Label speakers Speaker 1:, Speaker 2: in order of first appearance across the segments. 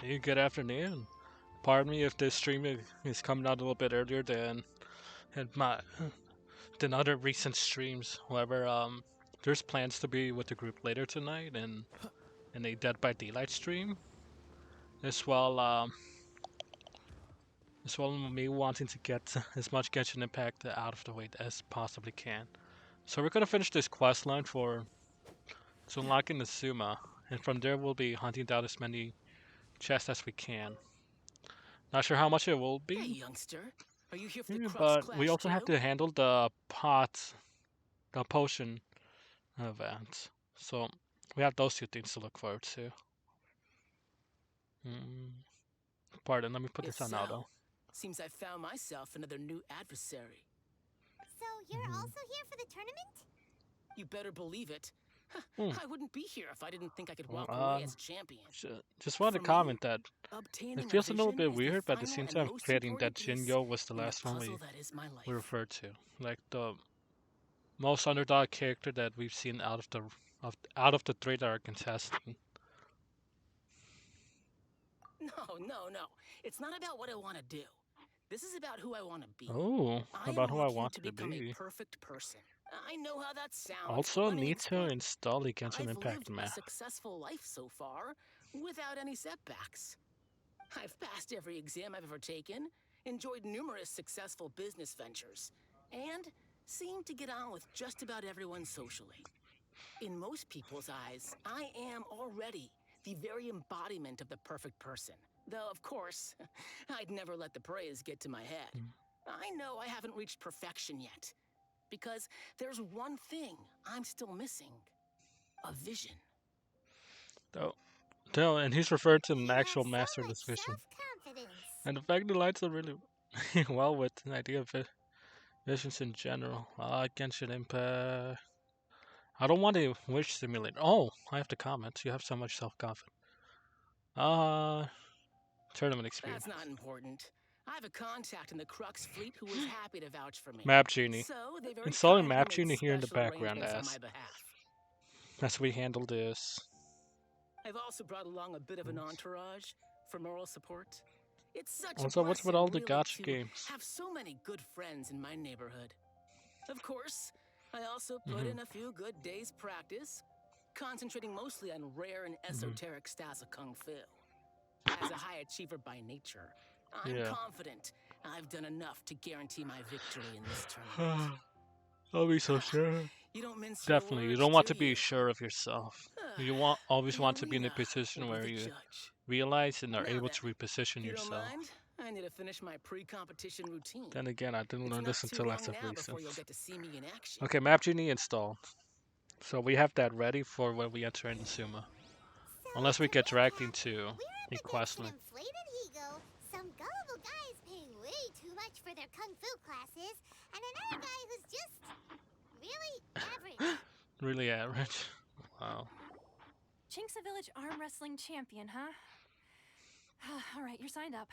Speaker 1: Hey, good afternoon. Pardon me if this stream is coming out a little bit earlier than my than other recent streams. However, there's plans to be with the group later tonight and in a Dead by Daylight stream, as well as well me wanting to get as much Genshin Impact out of the way as possibly can. So we're gonna finish this quest line for to unlocking the Suma, and from there we'll be hunting down as many chests as we can. Not sure how much it will
Speaker 2: Hey,
Speaker 1: be,
Speaker 2: youngster. Are you here for the Crux
Speaker 1: but we
Speaker 2: Clash
Speaker 1: also have
Speaker 2: too?
Speaker 1: to handle the potion event. So we have those two things to look forward to. Mm, pardon, let me put
Speaker 2: If
Speaker 1: this on auto.
Speaker 2: so, seems I found myself another new adversary.
Speaker 3: So you're
Speaker 1: Mm-hmm.
Speaker 3: also here for the tournament?
Speaker 2: You better believe it.
Speaker 1: Mm.
Speaker 2: I wouldn't be here if I didn't think I could
Speaker 1: Well,
Speaker 2: walk away as champion.
Speaker 1: just wanted to
Speaker 2: For me,
Speaker 1: comment that it
Speaker 2: obtaining a
Speaker 1: feels a little
Speaker 2: vision
Speaker 1: bit
Speaker 2: is the
Speaker 1: weird, but at the
Speaker 2: final
Speaker 1: same
Speaker 2: and
Speaker 1: time,
Speaker 2: most
Speaker 1: forgetting that
Speaker 2: important piece
Speaker 1: Jinyo was the
Speaker 2: in the
Speaker 1: last one
Speaker 2: puzzle
Speaker 1: we
Speaker 2: that is my
Speaker 1: we
Speaker 2: life.
Speaker 1: referred to, like the most underdog character that we've seen out of the three that are contesting.
Speaker 2: No. It's not about what I want to do. This is about who I want to be.
Speaker 1: Oh,
Speaker 2: I
Speaker 1: about
Speaker 2: am
Speaker 1: who I
Speaker 2: looking to
Speaker 1: wanted to
Speaker 2: become a
Speaker 1: be.
Speaker 2: perfect person. I know how that sounds
Speaker 1: Also,
Speaker 2: funny
Speaker 1: need
Speaker 2: and
Speaker 1: to
Speaker 2: smart.
Speaker 1: install the Genshin
Speaker 2: I've
Speaker 1: Impact
Speaker 2: lived a
Speaker 1: map.
Speaker 2: successful life so far, without any setbacks. I've passed every exam I've ever taken, enjoyed numerous successful business ventures, and seemed to get on with just about everyone socially. In most people's eyes, I am already the very embodiment of the perfect person. Though, of course, I'd never let the praise get to my head.
Speaker 1: Mm.
Speaker 2: I know I haven't reached perfection yet, because there's one thing I'm still missing: a vision.
Speaker 1: Oh, no, and he's referred to an
Speaker 3: You have
Speaker 1: actual
Speaker 3: so
Speaker 1: master
Speaker 3: much
Speaker 1: vision.
Speaker 3: self-confidence.
Speaker 1: And the fact the lights are really well with the idea of visions in general. Genshin Impact. I don't want to wish simulator. Oh, I have to comment. You have so much self-confidence. Uh, tournament experience.
Speaker 2: That's not important. I have a contact in the Crux fleet who was happy to vouch for me.
Speaker 1: Map Genie.
Speaker 2: So they very
Speaker 1: Installing
Speaker 2: kindly
Speaker 1: Map
Speaker 2: made
Speaker 1: Genie here in the
Speaker 2: special
Speaker 1: background
Speaker 2: arrangements on my
Speaker 1: as
Speaker 2: behalf.
Speaker 1: we handle this.
Speaker 2: I've also brought along a bit of an entourage for moral support. It's such a
Speaker 1: Also, what's with
Speaker 2: blessing,
Speaker 1: all the
Speaker 2: really,
Speaker 1: gacha
Speaker 2: to
Speaker 1: games?
Speaker 2: have so many good friends in my neighborhood. Of course, I also put
Speaker 1: Mm-hmm.
Speaker 2: in a few good days' practice, concentrating mostly on rare and esoteric styles of Kung Fu. As a high achiever by nature, I'm
Speaker 1: Yeah.
Speaker 2: confident I've done enough to guarantee my victory in this tournament.
Speaker 1: I'll be so sure.
Speaker 2: You don't mince your
Speaker 1: Definitely, you
Speaker 2: words,
Speaker 1: don't
Speaker 2: do
Speaker 1: want to be
Speaker 2: you?
Speaker 1: sure of yourself. You want always
Speaker 2: The
Speaker 1: want to be in a
Speaker 2: arena will
Speaker 1: position
Speaker 2: be
Speaker 1: where
Speaker 2: the
Speaker 1: you
Speaker 2: judge.
Speaker 1: realize and are
Speaker 2: Now
Speaker 1: able
Speaker 2: then,
Speaker 1: to reposition
Speaker 2: if you don't
Speaker 1: yourself.
Speaker 2: mind, I need to finish my pre-competition routine.
Speaker 1: Then again, I didn't
Speaker 2: It's
Speaker 1: learn
Speaker 2: not
Speaker 1: this
Speaker 2: too
Speaker 1: until
Speaker 2: long
Speaker 1: last
Speaker 2: now
Speaker 1: recent.
Speaker 2: before you'll get to see me in action.
Speaker 1: Okay, Map Genie installed. So we have that ready for when we enter in Suma.
Speaker 3: So
Speaker 1: Unless we
Speaker 3: to
Speaker 1: get dragged
Speaker 3: recap,
Speaker 1: into
Speaker 3: we're up
Speaker 1: a
Speaker 3: against
Speaker 1: quest
Speaker 3: an
Speaker 1: line.
Speaker 3: inflated ego, some gullible guys paying way too much for their kung fu classes, and another guy who's just really average.
Speaker 1: Really average. Wow.
Speaker 4: Chink's a village arm wrestling champion, huh? All right, you're signed up.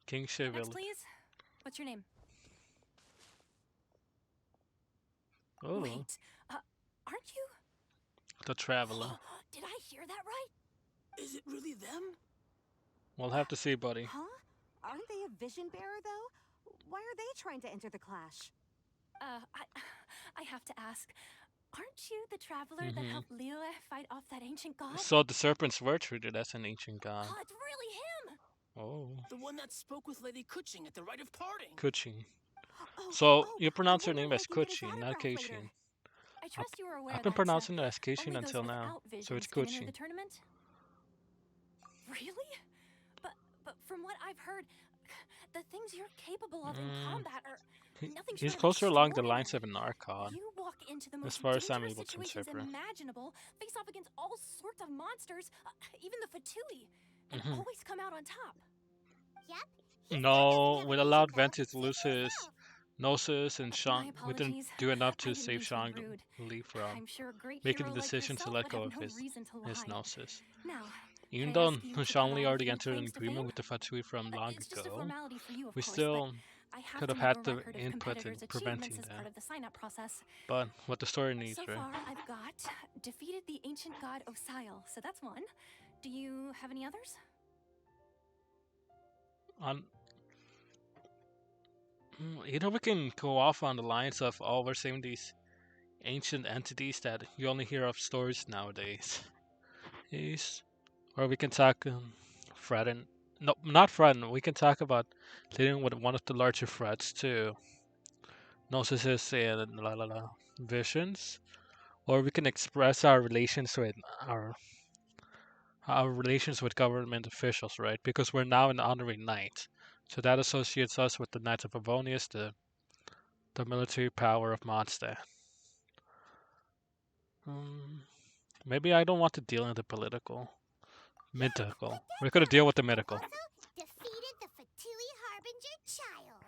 Speaker 1: King
Speaker 4: Next,
Speaker 1: Village.
Speaker 4: please. What's your name?
Speaker 1: Oh,
Speaker 4: Wait, aren't you?
Speaker 1: the Traveler.
Speaker 4: Did I hear that right?
Speaker 2: Is it really them?
Speaker 1: We'll have to see, buddy.
Speaker 5: Huh? Aren't they a vision bearer, though? Why are they trying to enter the clash?
Speaker 4: I have to ask. Aren't you the traveler that helped Liyue fight off that ancient god?
Speaker 1: So the serpents were treated as an ancient god.
Speaker 4: Oh, it's really him!
Speaker 1: Oh,
Speaker 2: The one that spoke with Lady Kuching at the rite of parting.
Speaker 1: Kuchin.
Speaker 5: Oh,
Speaker 1: So
Speaker 5: oh,
Speaker 1: you
Speaker 5: I
Speaker 1: pronounce her
Speaker 5: wonder
Speaker 1: name
Speaker 5: if I
Speaker 1: as
Speaker 5: can get his
Speaker 1: Kuchin, not
Speaker 5: autograph later.
Speaker 1: Keishin.
Speaker 4: I trust you were aware
Speaker 1: I've been
Speaker 4: that
Speaker 1: pronouncing it as Keishin
Speaker 4: only
Speaker 1: until
Speaker 4: those
Speaker 1: now,
Speaker 4: without
Speaker 1: so it's
Speaker 4: visions can enter
Speaker 1: Kuchin.
Speaker 4: the tournament. Really? But from what I've heard, the things you're capable of in combat are nothing
Speaker 1: He's
Speaker 4: short of
Speaker 1: closer along the lines of
Speaker 4: extraordinary.
Speaker 1: an Archon,
Speaker 4: You walk into the
Speaker 1: as
Speaker 4: most
Speaker 1: far as I'm
Speaker 4: dangerous
Speaker 1: able to
Speaker 4: situations
Speaker 1: interpret.
Speaker 4: imaginable, face off against all sorts of monsters, even the Fatui, and
Speaker 1: Mhm.
Speaker 4: always come out on top.
Speaker 3: Yep. He still doesn't
Speaker 1: No,
Speaker 3: have
Speaker 1: we
Speaker 3: an
Speaker 1: allowed
Speaker 3: agent, though.
Speaker 1: Ventus to
Speaker 3: Say
Speaker 1: lose
Speaker 3: for
Speaker 1: his
Speaker 3: yourself.
Speaker 1: Gnosis and
Speaker 4: My
Speaker 1: Sean. We didn't
Speaker 4: apologies.
Speaker 1: do enough
Speaker 4: I
Speaker 1: to
Speaker 4: didn't
Speaker 1: save
Speaker 4: mean to
Speaker 1: Sean
Speaker 4: be rude.
Speaker 1: Lee from
Speaker 4: I'm sure a great
Speaker 1: making the
Speaker 4: hero like
Speaker 1: decision to
Speaker 4: yourself
Speaker 1: let
Speaker 4: would
Speaker 1: go
Speaker 4: have
Speaker 1: of
Speaker 4: no reason to
Speaker 1: his
Speaker 4: lie.
Speaker 1: Gnosis.
Speaker 4: Now, can
Speaker 1: Even
Speaker 4: I
Speaker 1: though
Speaker 4: ask you to
Speaker 1: Sean Lee
Speaker 4: provide a
Speaker 1: already
Speaker 4: few
Speaker 1: entered an
Speaker 4: claims to
Speaker 1: agreement
Speaker 4: fame?
Speaker 1: with the Fatui from long
Speaker 4: It's just a
Speaker 1: ago,
Speaker 4: formality for you, of
Speaker 1: we
Speaker 4: course, but
Speaker 1: still
Speaker 4: I have
Speaker 1: Could
Speaker 4: to
Speaker 1: have
Speaker 4: make
Speaker 1: had
Speaker 4: a
Speaker 1: the
Speaker 4: record of
Speaker 1: input in
Speaker 4: competitors' achievements
Speaker 1: preventing
Speaker 4: as part
Speaker 1: that.
Speaker 4: of the sign-up process.
Speaker 1: But what the story needs,
Speaker 4: So
Speaker 1: right?
Speaker 4: far, I've got defeated the ancient god Osile, so that's one. Do you have any others?
Speaker 1: On we can go off on the lines of all we're saying these ancient entities that you only hear of stories nowadays. Is or we can talk threaten. No, not threaten. We can talk about dealing with one of the larger threats to Gnosis and visions, or we can express our our relations with government officials, right? Because we're now an honorary knight, so that associates us with the Knights of Avonius, the military power of Mondstadt. Um, Maybe I don't want to deal in the political, mythical. We're gonna deal with the mythical.
Speaker 3: Also defeated the Fatui Harbinger child.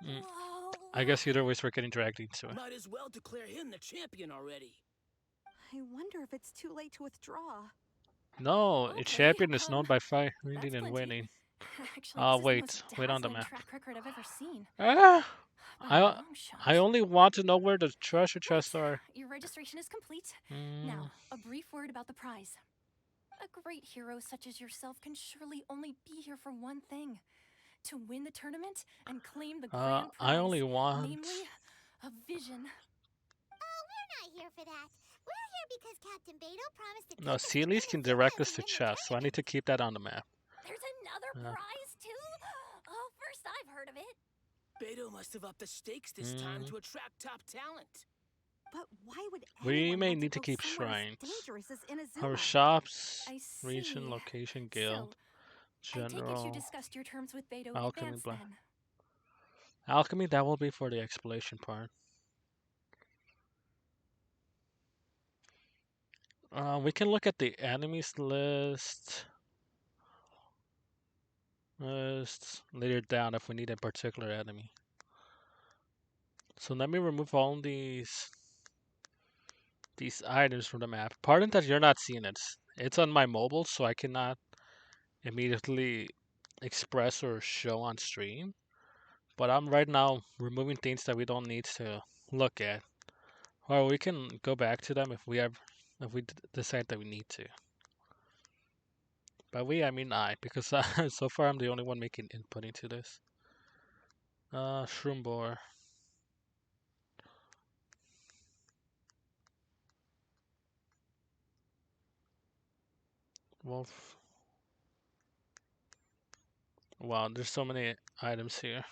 Speaker 1: Mm,
Speaker 4: Whoa!
Speaker 1: I guess either ways we're getting dragged into it.
Speaker 2: Might as well declare him the champion already.
Speaker 5: I wonder if it's too late to withdraw.
Speaker 1: No, a
Speaker 4: Okay,
Speaker 1: champion is known by fighting
Speaker 4: that's
Speaker 1: and
Speaker 4: plenty.
Speaker 1: winning.
Speaker 4: Actually, this is the most
Speaker 1: Wait on the
Speaker 4: dazzling
Speaker 1: map.
Speaker 4: track record I've ever seen.
Speaker 1: Ah,
Speaker 4: By a
Speaker 1: I
Speaker 4: long shot.
Speaker 1: I only want to know where the treasure
Speaker 4: Right.
Speaker 1: chests are.
Speaker 4: Your registration is complete.
Speaker 1: Mm,
Speaker 4: Now, a brief word about the prize. A great hero such as yourself can surely only be here for one thing. To win the tournament and claim the grand prize.
Speaker 1: I only want.
Speaker 4: Namely, a vision.
Speaker 3: Oh, we're not here for that. We're here because Captain Beto promised to take
Speaker 1: No,
Speaker 3: us to
Speaker 1: Sealy's
Speaker 3: win
Speaker 1: can
Speaker 3: a
Speaker 1: direct
Speaker 3: villa
Speaker 1: us to
Speaker 3: we win the
Speaker 1: chests, so I need to
Speaker 3: tournament.
Speaker 1: keep that on the map.
Speaker 4: There's another
Speaker 1: Uh,
Speaker 4: prize, too? Oh, first I've heard of it.
Speaker 2: Beto must have upped the stakes this time to attract top talent.
Speaker 5: But why would
Speaker 1: We
Speaker 5: anyone
Speaker 1: may
Speaker 5: want
Speaker 1: need to
Speaker 5: to go
Speaker 1: keep
Speaker 5: somewhere as
Speaker 1: shrines.
Speaker 5: dangerous as Inazuma?
Speaker 1: Our shops,
Speaker 4: I
Speaker 1: region,
Speaker 4: see.
Speaker 1: location, guild,
Speaker 4: So, I take it you
Speaker 1: general,
Speaker 4: discussed your terms with Beto in
Speaker 1: alchemy,
Speaker 4: advance, then.
Speaker 1: alchemy. That will be for the exploration part. We can look at the enemies list later down if we need a particular enemy. So let me remove all these items from the map. Pardon that you're not seeing it. It's on my mobile, so I cannot immediately express or show on stream. But I'm right now removing things that we don't need to look at, or we can go back to them if we decide that we need to. By we, I mean I, because so far I'm the only one making input into this. Shroomboar. Wolf. Wow, there's so many items here.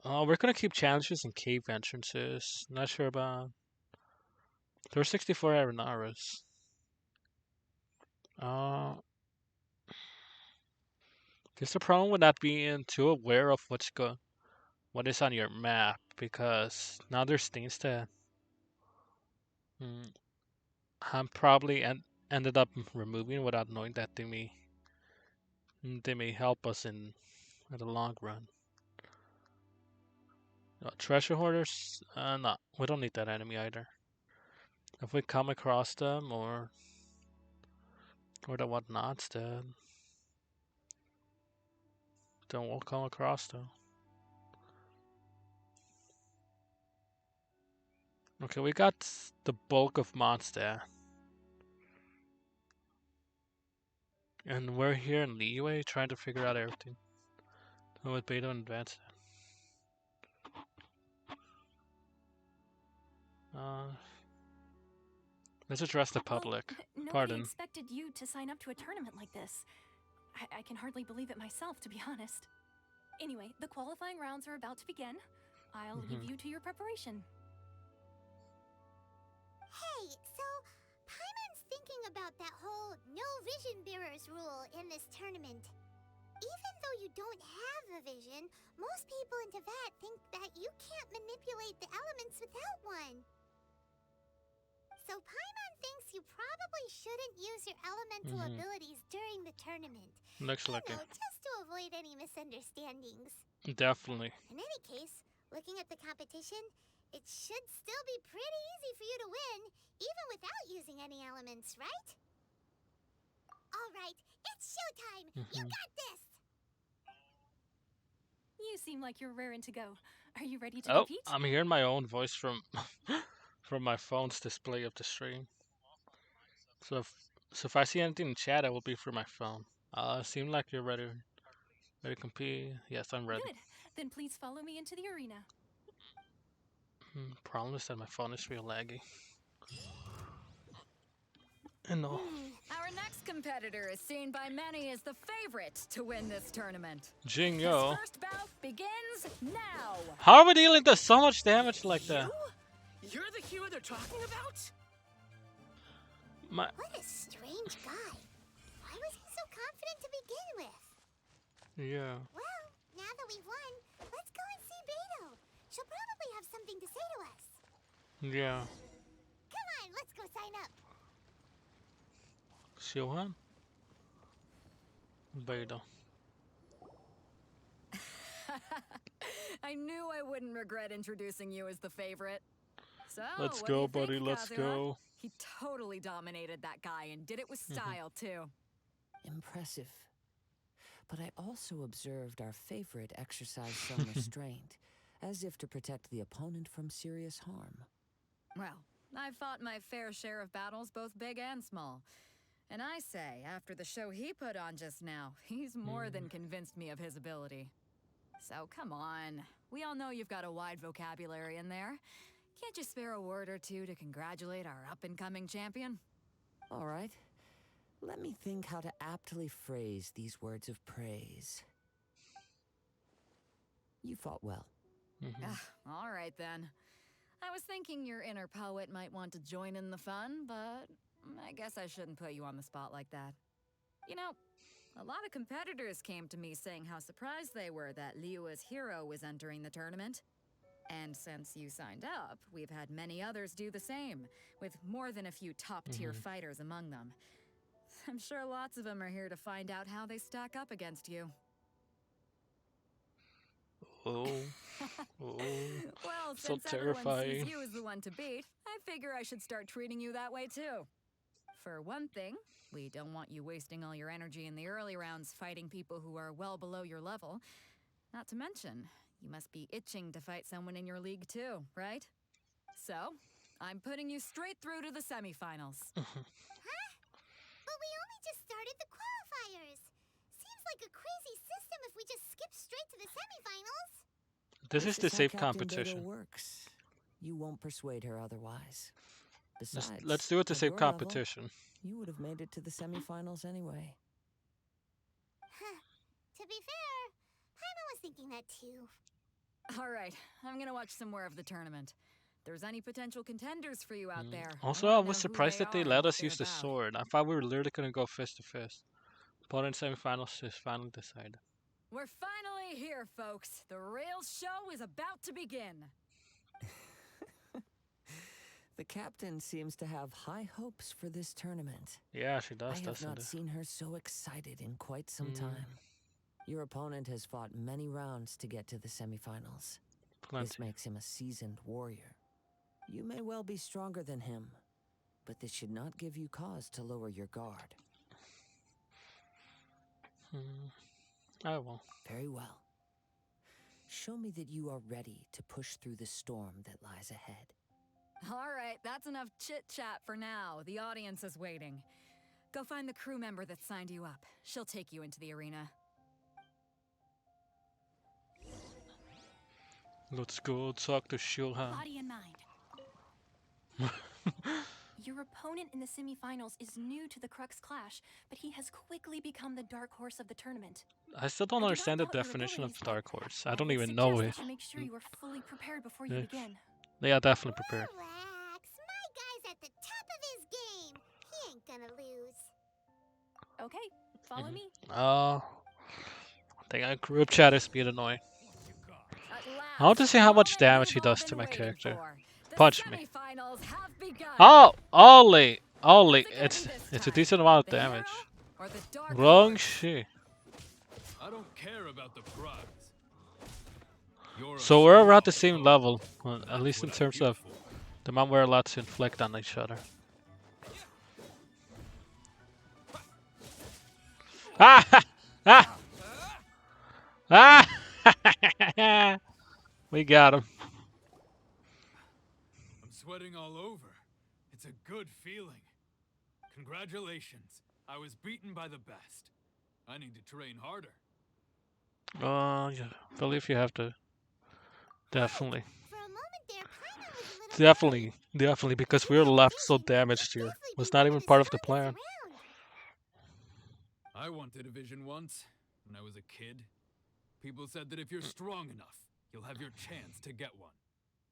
Speaker 1: We're gonna keep challenges and cave entrances. Not sure about. There's 64 Arenaras. Uh, there's a problem with not being too aware of what is on your map, because now there's things that mm, I'm probably ended up removing without knowing that they may help us in the long run. Treasure hoarders? No, we don't need that enemy either. If we come across them or the whatnots, then we'll come across them. Okay, we got the bulk of Mondstadt. And we're here in Leeway trying to figure out everything. With Beta and Advanced. Uh, let's address the public.
Speaker 4: Nobody
Speaker 1: Pardon.
Speaker 4: expected you to sign up to a tournament like this. I can hardly believe it myself, to be honest. Anyway, the qualifying rounds are about to begin. I'll leave you to your preparation.
Speaker 3: Hey, so Paimon's thinking about that whole no vision bearers rule in this tournament. Even though you don't have a vision, most people in Teyvat think that you can't manipulate the elements without one. So Paimon thinks you probably shouldn't use your elemental abilities during the tournament.
Speaker 1: Looks like it.
Speaker 3: Just to avoid any misunderstandings.
Speaker 1: Definitely.
Speaker 3: In any case, looking at the competition, it should still be pretty easy for you to win, even without using any elements, right? All right, it's showtime! You got this!
Speaker 4: You seem like you're raring to go. Are you ready to
Speaker 1: Oh,
Speaker 4: compete?
Speaker 1: I'm hearing my own voice from from my phone's display of the stream. So if I see anything in chat, it will be from my phone. Seem like you're ready to compete. Yes, I'm ready.
Speaker 4: Good. Then please follow me into the arena.
Speaker 1: Problem is that my phone is real laggy. And no.
Speaker 6: Our next competitor is seen by many as the favorite to win this tournament.
Speaker 1: Jing
Speaker 6: His
Speaker 1: Yo.
Speaker 6: first bout begins now.
Speaker 1: How are we dealing with so much damage like that?
Speaker 2: You're the hero they're talking about?
Speaker 1: My
Speaker 3: What a strange guy. Why was he so confident to begin with?
Speaker 1: yeah.
Speaker 3: Well, now that we've won, let's go and see Beto. She'll probably have something to say to us.
Speaker 1: Yeah.
Speaker 3: Come on, let's go sign up.
Speaker 1: Siohan? Beto.
Speaker 6: I knew I wouldn't regret introducing you as the favorite. So,
Speaker 1: Let's
Speaker 6: what do
Speaker 1: go,
Speaker 6: you
Speaker 1: buddy.
Speaker 6: think,
Speaker 1: Let's
Speaker 6: Kazuha?
Speaker 1: go.
Speaker 6: He totally dominated that guy and did it with style, too.
Speaker 7: Impressive. But I also observed our favorite exercise some restraint, as if to protect the opponent from serious harm.
Speaker 6: Well, I've fought my fair share of battles, both big and small. And I say, after the show he put on just now, he's more than convinced me of his ability. So come on. We all know you've got a wide vocabulary in there. Can't you spare a word or two to congratulate our up-and-coming champion?
Speaker 7: All right. Let me think how to aptly phrase these words of praise. You fought well.
Speaker 6: All right, then. I was thinking your inner poet might want to join in the fun, but I guess I shouldn't put you on the spot like that. You know, a lot of competitors came to me saying how surprised they were that Liua's hero was entering the tournament. And since you signed up, we've had many others do the same, with more than a few top-tier fighters among them. I'm sure lots of them are here to find out how they stack up against you.
Speaker 1: Oh. Oh.
Speaker 6: Well,
Speaker 1: So
Speaker 6: since everyone
Speaker 1: terrifying.
Speaker 6: sees you as the one to beat, I figure I should start treating you that way too. For one thing, we don't want you wasting all your energy in the early rounds fighting people who are well below your level. Not to mention, you must be itching to fight someone in your league too, right? So, I'm putting you straight through to the semifinals.
Speaker 3: But we only just started the qualifiers. Seems like a crazy system if we just skip straight to the semifinals.
Speaker 1: This is the
Speaker 7: how
Speaker 1: safe
Speaker 7: Captain Beto
Speaker 1: competition.
Speaker 7: works. You won't persuade her otherwise. Besides,
Speaker 1: Let's do it the
Speaker 7: at
Speaker 1: same
Speaker 7: your level,
Speaker 1: competition.
Speaker 7: you would have made it to the semifinals anyway.
Speaker 3: To be fair, Paimon was thinking that too.
Speaker 6: All right, I'm gonna watch some more of the tournament. If there's any potential contenders for you out there.
Speaker 1: Also, I was surprised that they let us use the sword. I thought we were literally gonna go fist to fist. Opponent semifinals is finally decided.
Speaker 6: We're finally here, folks. The real show is about to begin.
Speaker 7: The captain seems to have high hopes for this tournament.
Speaker 1: Yeah, she does,
Speaker 7: I have
Speaker 1: doesn't
Speaker 7: not
Speaker 1: it?
Speaker 7: seen her so excited in quite some time. Your opponent has fought many rounds to get to the semifinals.
Speaker 1: Plenty.
Speaker 7: This makes him a seasoned warrior. You may well be stronger than him, but this should not give you cause to lower your guard.
Speaker 1: I will.
Speaker 7: Very well. Show me that you are ready to push through the storm that lies ahead.
Speaker 6: All right, that's enough chit-chat for now. The audience is waiting. Go find the crew member that signed you up. She'll take you into the arena.
Speaker 1: Let's go talk to Shilhan.
Speaker 4: Body and mind. Your opponent in the semifinals is new to the Crux Clash, but he has quickly become the dark horse of the tournament.
Speaker 1: I still don't
Speaker 4: I do
Speaker 1: understand the
Speaker 4: not doubt your
Speaker 1: definition of
Speaker 4: abilities, but
Speaker 1: dark horse. I
Speaker 4: I
Speaker 1: don't
Speaker 4: would
Speaker 1: even know
Speaker 4: suggest
Speaker 1: it.
Speaker 4: that you make sure you are fully prepared before you
Speaker 1: Yeah.
Speaker 4: begin.
Speaker 1: They are definitely prepared.
Speaker 3: Relax. My guy's at the top of his game. He ain't gonna lose.
Speaker 4: Okay, follow me.
Speaker 1: I think our group chat is being annoying.
Speaker 6: At
Speaker 1: I want to
Speaker 6: last,
Speaker 1: see how
Speaker 6: the
Speaker 1: much
Speaker 6: moment
Speaker 1: damage he
Speaker 6: we've all
Speaker 1: does to
Speaker 6: been
Speaker 1: my
Speaker 6: waiting
Speaker 1: character.
Speaker 6: for. The
Speaker 1: Punch me.
Speaker 6: semifinals have begun.
Speaker 1: Oh, Ollie! Ollie,
Speaker 6: What's it gonna
Speaker 1: it's
Speaker 6: be this
Speaker 1: a
Speaker 6: time?
Speaker 1: decent amount of
Speaker 6: The hero
Speaker 1: damage.
Speaker 6: or the dark
Speaker 1: Wrong
Speaker 6: horse?
Speaker 1: shit.
Speaker 8: I don't care about the prize. You're a
Speaker 1: So we're around the
Speaker 8: strong
Speaker 1: same
Speaker 8: foe.
Speaker 1: level, well, at
Speaker 8: That's
Speaker 1: least in
Speaker 8: what I'm
Speaker 1: terms
Speaker 8: here
Speaker 1: of
Speaker 8: for.
Speaker 1: the amount we're allowed to inflict on each other. Ah! Ah! Ah! We got him.
Speaker 8: I'm sweating all over. It's a good feeling. Congratulations. I was beaten by the best. I need to train harder.
Speaker 1: Yeah, I believe you have to. Definitely.
Speaker 3: For a moment there, Paimon was a little
Speaker 1: Definitely.
Speaker 3: worried.
Speaker 1: Definitely,
Speaker 3: If
Speaker 1: because
Speaker 3: you
Speaker 1: we were
Speaker 3: had
Speaker 1: left so
Speaker 3: vision,
Speaker 1: damaged
Speaker 3: you'd
Speaker 1: here.
Speaker 3: definitely be
Speaker 1: Was not
Speaker 3: one of
Speaker 1: even
Speaker 3: the
Speaker 1: part of the
Speaker 3: strongest
Speaker 1: plan.
Speaker 3: around.
Speaker 8: I wanted a vision once, when I was a kid. People said that if you're strong enough, you'll have your chance to get one.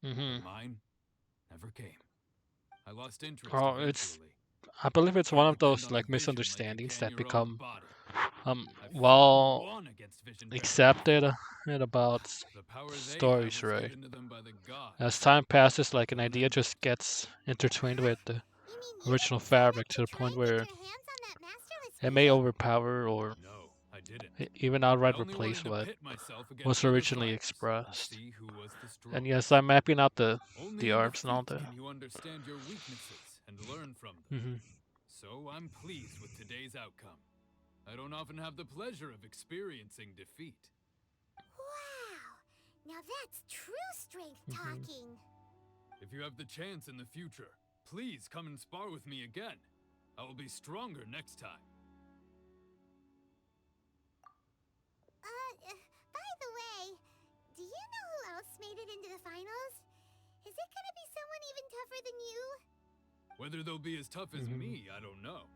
Speaker 1: Hmm.
Speaker 8: But mine never came. I lost interest
Speaker 1: Oh,
Speaker 8: eventually.
Speaker 1: I believe it's one
Speaker 8: Can't
Speaker 1: of
Speaker 8: depend
Speaker 1: those
Speaker 8: on a
Speaker 1: like
Speaker 8: vision like you
Speaker 1: misunderstandings
Speaker 8: can
Speaker 1: that
Speaker 8: your own
Speaker 1: become
Speaker 8: body. I fought and
Speaker 1: well
Speaker 8: won against vision bearers
Speaker 1: accepted
Speaker 8: before.
Speaker 1: and about
Speaker 8: The power they have
Speaker 1: stories,
Speaker 8: was
Speaker 1: right?
Speaker 8: given to them by the
Speaker 1: As
Speaker 8: gods.
Speaker 1: time passes, like an
Speaker 8: I'll
Speaker 1: idea
Speaker 8: never
Speaker 1: just
Speaker 8: accept
Speaker 1: gets intertwined
Speaker 3: Huh?
Speaker 1: with the
Speaker 3: You mean you
Speaker 1: original
Speaker 3: didn't sign
Speaker 1: fabric
Speaker 3: up
Speaker 1: to
Speaker 3: to
Speaker 1: the
Speaker 3: try
Speaker 1: point
Speaker 3: and get
Speaker 1: where
Speaker 3: your hands on that masterless
Speaker 1: it may
Speaker 3: vision?
Speaker 1: overpower or
Speaker 8: No, I didn't.
Speaker 1: even
Speaker 8: I
Speaker 1: outright
Speaker 8: only
Speaker 1: replace
Speaker 8: wanted to
Speaker 1: what
Speaker 8: pit myself
Speaker 1: was
Speaker 8: against other
Speaker 1: originally
Speaker 8: fighters and
Speaker 1: expressed.
Speaker 8: see who was the
Speaker 1: And yes,
Speaker 8: strongest.
Speaker 1: I'm mapping out the
Speaker 8: Only in
Speaker 1: arms and all
Speaker 8: defeat
Speaker 1: that.
Speaker 8: can you understand your weaknesses and learn from them.
Speaker 1: Hmm.
Speaker 8: So I'm pleased with today's outcome. I don't often have the pleasure of experiencing defeat.
Speaker 3: Wow! Now that's true strength
Speaker 1: Hmm.
Speaker 3: talking.
Speaker 8: If you have the chance in the future, please come and spar with me again. I will be stronger next time.
Speaker 3: By the way, do you know who else made it into the finals? Is it gonna be someone even tougher than you?
Speaker 8: Whether they'll be as tough as
Speaker 1: Hmm.
Speaker 8: me, I don't know.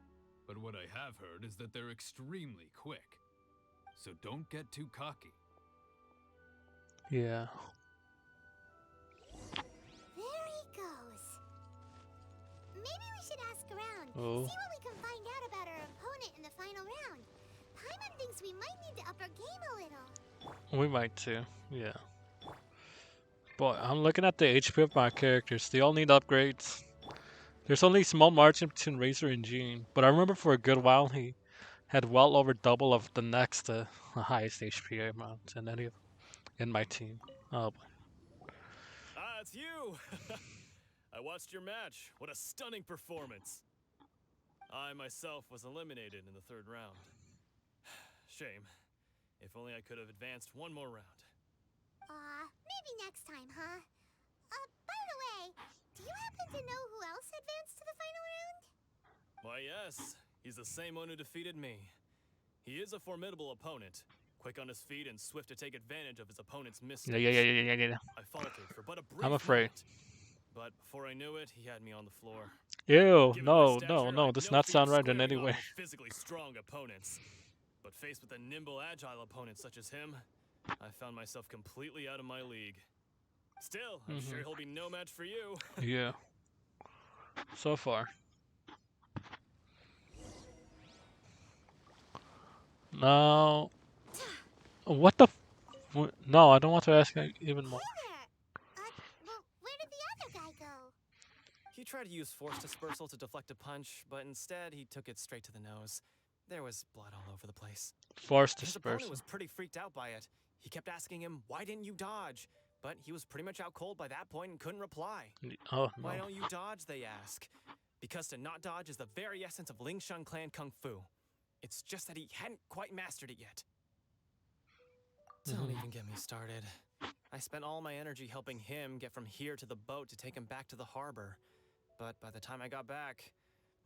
Speaker 8: But what I have heard is that they're extremely quick. So don't get too cocky.
Speaker 1: Yeah.
Speaker 3: There he goes. Maybe we should ask around,
Speaker 1: Oh.
Speaker 3: see what we can find out about our opponent in the final round. Paimon thinks we might need to up our game a little.
Speaker 1: We might too. Yeah. Boy, I'm looking at the HP of my characters. They all need upgrades. There's only a small margin between Razor and Gene, but I remember for a good while he had well over double of the next highest HP amount in any of in my team. Oh boy.
Speaker 9: Ah, it's you! I watched your match. What a stunning performance. I myself was eliminated in the third round. Shame. If only I could have advanced one more round.
Speaker 3: Maybe next time, huh? By the way, do you happen to know who else advanced to the final round?
Speaker 9: Why, yes. He's the same one who defeated me. He is a formidable opponent, quick on his feet and swift to take advantage of his opponent's mistakes.
Speaker 1: Yeah.
Speaker 9: I faltered for but a brief
Speaker 1: I'm afraid.
Speaker 9: moment, but before I knew it, he had me on the floor.
Speaker 1: Ew,
Speaker 9: Given my
Speaker 1: no,
Speaker 9: stature,
Speaker 1: no,
Speaker 9: I'd
Speaker 1: does
Speaker 9: no
Speaker 1: not
Speaker 9: fear
Speaker 1: sound right in
Speaker 9: squaring
Speaker 1: any
Speaker 9: off
Speaker 1: way.
Speaker 9: with physically strong opponents. But faced with a nimble, agile opponent such as him, I found myself completely out of my league. Still, I'm sure he'll be no match for you.
Speaker 1: Yeah. So far. Now, what the? No, I don't want to ask even more.
Speaker 3: Hey there! Well, where did the other guy go?
Speaker 9: He tried to use force dispersal to deflect a punch, but instead he took it straight to the nose. There was blood all over the place.
Speaker 1: Force
Speaker 9: His opponent
Speaker 1: dispersal.
Speaker 9: was pretty freaked out by it. He kept asking him, "Why didn't you dodge?" But he was pretty much out cold by that point and couldn't reply.
Speaker 1: Oh
Speaker 9: Why
Speaker 1: no.
Speaker 9: don't you dodge, they ask. Because to not dodge is the very essence of Ling Shun Clan Kung Fu. It's just that he hadn't quite mastered it yet. Don't even get me started. I spent all my energy helping him get from here to the boat to take him back to the harbor. But by the time I got back,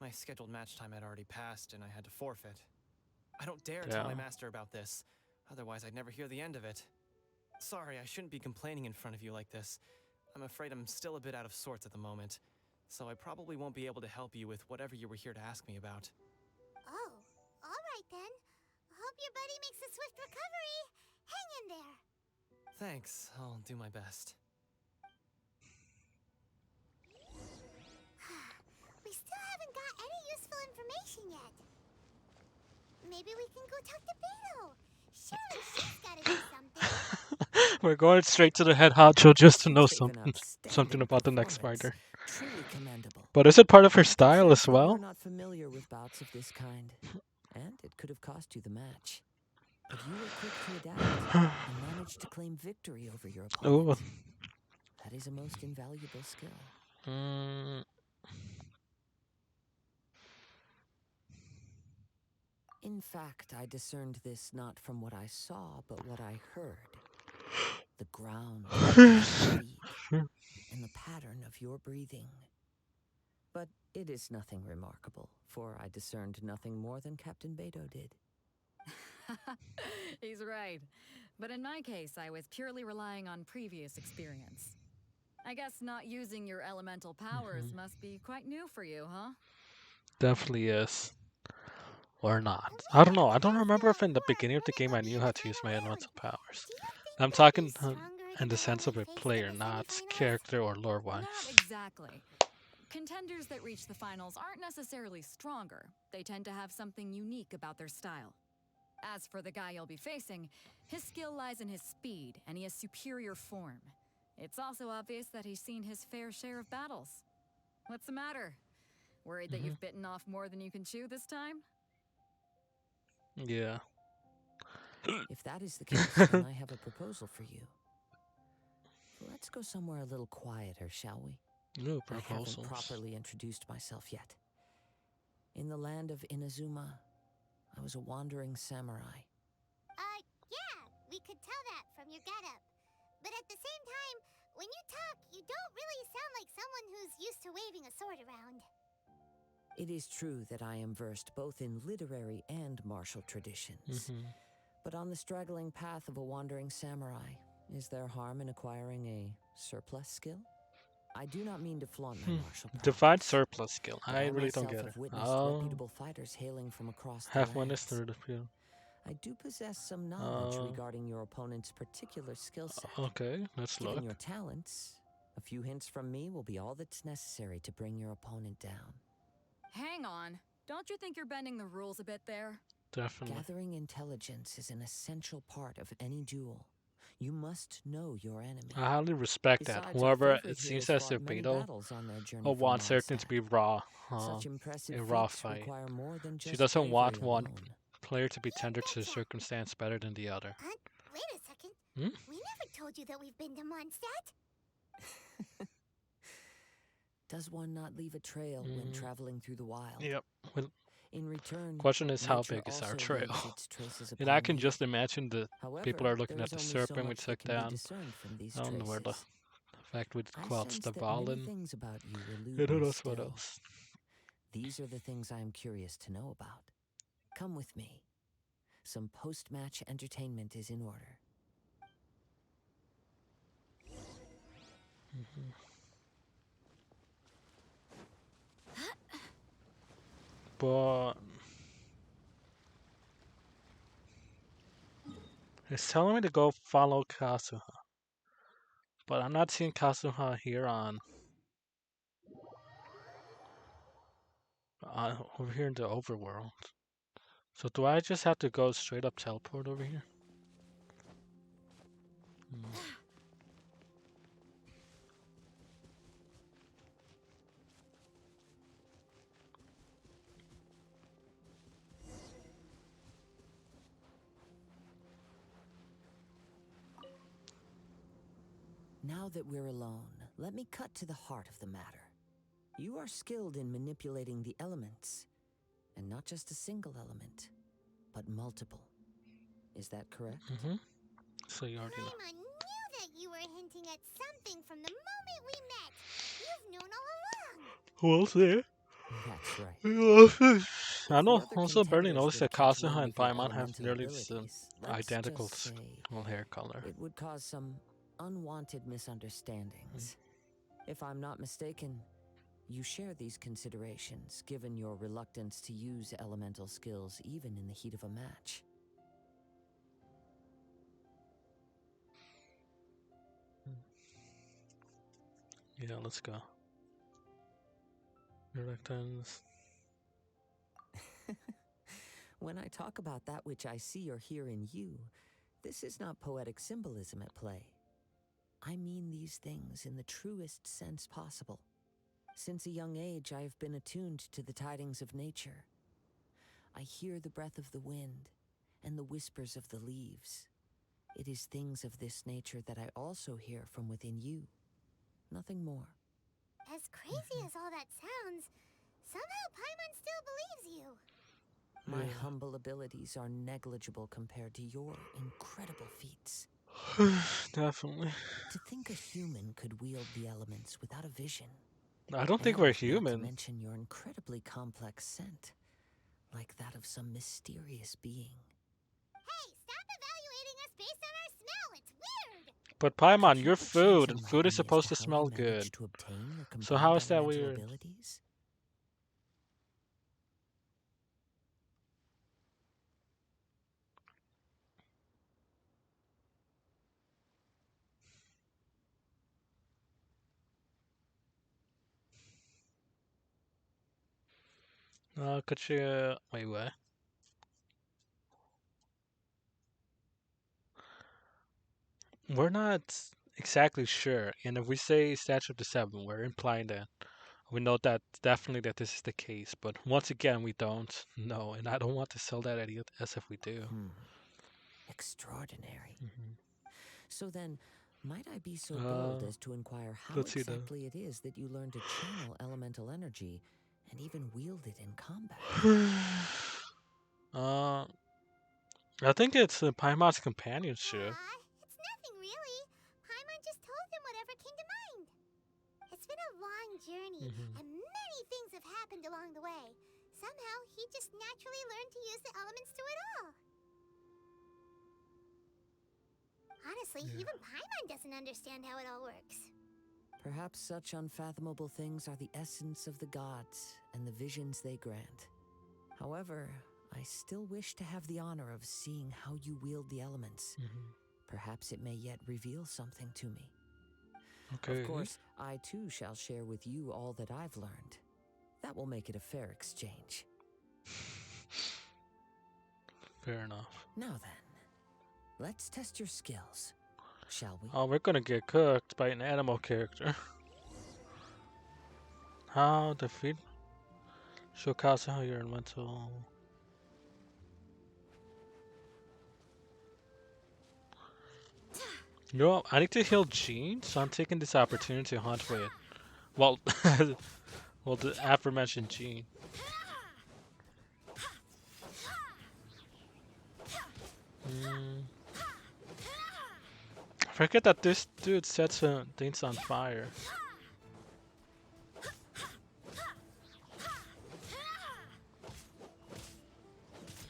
Speaker 9: my scheduled match time had already passed and I had to forfeit. I don't dare tell my
Speaker 1: Yeah.
Speaker 9: master about this, otherwise I'd never hear the end of it. Sorry, I shouldn't be complaining in front of you like this. I'm afraid I'm still a bit out of sorts at the moment, so I probably won't be able to help you with whatever you were here to ask me about.
Speaker 3: Oh, alright then. Hope your buddy makes a swift recovery. Hang in there.
Speaker 9: Thanks, I'll do my best.
Speaker 3: We still haven't got any useful information yet. Maybe we can go talk to Beto. Surely she's gotta do something.
Speaker 1: We're going straight to the head honcho just to know
Speaker 7: Seems they've an
Speaker 1: something
Speaker 7: outstanding
Speaker 1: about the next
Speaker 7: performance.
Speaker 1: fighter.
Speaker 7: Truly commendable.
Speaker 1: But is it part of her
Speaker 7: I can
Speaker 1: style
Speaker 7: sense
Speaker 1: as
Speaker 7: that You're
Speaker 1: well?
Speaker 7: not familiar with bouts of this kind, and it could have cost you the match. But you were quick to adapt and managed to claim victory over your
Speaker 1: Oh.
Speaker 7: opponent. That is a most invaluable skill.
Speaker 1: Mm,
Speaker 7: In fact, I discerned this not from what I saw, but what I heard. the ground, your feet, and the pattern of your breathing. But it is nothing remarkable, for I discerned nothing more than Captain Beto did.
Speaker 6: He's right. But in my case, I was purely relying on previous experience. I guess not using your elemental powers must be quite new for you, huh?
Speaker 1: Definitely is. Or not.
Speaker 3: We
Speaker 1: I don't know. I
Speaker 3: have
Speaker 1: don't remember if
Speaker 3: the
Speaker 1: in the
Speaker 3: poor
Speaker 1: beginning of the
Speaker 3: opponent
Speaker 1: game
Speaker 3: will
Speaker 1: I
Speaker 3: be
Speaker 1: knew
Speaker 3: able
Speaker 1: how
Speaker 3: to
Speaker 1: to
Speaker 3: turn
Speaker 1: use my
Speaker 3: around.
Speaker 1: elemental powers.
Speaker 3: Do you think
Speaker 1: I'm
Speaker 3: they'll be
Speaker 1: talking
Speaker 3: stronger
Speaker 1: in the
Speaker 3: than the
Speaker 1: sense
Speaker 3: one
Speaker 1: of
Speaker 3: we
Speaker 1: a
Speaker 3: faced in
Speaker 1: player,
Speaker 3: the
Speaker 1: not
Speaker 3: semifinals?
Speaker 1: character or lore wise.
Speaker 6: Not exactly. Contenders that reach the finals aren't necessarily stronger. They tend to have something unique about their style. As for the guy you'll be facing, his skill lies in his speed, and he has superior form. It's also obvious that he's seen his fair share of battles. What's the matter? Worried that you've bitten off more than you can chew this time?
Speaker 1: Yeah.
Speaker 7: If that is the case, then I have a proposal for you. Let's go somewhere a little quieter, shall we?
Speaker 1: New
Speaker 7: I haven't
Speaker 1: proposals.
Speaker 7: properly introduced myself yet. In the land of Inazuma, I was a wandering samurai.
Speaker 3: Yeah, we could tell that from your getup. But at the same time, when you talk, you don't really sound like someone who's used to waving a sword around.
Speaker 7: It is true that I am versed both in literary and martial traditions. But on the straggling path of a wandering samurai, is there harm in acquiring a surplus skill? I do not mean to flaunt my martial prowess.
Speaker 1: Divine surplus skill.
Speaker 7: But
Speaker 1: I
Speaker 7: I
Speaker 1: really don't
Speaker 7: myself
Speaker 1: get it.
Speaker 7: have witnessed reputable fighters hailing from across the
Speaker 1: Half witness,
Speaker 7: lands.
Speaker 1: third appeal.
Speaker 7: I do possess some knowledge regarding your opponent's particular skill set.
Speaker 1: Okay, let's
Speaker 7: Given
Speaker 1: look.
Speaker 7: your talents, a few hints from me will be all that's necessary to bring your opponent down.
Speaker 6: Hang on. Don't you think you're bending the rules a bit there?
Speaker 1: Definitely.
Speaker 7: Gathering intelligence is an essential part of any duel. You must know your enemy.
Speaker 1: I highly respect that.
Speaker 7: Besides, our
Speaker 1: However,
Speaker 7: favorite
Speaker 1: it
Speaker 7: here
Speaker 1: seems
Speaker 7: has
Speaker 1: as
Speaker 7: fought
Speaker 1: if
Speaker 7: many
Speaker 1: Beto
Speaker 7: battles on their journey
Speaker 1: will
Speaker 7: from
Speaker 1: want certain to
Speaker 7: Mondstadt.
Speaker 1: be raw.
Speaker 7: Such impressive
Speaker 1: A raw
Speaker 7: feats
Speaker 1: fight.
Speaker 7: require more than
Speaker 1: She
Speaker 7: just
Speaker 1: doesn't
Speaker 7: bravery
Speaker 1: want one
Speaker 7: alone.
Speaker 1: player to be tender to the circumstance better than the other.
Speaker 3: Wait a second.
Speaker 1: Hmm?
Speaker 3: We never told you that we've been to Mondstadt.
Speaker 7: Does one not leave a trail when traveling through the wild?
Speaker 1: Yep. Well,
Speaker 7: In return,
Speaker 1: question is how
Speaker 7: nature
Speaker 1: big is our
Speaker 7: also
Speaker 1: trail?
Speaker 7: leaves its traces
Speaker 1: And I
Speaker 7: upon
Speaker 1: can
Speaker 7: you.
Speaker 1: just imagine the
Speaker 7: However,
Speaker 1: people are looking
Speaker 7: there
Speaker 1: at
Speaker 7: is
Speaker 1: the
Speaker 7: only so
Speaker 1: serpent we
Speaker 7: much that
Speaker 1: took
Speaker 7: can be
Speaker 1: down.
Speaker 7: discerned from these
Speaker 1: I don't know where the
Speaker 7: traces.
Speaker 1: fact we
Speaker 7: I
Speaker 1: quelched
Speaker 7: sense
Speaker 1: the
Speaker 7: that many
Speaker 1: Valen.
Speaker 7: things about you elude
Speaker 1: And who
Speaker 7: me
Speaker 1: knows what
Speaker 7: still.
Speaker 1: else?
Speaker 7: These are the things I am curious to know about. Come with me. Some post-match entertainment is in order.
Speaker 1: But it's telling me to go follow Kazuha. But I'm not seeing Kazuha here over here in the overworld. So do I just have to go straight up teleport over here?
Speaker 7: Now that we're alone, let me cut to the heart of the matter. You are skilled in manipulating the elements, and not just a single element, but multiple. Is that correct?
Speaker 1: So you already know.
Speaker 3: Paimon knew that you were hinting at something from the moment we met. You've known all along.
Speaker 1: We'll see.
Speaker 7: That's right.
Speaker 1: I
Speaker 7: If the
Speaker 1: know.
Speaker 7: other
Speaker 1: Also, barely
Speaker 7: contenders
Speaker 1: noticed
Speaker 7: were
Speaker 1: that
Speaker 7: to catch
Speaker 1: Kazuha
Speaker 7: wind
Speaker 1: and
Speaker 7: of your
Speaker 1: Paimon have
Speaker 7: elemental
Speaker 1: nearly the
Speaker 7: abilities, let's
Speaker 1: identical
Speaker 7: just say
Speaker 1: hair color.
Speaker 7: it would cause some unwanted misunderstandings. If I'm not mistaken, you share these considerations, given your reluctance to use elemental skills even in the heat of a match.
Speaker 1: Yeah, let's go. Reluctance.
Speaker 7: When I talk about that which I see or hear in you, this is not poetic symbolism at play. I mean these things in the truest sense possible. Since a young age, I have been attuned to the tidings of nature. I hear the breath of the wind and the whispers of the leaves. It is things of this nature that I also hear from within you. Nothing more.
Speaker 3: As crazy as all that sounds, somehow Paimon still believes you.
Speaker 7: My humble abilities are negligible compared to your incredible feats.
Speaker 1: Definitely.
Speaker 7: To think a human could wield the elements without a vision.
Speaker 1: I don't think
Speaker 7: And
Speaker 1: we're
Speaker 7: not to
Speaker 1: human.
Speaker 7: mention your incredibly complex scent, like that of some mysterious being.
Speaker 3: Hey, stop evaluating us based on our smell. It's weird.
Speaker 1: But
Speaker 7: Could
Speaker 1: Paimon,
Speaker 7: you
Speaker 1: you're
Speaker 7: by chance
Speaker 1: food, and food is
Speaker 7: enlighten me as
Speaker 1: supposed
Speaker 7: to
Speaker 1: to
Speaker 7: how you
Speaker 1: smell good.
Speaker 7: managed to obtain your
Speaker 1: So how
Speaker 7: combined
Speaker 1: is that
Speaker 7: elemental
Speaker 1: weird?
Speaker 7: abilities?
Speaker 1: Could you wait? What? We're not exactly sure, and if we say Statue of the Seven, we're implying that we know that definitely that this is the case. But once again, we don't know, and I don't want to sell that idea as if we do.
Speaker 7: Extraordinary.
Speaker 1: Hmm.
Speaker 7: So then, might I be so
Speaker 1: Uh,
Speaker 7: bold as to inquire how
Speaker 1: let's see the.
Speaker 7: exactly it is that you learn to channel elemental energy and even wield it in combat?
Speaker 1: uh, I think it's Paimon's companionship.
Speaker 3: It's nothing really. Paimon just told him whatever came to mind. It's been a long journey,
Speaker 1: Hmm.
Speaker 3: and many things have happened along the way. Somehow, he just naturally learned to use the elements through it all. Honestly,
Speaker 1: Yeah.
Speaker 3: even Paimon doesn't understand how it all works.
Speaker 7: Perhaps such unfathomable things are the essence of the gods and the visions they grant. However, I still wish to have the honor of seeing how you wield the elements.
Speaker 1: Hmm.
Speaker 7: Perhaps it may yet reveal something to me.
Speaker 1: Okay.
Speaker 7: Of course, I too shall share with you all that I've learned. That will make it a fair exchange.
Speaker 1: Fair enough.
Speaker 7: Now then, let's test your skills, shall we?
Speaker 1: Oh, we're gonna get cooked by an animal character. How defeat Shokasa how your mental. You know, I need to heal Jean, so I'm taking this opportunity to hunt with. Well, well, the aforementioned Jean. Mm. I forget that this dude sets things on fire.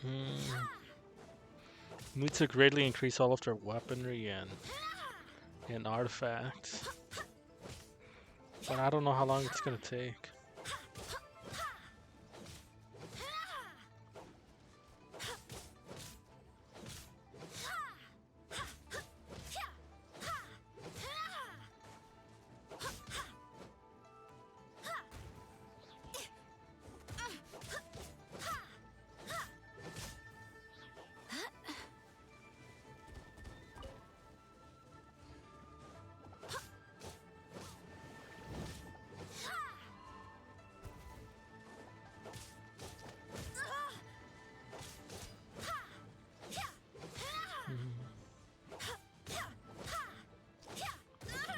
Speaker 1: Mm. Need to greatly increase all of their weaponry and artifacts. But I don't know how long it's gonna take.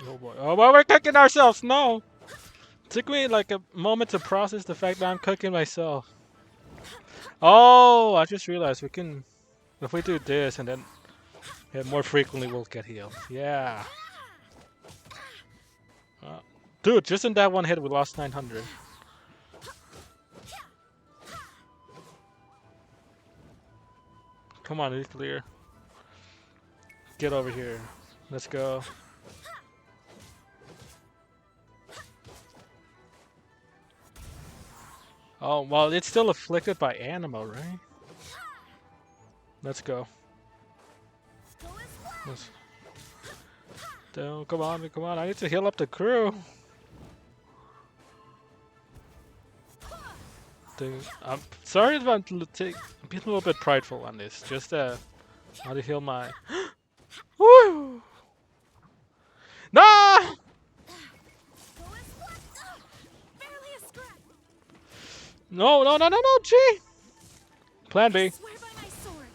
Speaker 1: Oh boy. Oh boy, we're cooking ourselves! No! Took me like a moment to process the fact that I'm cooking myself. Oh, I just realized we can, if we do this and then hit more frequently, we'll get healed. Yeah. Uh, Dude, just in that one hit, we lost 900. Come on, nuclear. Get over here. Let's go. Oh, well, it's still afflicted by animal, right? Let's go. Let's... Come on, come on. I need to heal up the crew. Dude, I'm sorry if I'm being a little bit prideful on this. Just how to heal my. Woo! No! No, no, no, no, no, G! Plan B.
Speaker 6: Swear by my sword.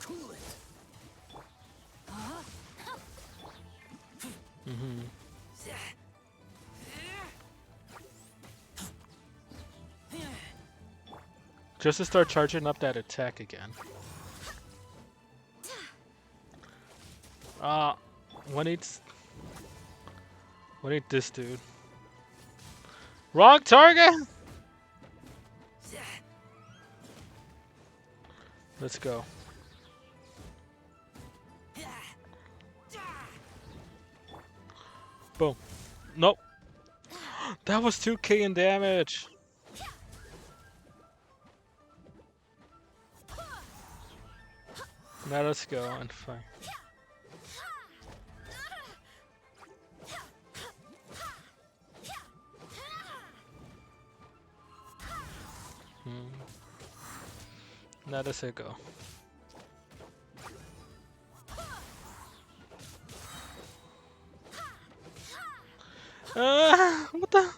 Speaker 9: Cool it.
Speaker 1: Mm-hmm. Just to start charging up that attack again. Uh, when it's this dude. Wrong target. Let's go. Boom. Nope. That was 2k in damage. Now let's go and fight. Now let's go. What the?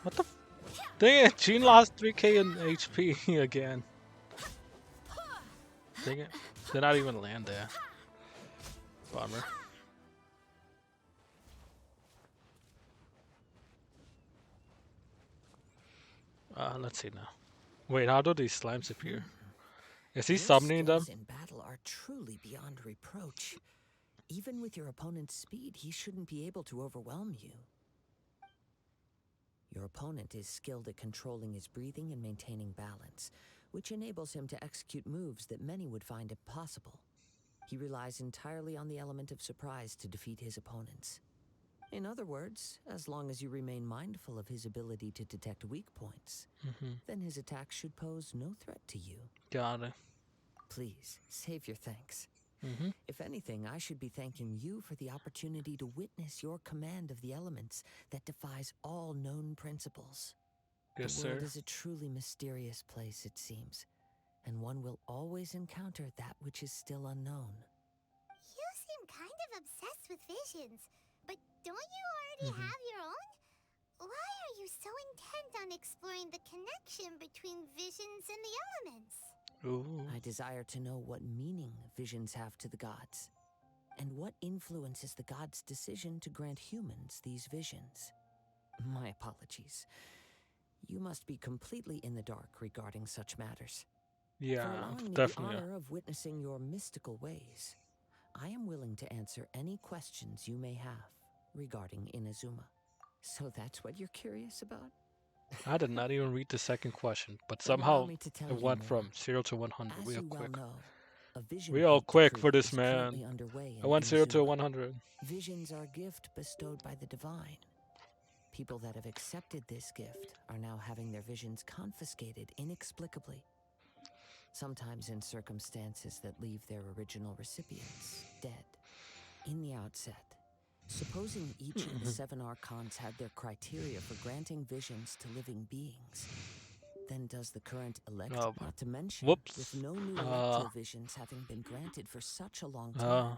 Speaker 1: What the? Dang it! Jean lost 3k in HP again. Dang it! Did not even land there. Bummer. Let's see now. Wait, how do these slimes appear? Is he
Speaker 7: Your
Speaker 1: summoning them?
Speaker 7: skills in battle are truly beyond reproach. Even with your opponent's speed, he shouldn't be able to overwhelm you. Your opponent is skilled at controlling his breathing and maintaining balance, which enables him to execute moves that many would find impossible. He relies entirely on the element of surprise to defeat his opponents. In other words, as long as you remain mindful of his ability to detect weak points, then his attack should pose no threat to you.
Speaker 1: Got it.
Speaker 7: Please, save your thanks. If anything, I should be thanking you for the opportunity to witness your command of the elements that defies all known principles.
Speaker 1: Yes,
Speaker 7: The world
Speaker 1: sir.
Speaker 7: is a truly mysterious place, it seems, and one will always encounter that which is still unknown.
Speaker 3: You seem kind of obsessed with visions, but don't you already have your own? Why are you so intent on exploring the connection between visions and the elements?
Speaker 1: Ooh.
Speaker 7: I desire to know what meaning visions have to the gods, and what influences the gods' decision to grant humans these visions. My apologies. You must be completely in the dark regarding such matters. For
Speaker 1: Yeah,
Speaker 7: allowing me the
Speaker 1: definitely.
Speaker 7: honor of witnessing your mystical ways, I am willing to answer any questions you may have regarding Inazuma. So that's what you're curious about?
Speaker 1: I did not even read the second question, but
Speaker 7: Then allow
Speaker 1: somehow
Speaker 7: me to tell
Speaker 1: it
Speaker 7: you
Speaker 1: went
Speaker 7: more.
Speaker 1: from 0 to 100
Speaker 7: As
Speaker 1: real
Speaker 7: you well
Speaker 1: quick.
Speaker 7: know, a vision
Speaker 1: Real
Speaker 7: hunt
Speaker 1: quick for
Speaker 7: decree
Speaker 1: this
Speaker 7: is currently
Speaker 1: man.
Speaker 7: underway
Speaker 1: I
Speaker 7: in
Speaker 1: went 0 to
Speaker 7: Inazuma.
Speaker 1: 100.
Speaker 7: Visions are a gift bestowed by the divine. People that have accepted this gift are now having their visions confiscated inexplicably. Sometimes in circumstances that leave their original recipients dead. In the outset, supposing each of the 7 archons had their criteria for granting visions to living beings, then does the current electro,
Speaker 1: Oh,
Speaker 7: not to mention,
Speaker 1: whoops.
Speaker 7: with no new electro-visions having been granted for such a long time,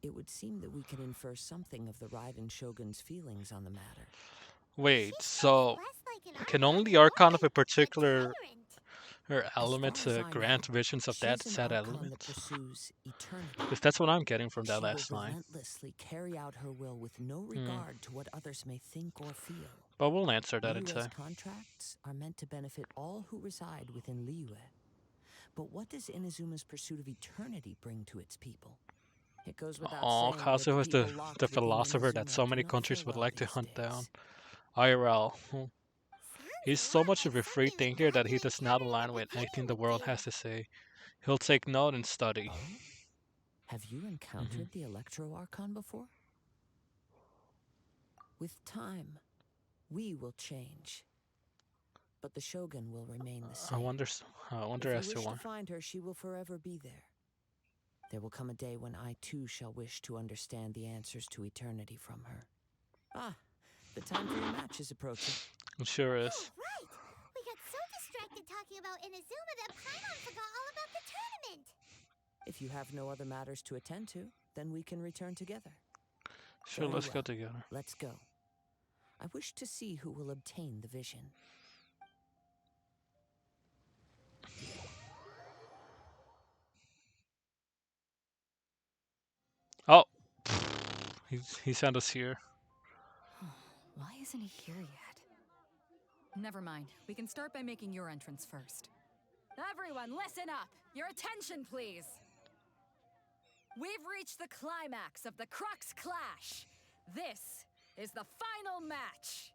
Speaker 7: it would seem that we can infer something of the Raiden Shogun's feelings on the matter.
Speaker 1: Wait,
Speaker 3: She
Speaker 1: so
Speaker 3: sounds less like an
Speaker 1: can
Speaker 3: Archon
Speaker 1: only
Speaker 3: and more
Speaker 1: Archon of
Speaker 3: like
Speaker 1: a particular
Speaker 3: tyrant.
Speaker 7: As far
Speaker 1: element
Speaker 7: as I
Speaker 1: grant
Speaker 7: know,
Speaker 1: visions of that
Speaker 7: she's an
Speaker 1: said
Speaker 7: Archon that
Speaker 1: element?
Speaker 7: pursues eternity.
Speaker 1: Because that's what I'm getting from that
Speaker 7: She will
Speaker 1: last line.
Speaker 7: relentlessly carry out her will with no regard to what others may think or feel.
Speaker 1: But we'll answer that in
Speaker 7: Liyue's
Speaker 1: time.
Speaker 7: contracts are meant to benefit all who reside within Liyue. But what does Inazuma's pursuit of eternity bring to its people? It goes without
Speaker 1: Oh,
Speaker 7: saying that the
Speaker 1: Kazuha is
Speaker 7: people
Speaker 1: the
Speaker 7: locked within
Speaker 1: philosopher that
Speaker 7: Inazuma
Speaker 1: so
Speaker 7: do
Speaker 1: many
Speaker 7: not fare
Speaker 1: countries would
Speaker 7: well
Speaker 1: like to
Speaker 7: these
Speaker 1: hunt down.
Speaker 7: days.
Speaker 1: IRL. He's
Speaker 3: Sounds
Speaker 1: so
Speaker 3: more
Speaker 1: much of
Speaker 3: like
Speaker 1: a free
Speaker 3: something the
Speaker 1: thinker that he
Speaker 3: Goblin
Speaker 1: does not
Speaker 3: encountered
Speaker 1: align
Speaker 3: at the
Speaker 1: with anything
Speaker 3: beginning
Speaker 1: the
Speaker 3: would
Speaker 1: world
Speaker 3: do.
Speaker 1: has to say. He'll take note and study.
Speaker 7: Oh? Have you encountered the Electro Archon before? With time, we will change. But the Shogun will remain the
Speaker 1: I
Speaker 7: same.
Speaker 1: wonder. I wonder
Speaker 7: If
Speaker 1: as
Speaker 7: you
Speaker 1: to
Speaker 7: wish
Speaker 1: why.
Speaker 7: to find her, she will forever be there. There will come a day when I too shall wish to understand the answers to eternity from her. Ah, the time for your match is approaching.
Speaker 1: It sure
Speaker 3: Oh,
Speaker 1: is.
Speaker 3: right! We got so distracted talking about Inazuma that Paimon forgot all about the tournament!
Speaker 7: If you have no other matters to attend to, then we can return together.
Speaker 1: Sure,
Speaker 7: Very
Speaker 1: let's go
Speaker 7: well.
Speaker 1: together.
Speaker 7: Let's go. I wish to see who will obtain the vision.
Speaker 1: Oh, he sent us here.
Speaker 6: Why isn't he here yet? Never mind. We can start by making your entrance first. Everyone, listen up! Your attention, please! we've reached the climax of the Crux Clash. This is the final match.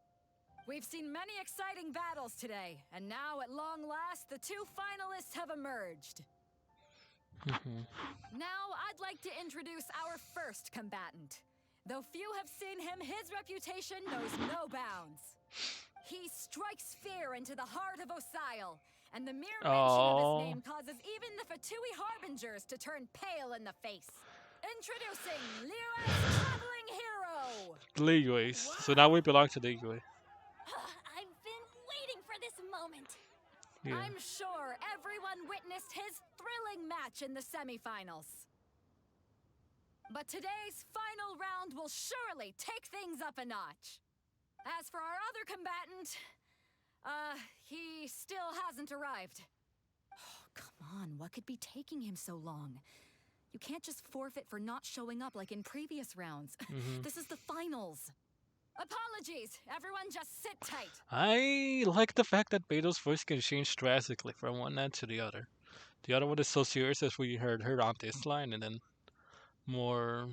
Speaker 6: We've seen many exciting battles today, and now at long last, the two finalists have emerged. Now, I'd like to introduce our first combatant. Though few have seen him, his reputation knows no bounds. He strikes fear into the heart of Osile, and the mere mention of his name causes even the Fatui Harbingers to turn pale in the face. Introducing Liyue's traveling hero!
Speaker 1: Liyue. So now we belong to Liyue.
Speaker 4: I've been waiting for this moment.
Speaker 1: Yeah.
Speaker 6: I'm sure everyone witnessed his thrilling match in the semifinals. But today's final round will surely take things up a notch. As for our other combatant, he still hasn't arrived. Oh, come on, what could be taking him so long? You can't just forfeit for not showing up like in previous rounds. This is the finals. Apologies, everyone just sit tight.
Speaker 1: I like the fact that Beto's voice can change drastically from one end to the other. The other one is so serious as we heard her on this line, and then more,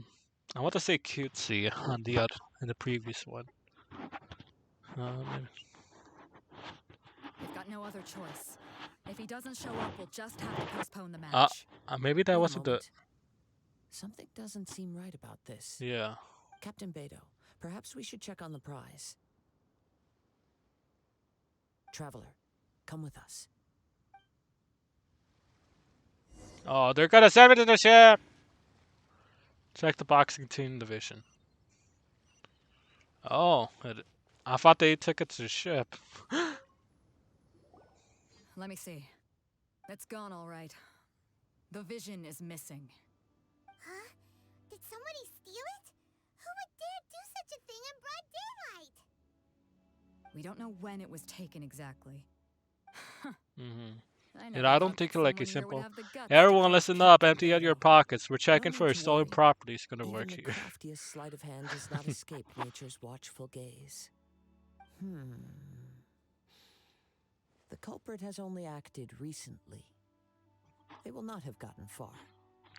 Speaker 1: I want to say cutesy on the other, in the previous one.
Speaker 6: We've got no other choice. If he doesn't show up, we'll just have to postpone the match.
Speaker 1: Maybe that
Speaker 7: Wait a
Speaker 1: wasn't the.
Speaker 7: moment. Something doesn't seem right about this.
Speaker 1: Yeah.
Speaker 7: Captain Beto, perhaps we should check on the prize. Traveler, come with us.
Speaker 1: Oh, they're gonna send me to the ship! Check the boxing team division. Oh, I thought they took it to the ship.
Speaker 6: Let me see. It's gone all right. The vision is missing.
Speaker 3: Huh? Did somebody steal it? Who would dare do such a thing in broad daylight?
Speaker 6: We don't know when it was taken exactly.
Speaker 1: I don't think like a simple. Everyone, listen up! Empty out your pockets. We're checking for a stolen property. It's gonna work
Speaker 7: Even
Speaker 1: here.
Speaker 7: the craftiest sleight of hand does not escape nature's watchful gaze. The culprit has only acted recently. They will not have gotten far.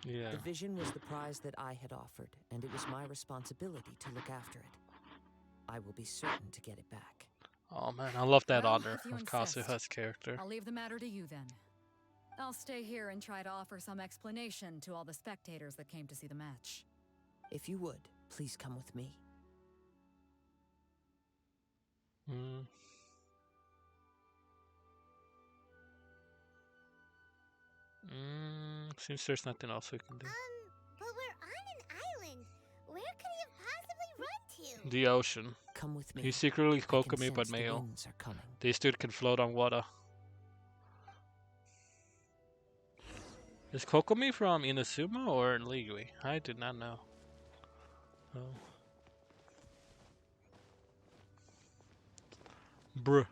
Speaker 1: Yeah.
Speaker 7: The vision was the prize that I had offered, and it was my responsibility to look after it. I will be certain to get it back.
Speaker 1: Oh man, I love that
Speaker 6: Well,
Speaker 1: honor
Speaker 6: if you
Speaker 1: of
Speaker 6: insist.
Speaker 1: Kazuha's character.
Speaker 6: I'll leave the matter to you then. I'll stay here and try to offer some explanation to all the spectators that came to see the match.
Speaker 7: If you would, please come with me.
Speaker 1: Seems there's nothing else we can do.
Speaker 3: But we're on an island. Where could he have possibly run to?
Speaker 1: The ocean.
Speaker 7: Come with me.
Speaker 1: He's secretly
Speaker 7: I can
Speaker 1: Kokomi
Speaker 7: sense
Speaker 1: but
Speaker 7: the
Speaker 1: male.
Speaker 7: winds are coming.
Speaker 1: This dude can float on water. Is Kokomi from Inazuma or Liyue? I did not know. Oh. Bruh.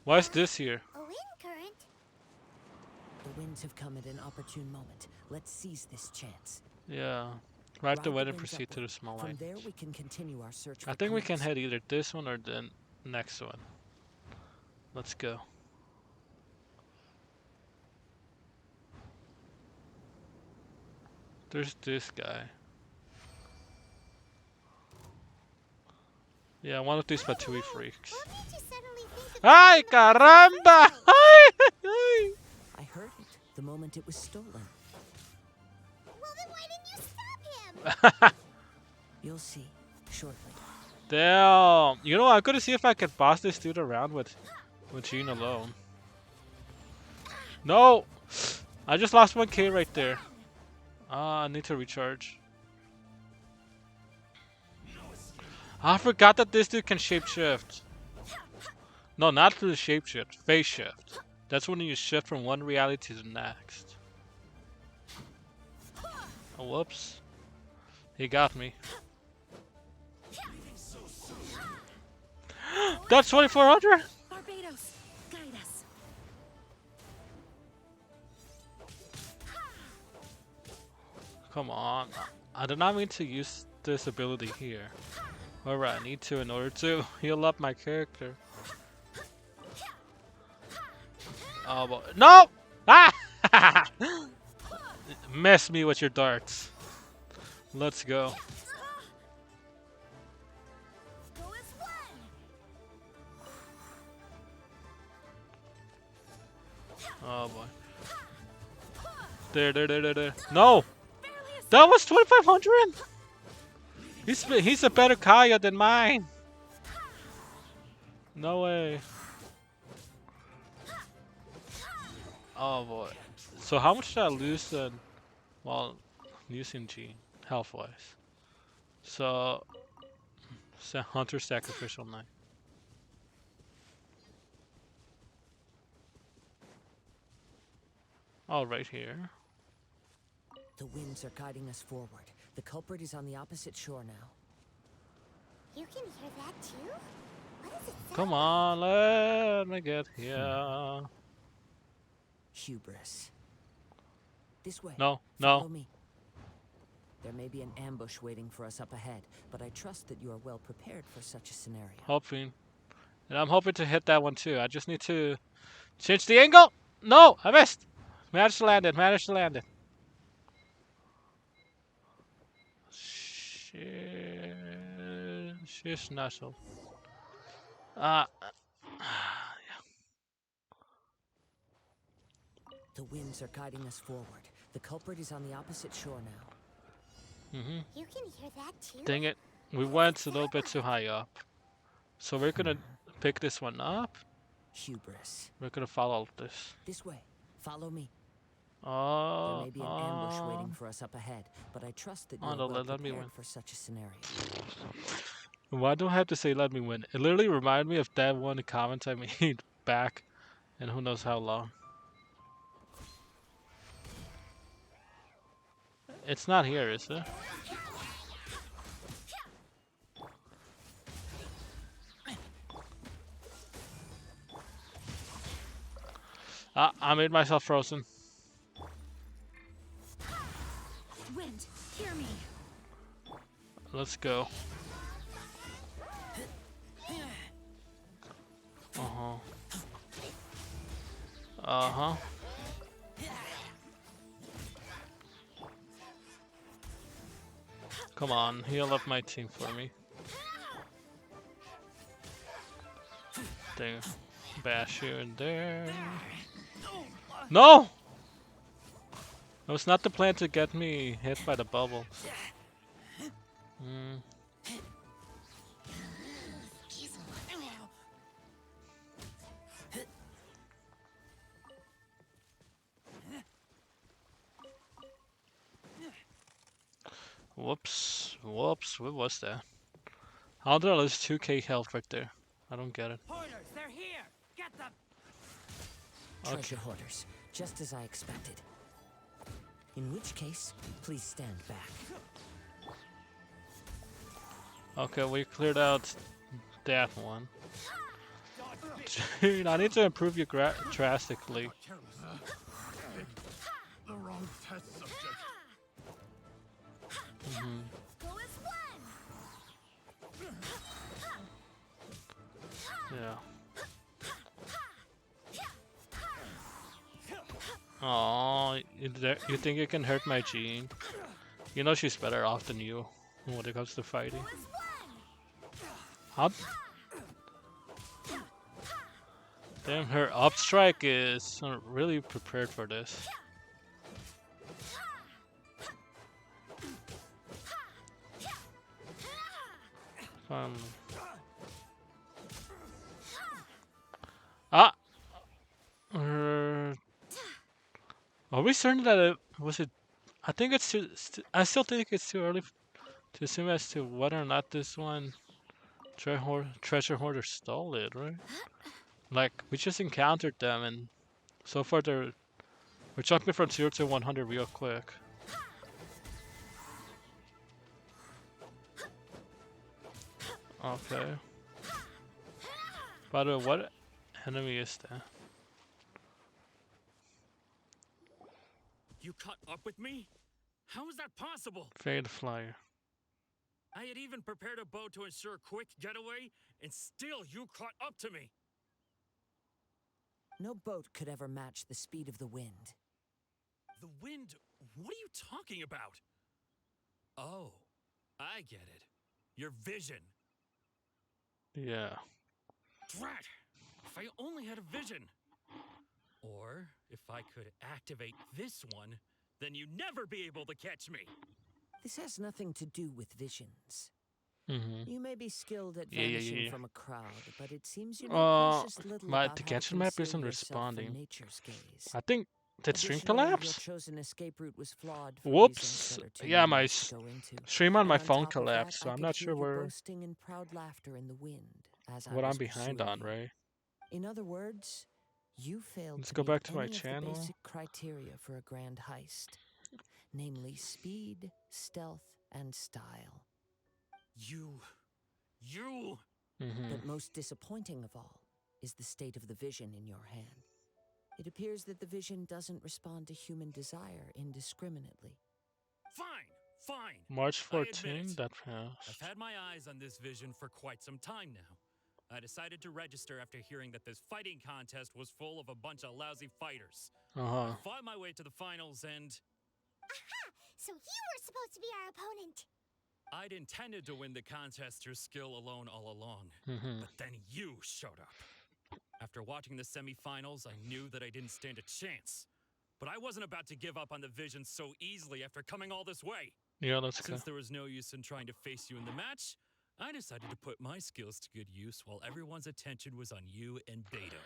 Speaker 1: Why is this here?
Speaker 3: A wind current?
Speaker 7: The winds have come at an opportune moment. Let's seize this chance.
Speaker 1: Yeah. Ride the
Speaker 7: Ride
Speaker 1: wind and
Speaker 7: winds
Speaker 1: proceed to
Speaker 7: upward.
Speaker 1: the small
Speaker 7: From
Speaker 1: line.
Speaker 7: there we can continue our search for
Speaker 1: I think we can
Speaker 7: clues.
Speaker 1: head either this one or the next one. Let's go. There's this guy. Yeah, one of these Fatui freaks.
Speaker 3: What made you suddenly think of
Speaker 1: Ay,
Speaker 3: taking the
Speaker 1: caramba!
Speaker 3: first
Speaker 1: Ay!
Speaker 7: I heard it the moment it was stolen.
Speaker 3: Well, then why didn't you stop him?
Speaker 7: You'll see shortly.
Speaker 1: Damn. You know, I'm gonna see if I can boss this dude around with Jean alone. No! I just lost 1k right there. I need to recharge. I forgot that this dude can shapeshift. No, not to the shapeshift. Phase shift. That's when you shift from one reality to the next. Oh, whoops. He got me. That's 2400?
Speaker 6: Barbados, guide us.
Speaker 1: Come on. I did not mean to use this ability here. However, I need to in order to heal up my character. Oh, boy. No! Ah! Mess me with your darts. Let's go. Oh boy. There. No! That was 2500! He's a better Kaya than mine! No way. Oh boy. So how much did I lose then while using G health wise? So Hunter Sacrificial Knight. Oh, right here.
Speaker 7: The winds are guiding us forward. The culprit is on the opposite shore now.
Speaker 3: You can hear that too? What does it sound
Speaker 1: Come on, let me get here.
Speaker 7: Hubris. This way.
Speaker 1: No.
Speaker 7: Follow me. There may be an ambush waiting for us up ahead, but I trust that you are well prepared for such a scenario.
Speaker 1: Hoping. And I'm hoping to hit that one too. I just need to change the angle. No, I missed. Managed to land it. She's nuzzle.
Speaker 7: The winds are guiding us forward. The culprit is on the opposite shore now.
Speaker 3: You can hear that too?
Speaker 1: Dang it. We went a little bit too high up. So we're gonna pick this one up.
Speaker 7: Hubris.
Speaker 1: We're gonna follow this.
Speaker 7: This way. Follow me.
Speaker 1: Oh,
Speaker 7: There may be an ambush waiting for us up ahead, but I trust that you are
Speaker 1: no,
Speaker 7: well
Speaker 1: let me
Speaker 7: prepared
Speaker 1: win.
Speaker 7: for such a scenario.
Speaker 1: Why do I have to say let me win? It literally reminded me of that one comment I made back and who knows how long. It's not here, is it? I made myself frozen.
Speaker 4: Wind, hear me.
Speaker 1: Let's go. Uh-huh. Come on, heal up my team for me. There. Bash you in there. No! It was not the plan to get me hit by the bubble. Whoops. What was that? How did I lose 2k health right there? I don't get it.
Speaker 6: Hoarders, they're here! Get them!
Speaker 7: Treasure hoarders, just as I expected. In which case, please stand back.
Speaker 1: Okay, we cleared out that one. Dude, I need to improve you drastically.
Speaker 8: The wrong test subject.
Speaker 1: Yeah. Oh, you think you can hurt my Jean? You know she's better off than you when it comes to fighting. How? Damn, her up strike is really prepared for this. Are we certain that it was it? I think it's too. I still think it's too early to assume as to whether or not this one treasure hoarder stole it, right? Like we just encountered them, and so far we're jumping from 0 to 100 real quick. Okay. By the way, what enemy is that?
Speaker 10: You caught up with me? How is that possible?
Speaker 1: Fade Flyer.
Speaker 10: I had even prepared a boat to ensure a quick getaway, and still you caught up to me.
Speaker 7: No boat could ever match the speed of the wind.
Speaker 10: The wind What are you talking about? Oh, I get it. Your vision.
Speaker 1: Yeah.
Speaker 10: Drat! If I only had a vision. Or if I could activate this one, then you'd never be able to catch me.
Speaker 7: This has nothing to do with visions.
Speaker 1: Mm-hmm.
Speaker 7: You may be skilled at
Speaker 1: Yeah, yeah,
Speaker 7: vanishing
Speaker 1: yeah.
Speaker 7: from a crowd, but it seems you know precious little
Speaker 1: My
Speaker 7: about
Speaker 1: the
Speaker 7: how to
Speaker 1: Genshin map
Speaker 7: conceal
Speaker 1: isn't
Speaker 7: yourself from
Speaker 1: responding.
Speaker 7: nature's gaze.
Speaker 1: I think did stream
Speaker 7: Additionally, your
Speaker 1: collapse?
Speaker 7: chosen escape route was flawed for reasons
Speaker 1: Whoops.
Speaker 7: that are too
Speaker 1: Yeah, my
Speaker 7: numerous to go into.
Speaker 1: stream on
Speaker 7: And
Speaker 1: my
Speaker 7: on
Speaker 1: phone
Speaker 7: top of that,
Speaker 1: collapsed, so
Speaker 7: I
Speaker 1: I'm
Speaker 7: could
Speaker 1: not
Speaker 7: hear
Speaker 1: sure
Speaker 7: you
Speaker 1: where
Speaker 7: boasting in proud laughter in the wind as I
Speaker 1: what
Speaker 7: was
Speaker 1: I'm behind
Speaker 7: pursuing
Speaker 1: on,
Speaker 7: you.
Speaker 1: right?
Speaker 7: In other words, you failed
Speaker 1: Let's
Speaker 7: to
Speaker 1: go
Speaker 7: meet
Speaker 1: back to my
Speaker 7: any of the
Speaker 1: channel.
Speaker 7: basic criteria for a grand heist, namely speed, stealth, and style.
Speaker 10: You.
Speaker 1: Mm-hmm.
Speaker 7: But most disappointing of all is the state of the vision in your hand. It appears that the vision doesn't respond to human desire indiscriminately.
Speaker 10: Fine.
Speaker 1: March
Speaker 10: I admit
Speaker 1: 14th,
Speaker 10: it.
Speaker 1: that
Speaker 10: I've
Speaker 1: passed.
Speaker 10: had my eyes on this vision for quite some time now. I decided to register after hearing that this fighting contest was full of a bunch of lousy fighters.
Speaker 1: Uh-huh.
Speaker 10: I fought my way to the finals and
Speaker 3: Aha! So you were supposed to be our opponent.
Speaker 10: I'd intended to win the contest through skill alone all along.
Speaker 1: Mm-hmm.
Speaker 10: But then you showed up. After watching the semifinals, I knew that I didn't stand a chance. But I wasn't about to give up on the vision so easily after coming all this way.
Speaker 1: Yeah, let's go.
Speaker 10: Since there was no use in trying to face you in the match, I decided to put my skills to good use while everyone's attention was on you and Beto.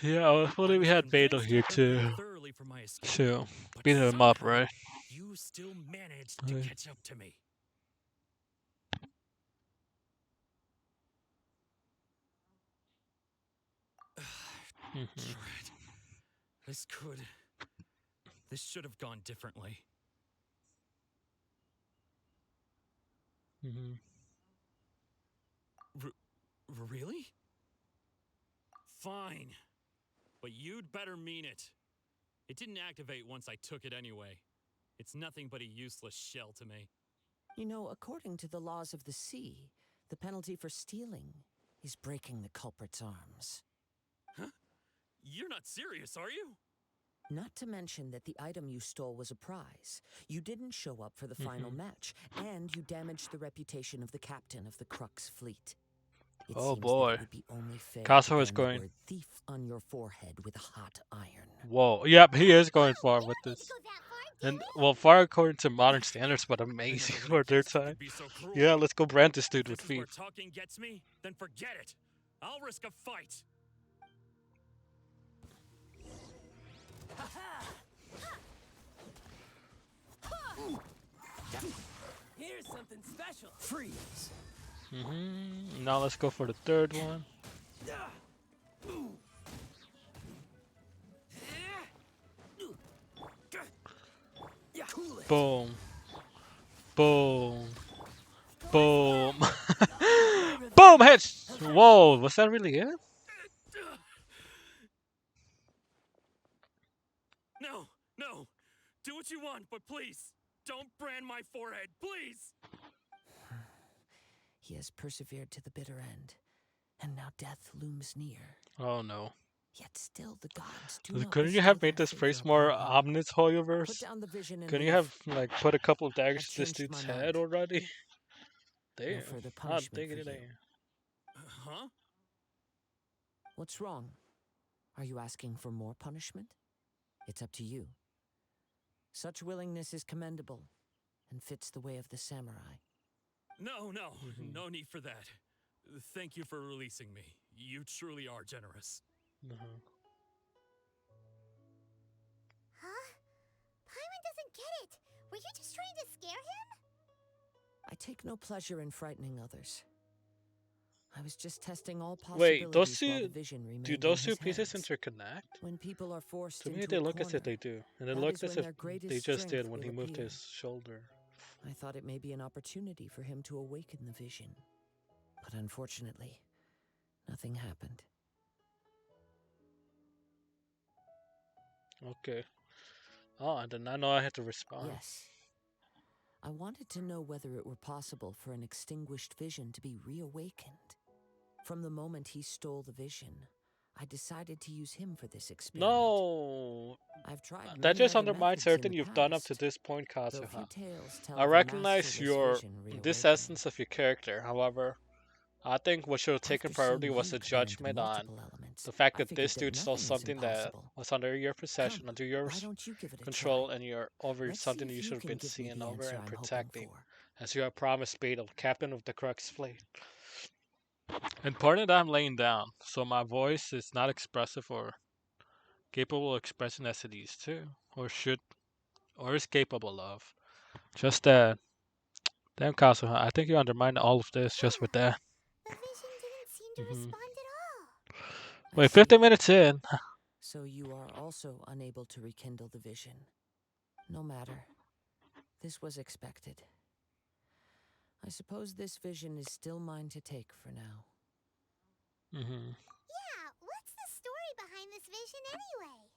Speaker 1: Yeah, well, we had Beto here too.
Speaker 10: Thoroughly for my escape,
Speaker 1: So,
Speaker 10: but
Speaker 1: beat him up,
Speaker 10: somehow,
Speaker 1: right?
Speaker 10: you still managed to catch up to me.
Speaker 1: Mm-hmm.
Speaker 10: Drat. This should have gone differently.
Speaker 1: Mm-hmm.
Speaker 10: Really? Fine. But you'd better mean it. It didn't activate once I took it anyway. It's nothing but a useless shell to me.
Speaker 7: You know, according to the laws of the sea, the penalty for stealing is breaking the culprit's arms.
Speaker 10: Huh? You're not serious, are you?
Speaker 7: Not to mention that the item you stole was a prize. You didn't show up for the final match, and you damaged the reputation of the captain of the Crux fleet. It
Speaker 1: Oh
Speaker 7: seems
Speaker 1: boy.
Speaker 7: that it would be only fair
Speaker 1: Casa
Speaker 7: to
Speaker 1: was
Speaker 7: burn
Speaker 1: going.
Speaker 7: the word thief on your forehead with a hot iron.
Speaker 1: Whoa. Yep, he is going far with
Speaker 3: Need to
Speaker 1: this.
Speaker 3: go that far, do
Speaker 1: And,
Speaker 3: we?
Speaker 1: well, far according to modern standards, but
Speaker 10: I
Speaker 1: amazing
Speaker 10: never
Speaker 1: for
Speaker 10: would have
Speaker 1: their
Speaker 10: guessed you
Speaker 1: time.
Speaker 10: could be so cruel.
Speaker 1: Yeah, let's go brand this
Speaker 10: If
Speaker 1: dude
Speaker 10: this
Speaker 1: with
Speaker 10: is where
Speaker 1: thief.
Speaker 10: talking gets me, then forget it. I'll risk a fight.
Speaker 2: Here's something special.
Speaker 9: Freeze.
Speaker 1: Mm-hmm. Now let's go for the third one. Boom. Boom. Boom. Boom! Hits! Whoa, was that really it?
Speaker 10: No. Do what you want, but please, don't brand my forehead, please.
Speaker 7: He has persevered to the bitter end, and now death looms near.
Speaker 1: Oh no.
Speaker 7: Yet still the gods do not
Speaker 1: Couldn't you
Speaker 7: bestow
Speaker 1: have made
Speaker 7: their
Speaker 1: this
Speaker 7: favor
Speaker 1: place
Speaker 7: upon
Speaker 1: more
Speaker 7: him.
Speaker 1: ominous,
Speaker 7: Put
Speaker 1: Hoyoverse?
Speaker 7: down the vision and
Speaker 1: Couldn't you
Speaker 7: leave.
Speaker 1: have, like, put a couple of daggers
Speaker 7: I've
Speaker 1: to this
Speaker 7: changed my
Speaker 1: dude's
Speaker 7: mind.
Speaker 1: head already? Damn.
Speaker 7: No further
Speaker 1: I'm
Speaker 7: punishment
Speaker 1: thinking
Speaker 7: for
Speaker 1: it
Speaker 7: you.
Speaker 1: ain't.
Speaker 10: Huh?
Speaker 7: What's wrong? Are you asking for more punishment? It's up to you. Such willingness is commendable and fits the way of the samurai.
Speaker 10: No. No need for that. Thank you for releasing me. You truly are generous.
Speaker 1: Uh-huh.
Speaker 3: Huh? Paimon doesn't get it. Were you just trying to scare him?
Speaker 7: I take no pleasure in frightening others. I was just testing all
Speaker 1: Wait,
Speaker 7: possibilities
Speaker 1: those
Speaker 7: while the
Speaker 1: two,
Speaker 7: vision remained
Speaker 1: do
Speaker 7: in
Speaker 1: those two
Speaker 7: his
Speaker 1: pieces
Speaker 7: hands.
Speaker 1: interconnect?
Speaker 7: When people are forced
Speaker 1: To me,
Speaker 7: into
Speaker 1: they
Speaker 7: a
Speaker 1: look as if
Speaker 7: corner,
Speaker 1: they do. And it
Speaker 7: that
Speaker 1: looked
Speaker 7: is
Speaker 1: as
Speaker 7: when
Speaker 1: if
Speaker 7: their greatest
Speaker 1: they just did
Speaker 7: strength
Speaker 1: when he
Speaker 7: will
Speaker 1: moved
Speaker 7: appear.
Speaker 1: his shoulder.
Speaker 7: I thought it may be an opportunity for him to awaken the vision. But unfortunately, nothing happened.
Speaker 1: Okay. Oh, I did not know I had to respond.
Speaker 7: Yes. I wanted to know whether it were possible for an extinguished vision to be reawakened. From the moment he stole the vision, I decided to use him for this experiment.
Speaker 1: No,
Speaker 7: I've tried
Speaker 1: that
Speaker 7: many
Speaker 1: just
Speaker 7: other
Speaker 1: undermines
Speaker 7: methods in
Speaker 1: everything
Speaker 7: the
Speaker 1: you've done up to
Speaker 7: past,
Speaker 1: this point,
Speaker 7: though few
Speaker 1: Kazuha.
Speaker 7: tales tell
Speaker 1: I
Speaker 7: of a
Speaker 1: recognize
Speaker 7: masterless
Speaker 1: your
Speaker 7: vision
Speaker 1: this
Speaker 7: reawakening.
Speaker 1: essence of your character. However, I think what should have taken
Speaker 7: After
Speaker 1: priority
Speaker 7: seeing
Speaker 1: was
Speaker 7: you
Speaker 1: the
Speaker 7: command
Speaker 1: judgment on
Speaker 7: multiple elements,
Speaker 1: the fact
Speaker 7: I
Speaker 1: that
Speaker 7: figured
Speaker 1: this
Speaker 7: that
Speaker 1: dude stole
Speaker 7: nothing is
Speaker 1: something that
Speaker 7: impossible.
Speaker 1: was under your
Speaker 7: Come,
Speaker 1: possession, under your
Speaker 7: why don't you give it a
Speaker 1: control,
Speaker 7: try?
Speaker 1: and you're over
Speaker 7: Let's see
Speaker 1: something you
Speaker 7: if you
Speaker 1: should have
Speaker 7: can
Speaker 1: been
Speaker 7: give me
Speaker 1: seeing
Speaker 7: the
Speaker 1: over
Speaker 7: answer
Speaker 1: and
Speaker 7: I'm hoping
Speaker 1: protecting,
Speaker 7: for.
Speaker 1: as you have promised Beetle, captain of the Crux fleet. And part of that I'm laying down, so my voice is not expressive or capable of expressing as it used to, or should, or is capable of. Just that, damn Kazuha, I think you undermined all of this just with that.
Speaker 3: The vision didn't seem to
Speaker 1: Hmm.
Speaker 3: respond at all.
Speaker 7: I
Speaker 1: Wait,
Speaker 7: see.
Speaker 1: 50 minutes in.
Speaker 7: So you are also unable to rekindle the vision. No matter. This was expected. I suppose this vision is still mine to take for now.
Speaker 1: Hmm.
Speaker 3: Yeah, what's the story behind this vision anyway?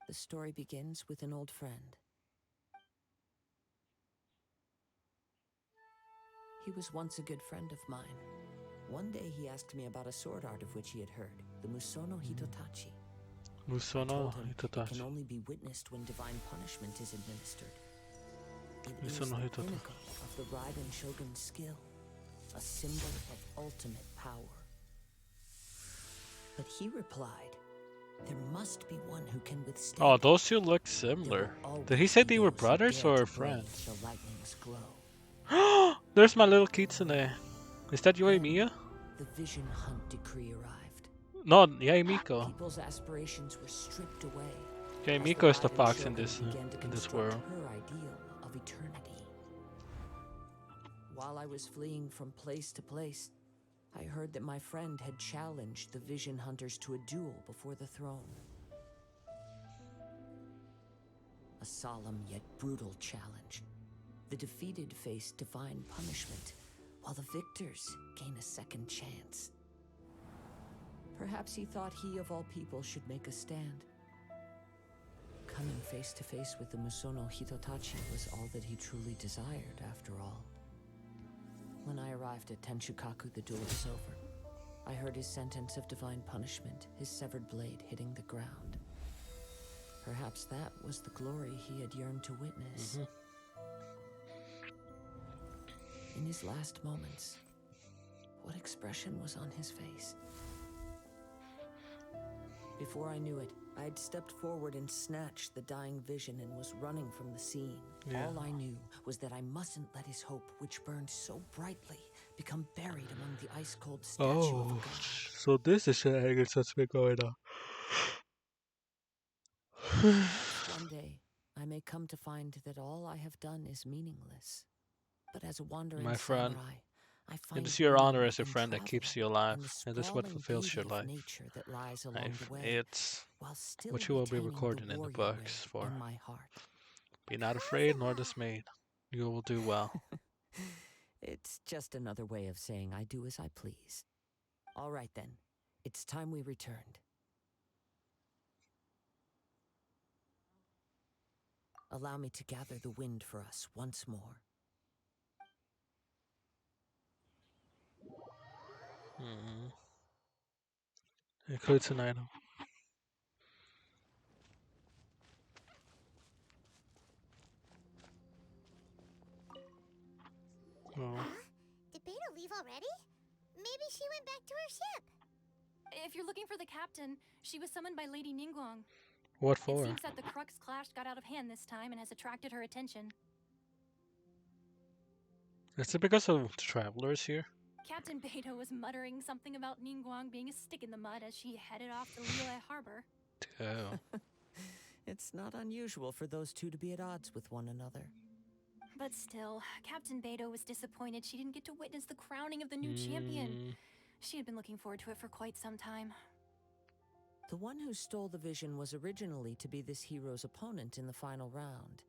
Speaker 7: The story begins with an old friend. He was once a good friend of mine. One day he asked me about a sword art of which he had heard, the Musono Hitotachi. I
Speaker 1: Musono
Speaker 7: told him it can
Speaker 1: Hitotachi.
Speaker 7: only be witnessed when divine punishment is administered. It is
Speaker 1: Musono
Speaker 7: the
Speaker 1: Hitotachi.
Speaker 7: pinnacle of the Raiden Shogun's skill, a symbol of ultimate power. But he replied, there must be one who can withstand
Speaker 1: Oh,
Speaker 7: it.
Speaker 1: those two look
Speaker 7: There
Speaker 1: similar.
Speaker 7: will
Speaker 1: Did he
Speaker 7: always
Speaker 1: say
Speaker 7: be
Speaker 1: they were
Speaker 7: those who
Speaker 1: brothers
Speaker 7: dare
Speaker 1: or
Speaker 7: to brave
Speaker 1: friends?
Speaker 7: the lightning's glow.
Speaker 1: There's my little kitsune. Is that
Speaker 7: Then,
Speaker 1: Yoimiya?
Speaker 7: the vision hunt decree arrived.
Speaker 1: No, Yaimiko.
Speaker 7: People's aspirations were stripped away.
Speaker 1: Yaimiko is the
Speaker 7: Raiden
Speaker 1: fox in
Speaker 7: Shogun
Speaker 1: this
Speaker 7: began to
Speaker 1: in this
Speaker 7: construct
Speaker 1: world.
Speaker 7: her ideal of eternity. While I was fleeing from place to place, I heard that my friend had challenged the Vision Hunters to a duel before the throne. A solemn yet brutal challenge. The defeated face divine punishment, while the victors gain a second chance. Perhaps he thought he of all people should make a stand. Coming face to face with the Musono Hitotachi was all that he truly desired, after all. When I arrived at Tenshukaku, the duel was over. I heard his sentence of divine punishment, his severed blade hitting the ground. Perhaps that was the glory he had yearned to witness. In his last moments, what expression was on his face? Before I knew it, I had stepped forward and snatched the dying vision and was running from the scene.
Speaker 1: Yeah.
Speaker 7: All I knew was that I mustn't let his hope, which burned so brightly, become buried among the ice-cold statue of a
Speaker 1: Oh,
Speaker 7: god.
Speaker 1: so this is shenanigans that's been going on.
Speaker 7: Perhaps one day, I may come to find that all I have done is meaningless. But as a wandering
Speaker 1: My friend,
Speaker 7: samurai, I
Speaker 1: it
Speaker 7: find
Speaker 1: is your
Speaker 7: meaning
Speaker 1: honor as a
Speaker 7: in
Speaker 1: friend that
Speaker 7: travel
Speaker 1: keeps you alive,
Speaker 7: and the
Speaker 1: and this is what
Speaker 7: sprawling
Speaker 1: fulfills
Speaker 7: beauty
Speaker 1: your
Speaker 7: of
Speaker 1: life.
Speaker 7: nature that lies along
Speaker 1: If
Speaker 7: the way,
Speaker 1: it's
Speaker 7: while still
Speaker 1: what you will be
Speaker 7: retaining
Speaker 1: recording
Speaker 7: the
Speaker 1: in the
Speaker 7: warrior
Speaker 1: books
Speaker 7: way
Speaker 1: for.
Speaker 7: in my heart.
Speaker 1: Be not afraid nor dismayed. You will do well.
Speaker 7: It's just another way of saying I do as I please. All right then, it's time we returned. Allow me to gather the wind for us once more.
Speaker 1: Mm-hmm. Includes an item. Oh.
Speaker 3: Huh? Did Beta leave already? Maybe she went back to her ship.
Speaker 4: If you're looking for the captain, she was summoned by Lady Ningguang.
Speaker 1: What
Speaker 4: It
Speaker 1: for?
Speaker 4: seems that the Crux clash got out of hand this time and has attracted her attention.
Speaker 1: Is it because of the travelers here?
Speaker 4: Captain Beto was muttering something about Ningguang being a stick in the mud as she headed off to Liyue Harbor.
Speaker 1: Oh.
Speaker 7: It's not unusual for those two to be at odds with one another.
Speaker 4: But still, Captain Beto was disappointed she didn't get to witness the crowning of the new champion. She had been looking forward to it for quite some time.
Speaker 7: The one who stole the vision was originally to be this hero's opponent in the final round.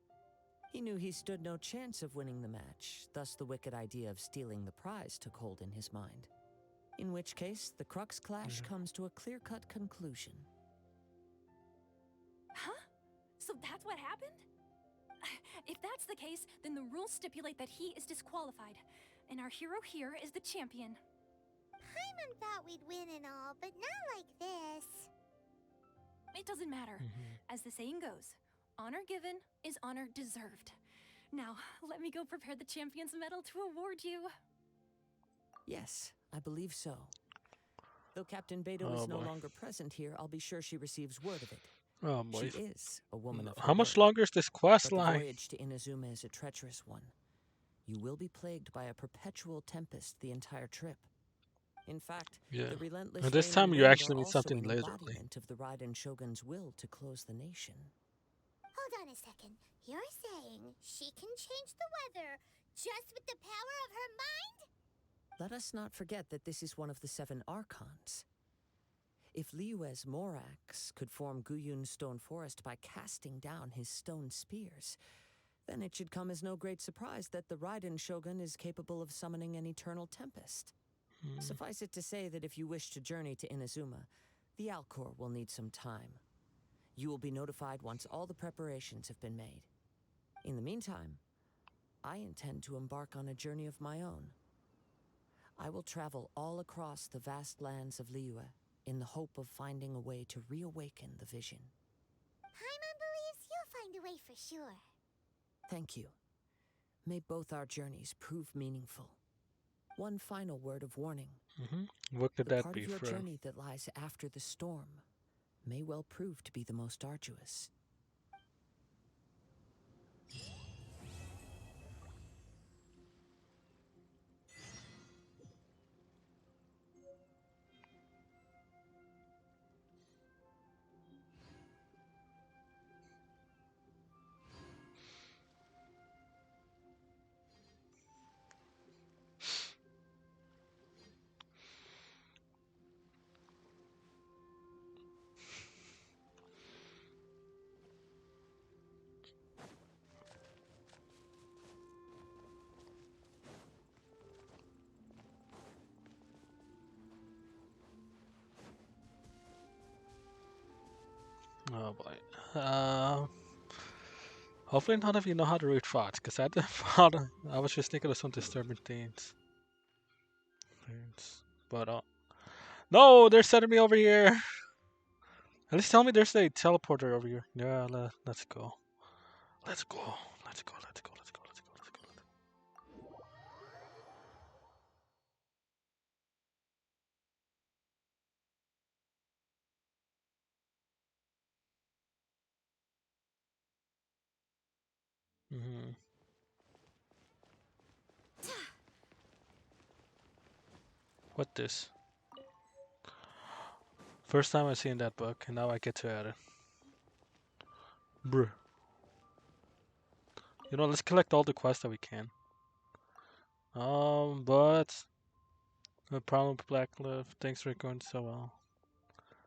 Speaker 7: He knew he stood no chance of winning the match, thus the wicked idea of stealing the prize took hold in his mind. In which case, the Crux clash comes to a clear-cut conclusion.
Speaker 4: Huh? So that's what happened? If that's the case, then the rules stipulate that he is disqualified, and our hero here is the champion.
Speaker 3: Paimon thought we'd win and all, but not like this.
Speaker 4: It doesn't matter. As the saying goes, honor given is honor deserved. Now, let me go prepare the champion's medal to award you.
Speaker 7: Yes, I believe so. Though Captain Beto
Speaker 1: Oh
Speaker 7: is no
Speaker 1: boy.
Speaker 7: longer present here, I'll be sure she receives word of it.
Speaker 1: Oh
Speaker 7: She
Speaker 1: boy.
Speaker 7: is a woman of her
Speaker 1: How much
Speaker 7: word.
Speaker 1: longer is this quest
Speaker 7: But the
Speaker 1: line?
Speaker 7: voyage to Inazuma is a treacherous one. You will be plagued by a perpetual tempest the entire trip. In fact,
Speaker 1: Yeah.
Speaker 7: the relentless
Speaker 1: And this
Speaker 7: rain
Speaker 1: time
Speaker 7: and
Speaker 1: you
Speaker 7: wind
Speaker 1: actually
Speaker 7: are
Speaker 1: need
Speaker 7: also
Speaker 1: something
Speaker 7: an
Speaker 1: literally.
Speaker 7: embodiment of the Raiden Shogun's will to close the nation.
Speaker 3: Hold on a second. You're saying she can change the weather just with the power of her mind?
Speaker 7: Let us not forget that this is one of the 7 Archons. If Liyue's Morax could form Guyun's stone forest by casting down his stone spears, then it should come as no great surprise that the Raiden Shogun is capable of summoning an eternal tempest. Suffice it to say that if you wish to journey to Inazuma, the Alcor will need some time. You will be notified once all the preparations have been made. In the meantime, I intend to embark on a journey of my own. I will travel all across the vast lands of Liyue in the hope of finding a way to reawaken the vision.
Speaker 3: Paimon believes you'll find a way for sure.
Speaker 7: Thank you. May both our journeys prove meaningful. One final word of warning.
Speaker 1: What could
Speaker 7: The
Speaker 1: that
Speaker 7: part
Speaker 1: be,
Speaker 7: of your
Speaker 1: friend?
Speaker 7: journey that lies after the storm may well prove to be the most arduous.
Speaker 1: Oh boy. Hopefully none of you know how to read fonts, because I was just thinking of some disturbing things. But no, they're sending me over here. At least tell me there's a teleporter over here. Yeah, let's go. Let's go. Let's go. Let's go. Let's go. Let's go. Let's go. What this? First time I've seen that book, and now I get to add it. Bruh. You know, let's collect all the quests that we can. But the problem with Blackcliff, things were going so well.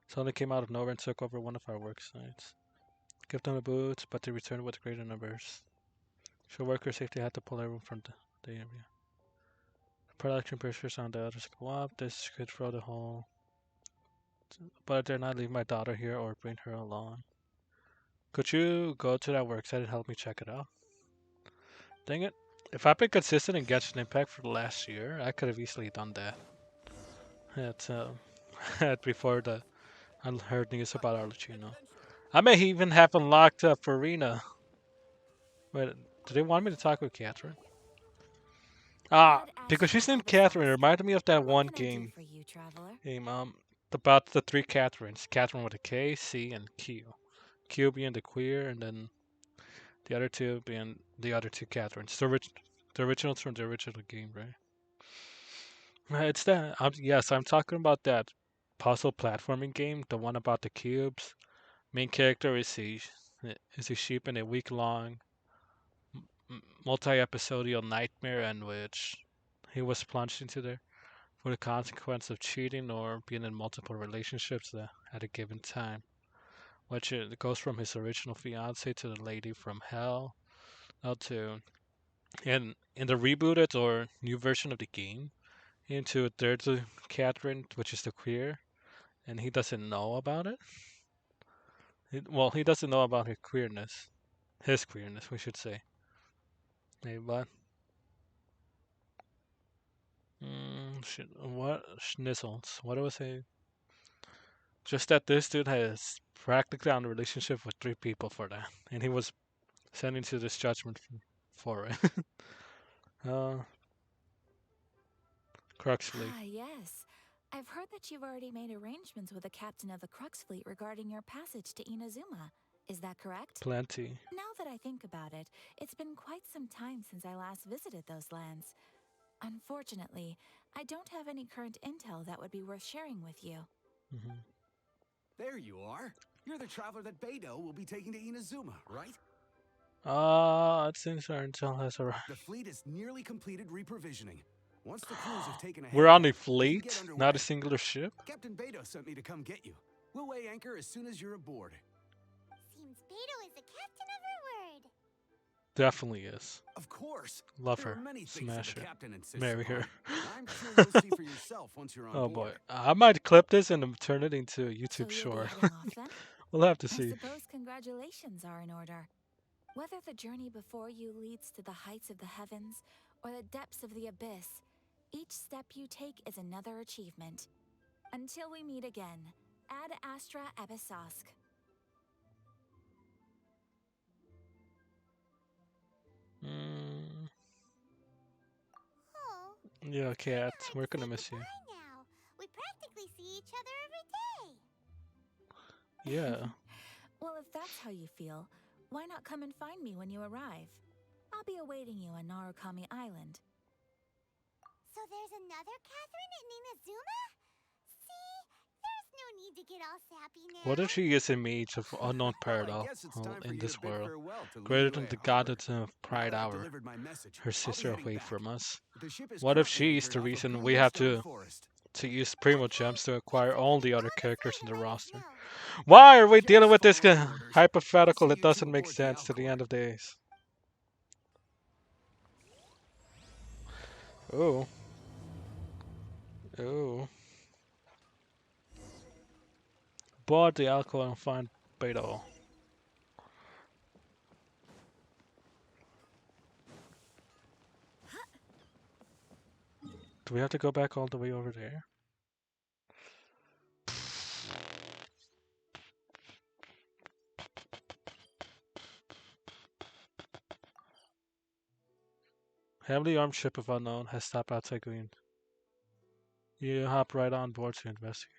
Speaker 1: Suddenly came out of nowhere and took over one of our work sites. Give them a boot, but they returned with greater numbers. Show worker safety had to pull everyone from the area. Production pressures on the others go up. This could throw the whole. But I dare not leave my daughter here or bring her along. Could you go to that worksite and help me check it out? Dang it. If I've been consistent in Genshin Impact for the last year, I could have easily done that. Before the unheard news about Arlecchino. I may even have unlocked Farina. Wait, do they want me to talk with Catherine? Ah, because she's named Catherine, it reminded me of that one game.
Speaker 5: For you, traveler?
Speaker 1: About the 3 Catherines. Catherine with a K, C, and Q. Q being the queer, and then the other 2 being the other 2 Catherines. The originals from the original game, right? It's that. Yes, I'm talking about that puzzle platforming game, the one about the cubes. Main character is a sheep in a week-long multi-episodial nightmare in which he was plunged into there for the consequence of cheating or being in multiple relationships at a given time, which it goes from his original fiance to the lady from hell, now to in the rebooted or new version of the game, into a third Catherine, which is the queer, and he doesn't know about it. Well, he doesn't know about his queerness, we should say. Hey, but What schnizzles? What do I say? Just that this dude has practically on a relationship with 3 people for that, and he was sent into this judgment for it. uh, Crux Fleet.
Speaker 11: Ah, yes. I've heard that you've already made arrangements with the captain of the Crux fleet regarding your passage to Inazuma. Is that correct?
Speaker 1: Plenty.
Speaker 11: Now that I think about it, it's been quite some time since I last visited those lands. Unfortunately, I don't have any current intel that would be worth sharing with you.
Speaker 1: Mm-hmm.
Speaker 12: There you are. You're the traveler that Beidou will be taking to Inazuma, right?
Speaker 1: It seems our intel has arrived.
Speaker 12: The fleet is nearly completed reprovisioning. Once the crews have taken a
Speaker 1: We're on a
Speaker 12: head count, we can get
Speaker 1: fleet,
Speaker 12: underway.
Speaker 1: not a singular ship.
Speaker 12: Captain Beidou sent me to come get you. We'll weigh anchor as soon as you're aboard.
Speaker 3: Seems Beidou is the captain of her word.
Speaker 1: Definitely is.
Speaker 12: Of course.
Speaker 1: Love
Speaker 12: There
Speaker 1: her.
Speaker 12: are many things
Speaker 1: Smash
Speaker 12: that the
Speaker 1: her.
Speaker 12: captain insists
Speaker 1: Marry her.
Speaker 12: upon. I'm sure you'll see for yourself once you're on
Speaker 1: Oh
Speaker 12: board.
Speaker 1: boy, I might clip this and turn it into a
Speaker 11: So
Speaker 1: YouTube
Speaker 11: you'll be
Speaker 1: short.
Speaker 11: heading off then?
Speaker 1: We'll have to
Speaker 11: I
Speaker 1: see.
Speaker 11: suppose congratulations are in order. Whether the journey before you leads to the heights of the heavens or the depths of the abyss, each step you take is another achievement. Until we meet again, Ad Astra Abyssosque.
Speaker 1: Mm,
Speaker 3: Oh,
Speaker 1: yeah, cat.
Speaker 3: I'd
Speaker 1: We're
Speaker 3: say
Speaker 1: gonna miss you.
Speaker 3: goodbye now. We practically see each other every day.
Speaker 1: Yeah.
Speaker 11: Well, if that's how you feel, why not come and find me when you arrive? I'll be awaiting you on Narukami Island.
Speaker 3: So there's another Catherine in Inazuma? See? There's no need to get all sappy now.
Speaker 1: What if she is a mage of unknown
Speaker 12: Well, I
Speaker 1: parallel
Speaker 12: guess it's time for
Speaker 1: in
Speaker 12: you
Speaker 1: this
Speaker 12: to bid
Speaker 1: world,
Speaker 12: farewell to
Speaker 1: greater
Speaker 12: Liyue
Speaker 1: than the
Speaker 12: Harbor.
Speaker 1: goddess of
Speaker 12: Now
Speaker 1: Pride
Speaker 12: that I've
Speaker 1: Hour,
Speaker 12: delivered my message,
Speaker 1: her
Speaker 12: I'll be
Speaker 1: sister
Speaker 12: heading
Speaker 1: away
Speaker 12: back.
Speaker 1: from us?
Speaker 12: The ship is
Speaker 1: What if
Speaker 12: currently
Speaker 1: she's the
Speaker 12: anchored off
Speaker 1: reason
Speaker 12: of
Speaker 1: we have
Speaker 12: Greenstone Forest.
Speaker 1: to use Primo
Speaker 3: Okay,
Speaker 1: Gems to
Speaker 3: thanks
Speaker 1: acquire
Speaker 3: for
Speaker 1: all
Speaker 3: giving
Speaker 1: the other
Speaker 3: all the
Speaker 1: characters in
Speaker 3: info
Speaker 1: the
Speaker 3: you let us
Speaker 1: roster?
Speaker 3: know.
Speaker 1: Why are we
Speaker 12: Just
Speaker 1: dealing with this
Speaker 12: following orders. I'll
Speaker 1: hypothetical
Speaker 12: see
Speaker 1: that
Speaker 12: you two
Speaker 1: doesn't make
Speaker 12: aboard the
Speaker 1: sense to the
Speaker 12: Alcor.
Speaker 1: end of days? Oh. Oh. Board the alcohol and find Beidou. Do we have to go back all the way over there? Heavily armed ship of unknown has stopped outside Green. You hop right on board to investigate.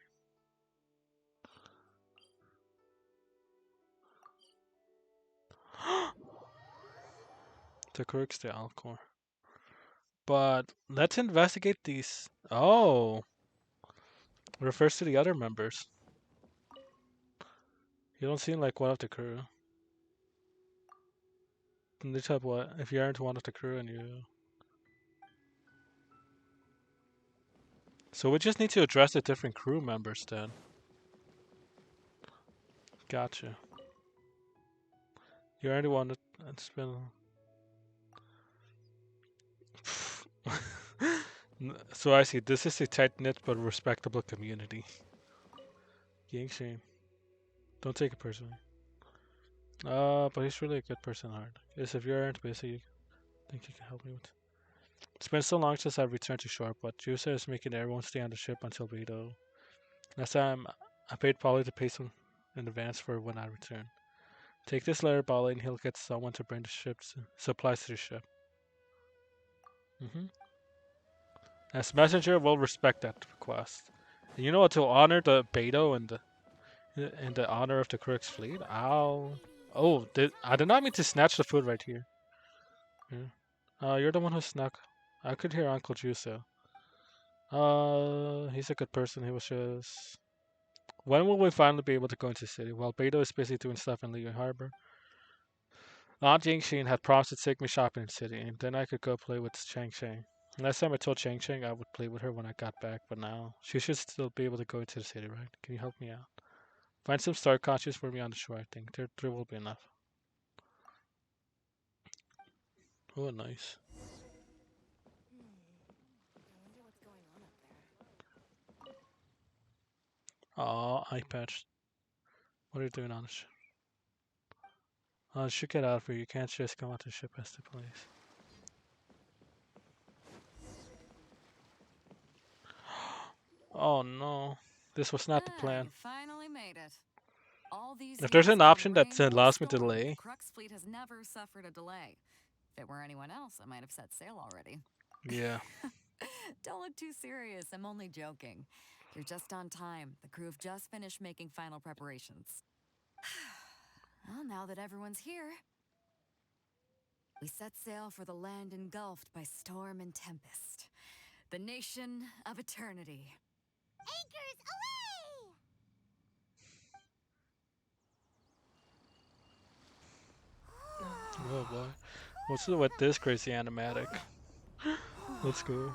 Speaker 1: The crooks, the Alcor. But let's investigate these. Oh, refers to the other members. You don't seem like one of the crew. Can they tell what? If you aren't one of the crew and you. So we just need to address the different crew members then. Gotcha. You're the one that's been. So I see. This is a tight knit but respectable community. Yang Shane. Don't take it personally. But he's really a good person at heart. Yes, if you aren't busy, you think you can help me with. It's been so long since I've returned to shore, but Jusa is making everyone stay on the ship until Vito. Last time, I paid Polly to pay some in advance for when I return. Take this letter, Polly, and he'll get someone to bring the ship's supplies to the ship. As messenger, we'll respect that request. And you know what? To honor the Beto and the honor of the Crooks fleet, I'll. Oh, I did not mean to snatch the food right here. Yeah. You're the one who snuck. I could hear Uncle Juso. He's a good person. He was just. When will we finally be able to go into the city? Well, Beto is busy doing stuff in Liyue Harbor. Aunt Yingxin had promised to take me shopping in the city, and then I could go play with Chang Chang. Last time I told Chang Chang I would play with her when I got back, but now she should still be able to go into the city, right? Can you help me out? Find some star conscious for me on the shore, I think. There will be enough. Oh, nice. Oh, eye patch. What are you doing on the ship? Oh, it should get out for you. You can't just come out the ship as the place. Oh no, this was not the plan.
Speaker 6: You finally made it. All these
Speaker 1: If there's
Speaker 6: years
Speaker 1: an
Speaker 6: of
Speaker 1: option that
Speaker 6: rain or
Speaker 1: allows me to
Speaker 6: storm,
Speaker 1: delay,
Speaker 6: the Crux fleet has never suffered a delay. If it were anyone else, I might have set sail already.
Speaker 1: yeah.
Speaker 6: Don't look too serious. I'm only joking. You're just on time. The crew have just finished making final preparations. Well, now that everyone's here, we set sail for the land engulfed by storm and tempest. The nation of eternity.
Speaker 3: Anchors away!
Speaker 1: Oh boy, what's it with this crazy animatic? Let's go.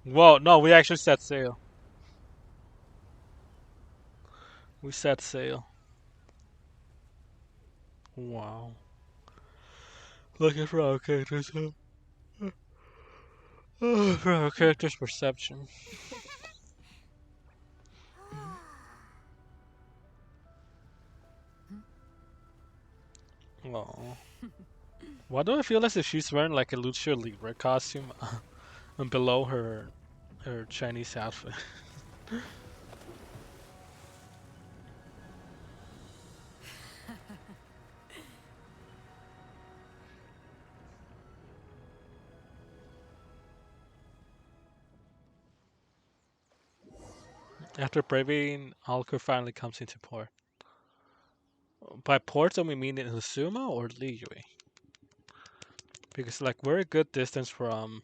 Speaker 1: Whoa, no, we actually set sail. We set sail. Wow. Looking for our characters. For our character's perception. Oh. Why do I feel as if she's wearing like a Lucha Libre costume and below her Chinese outfit? After braving, Alcor finally comes into port. By port, do we mean in Husuma or Liyue? Because like we're a good distance from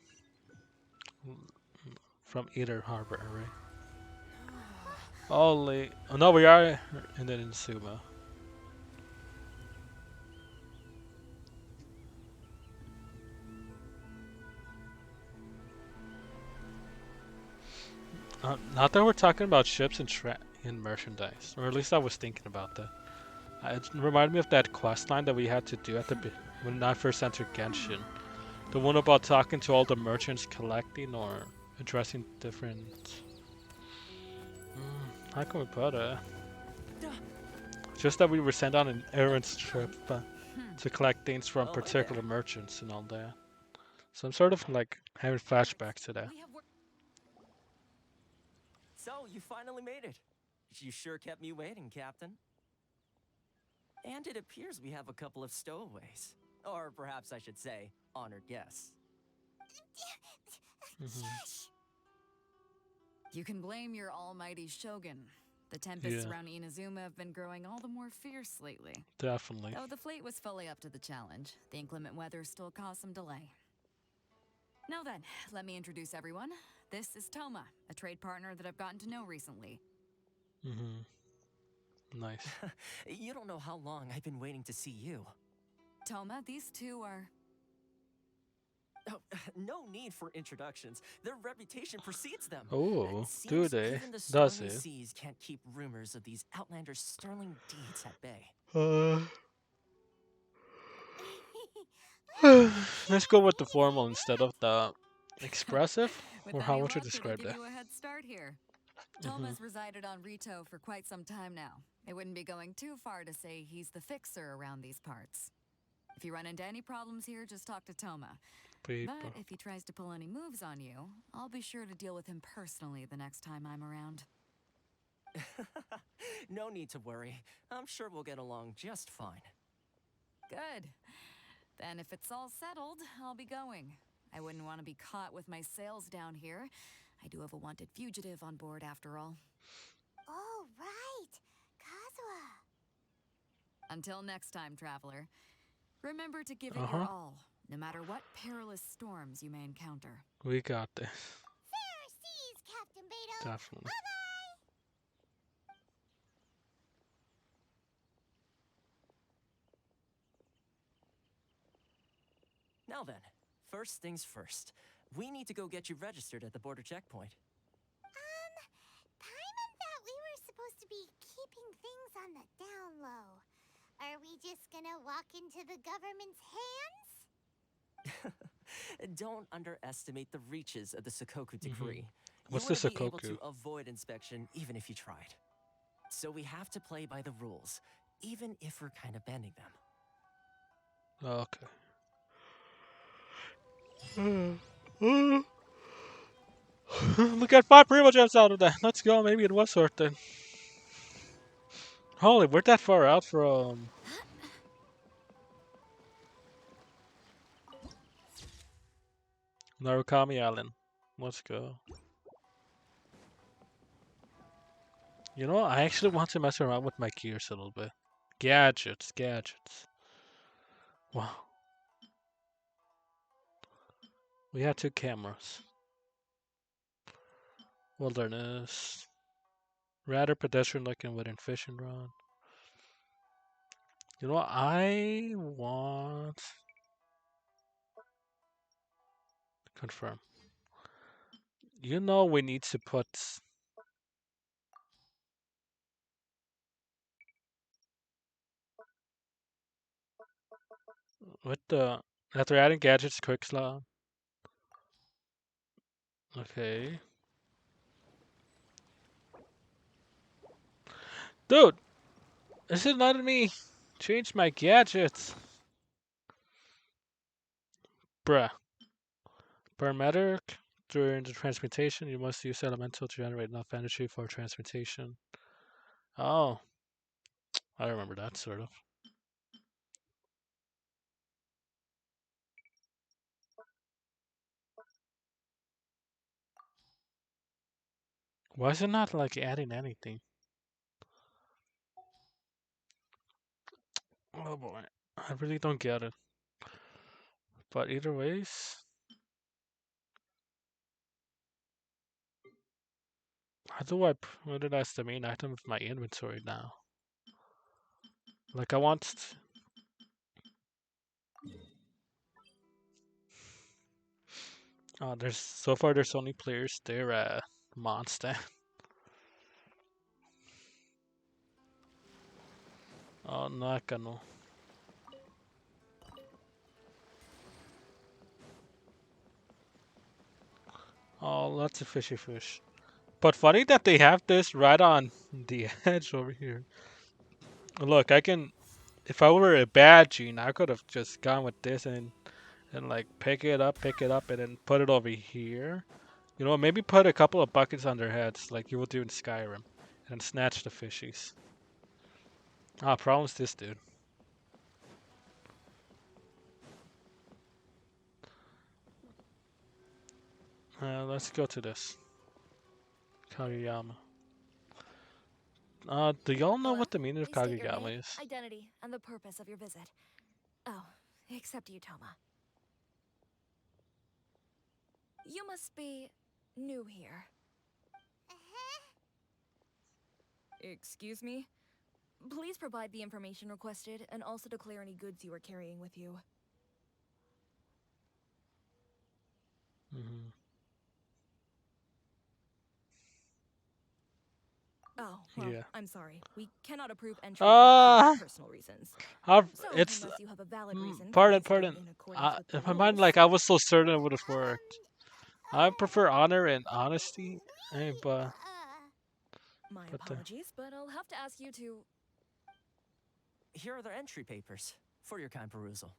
Speaker 1: either harbor, right? Holy, oh no, we are in the Husuma. Not that we're talking about ships and merchandise, or at least I was thinking about that. It reminded me of that quest line that we had to do at when I first entered Genshin. The one about talking to all the merchants, collecting or addressing different. How can we put it? Just that we were sent on an errand trip to collect things from particular merchants and all that. So I'm sort of like having flashbacks to that.
Speaker 13: So, you finally made it. You sure kept me waiting, Captain. And it appears we have a couple of stowaways. Or perhaps I should say, honored guests.
Speaker 6: You can blame your almighty shogun. The tempests
Speaker 1: Yeah.
Speaker 6: around Inazuma have been growing all the more fierce lately.
Speaker 1: Definitely.
Speaker 6: Though the fleet was fully up to the challenge, the inclement weather still caused some delay. Now then, let me introduce everyone. This is Toma, a trade partner that I've gotten to know recently.
Speaker 1: Nice.
Speaker 13: You don't know how long I've been waiting to see you.
Speaker 6: Toma, these two are...
Speaker 13: Oh, no need for introductions. Their reputation precedes them.
Speaker 1: Oh,
Speaker 13: Seems
Speaker 1: do they?
Speaker 13: even the
Speaker 1: Does
Speaker 13: stormy
Speaker 1: it?
Speaker 13: seas can't keep rumors of these outlanders' sterling deeds at bay.
Speaker 1: Let's go with the formal instead of the expressive,
Speaker 6: With
Speaker 1: or
Speaker 6: any
Speaker 1: how would you
Speaker 6: luck, it'll
Speaker 1: describe
Speaker 6: give
Speaker 1: that?
Speaker 6: you a head start here. Toma's resided on Rito for quite some time now. It wouldn't be going too far to say he's the fixer around these parts. If you run into any problems here, just talk to Toma.
Speaker 1: People.
Speaker 6: But if he tries to pull any moves on you, I'll be sure to deal with him personally the next time I'm around.
Speaker 13: No need to worry. I'm sure we'll get along just fine.
Speaker 6: Good. Then if it's all settled, I'll be going. I wouldn't want to be caught with my sails down here. I do have a wanted fugitive on board after all.
Speaker 3: Oh, right. Kazuha.
Speaker 6: Until next time, traveler. Remember to give it your all, no matter what perilous storms you may encounter.
Speaker 1: We got this.
Speaker 3: Fair seas, Captain Beto.
Speaker 1: Definitely.
Speaker 3: Bye-bye.
Speaker 13: Now then, first things first. We need to go get you registered at the border checkpoint.
Speaker 3: Paimon thought we were supposed to be keeping things on the down low. Are we just gonna walk into the government's hands?
Speaker 13: Don't underestimate the reaches of the Sakoku decree.
Speaker 1: What's
Speaker 13: You
Speaker 1: the
Speaker 13: wouldn't be able
Speaker 1: Sakoku?
Speaker 13: to avoid inspection even if you tried. So we have to play by the rules, even if we're kind of bending them.
Speaker 1: Okay. We got 5 primo gems out of that. Let's go. Maybe it was worth it. Holy, we're that far out from. Narukami Island. Let's go. You know, I actually want to mess around with my gears a little bit. Gadgets, gadgets. Wow. We had 2 cameras. Wilderness. Rather pedestrian looking wooden fishing rod. You know what? I want. Confirm. You know we need to put. With the. After adding gadgets, quick slot. Okay. Dude! This is letting me change my gadgets. Bruh. Paramedic. During the transmutation, you must use elemental to generate enough energy for transmutation. Oh. I remember that, sort of. Why is it not, like, adding anything? Oh boy. I really don't get it. But either ways. How do I put it as the main item of my inventory now? Like, I want. Oh, there's. So far, there's only players. They're monster. Oh, Nakano. Oh, lots of fishy fish. But funny that they have this right on the edge over here. Look, I can. If I were a bad gene, I could have just gone with this and like pick it up, and then put it over here. You know, maybe put a couple of buckets on their heads, like you would do in Skyrim, and snatch the fishies. Ah, problem's this dude. Let's go to this. Kageyama. Do y'all know
Speaker 11: Hello?
Speaker 1: what the meaning of
Speaker 11: Please state your name,
Speaker 1: Kageyama is?
Speaker 11: identity, and the purpose of your visit. Oh, except you, Toma. You must be new here. Excuse me? Please provide the information requested and also declare any goods you are carrying with you.
Speaker 1: Mm-hmm.
Speaker 11: Oh, well,
Speaker 1: Yeah.
Speaker 11: I'm sorry. We cannot approve entry for personal reasons. So,
Speaker 1: It's.
Speaker 11: unless you have a valid reason for
Speaker 1: Pardon,
Speaker 11: visiting
Speaker 1: pardon.
Speaker 11: in accordance with the
Speaker 1: In my mind,
Speaker 11: rules.
Speaker 1: like, I was so certain it would have worked. I prefer honor and honesty, but.
Speaker 11: My
Speaker 1: But
Speaker 11: apologies, but I'll have to ask you to...
Speaker 13: Here are their entry papers for your kind perusal.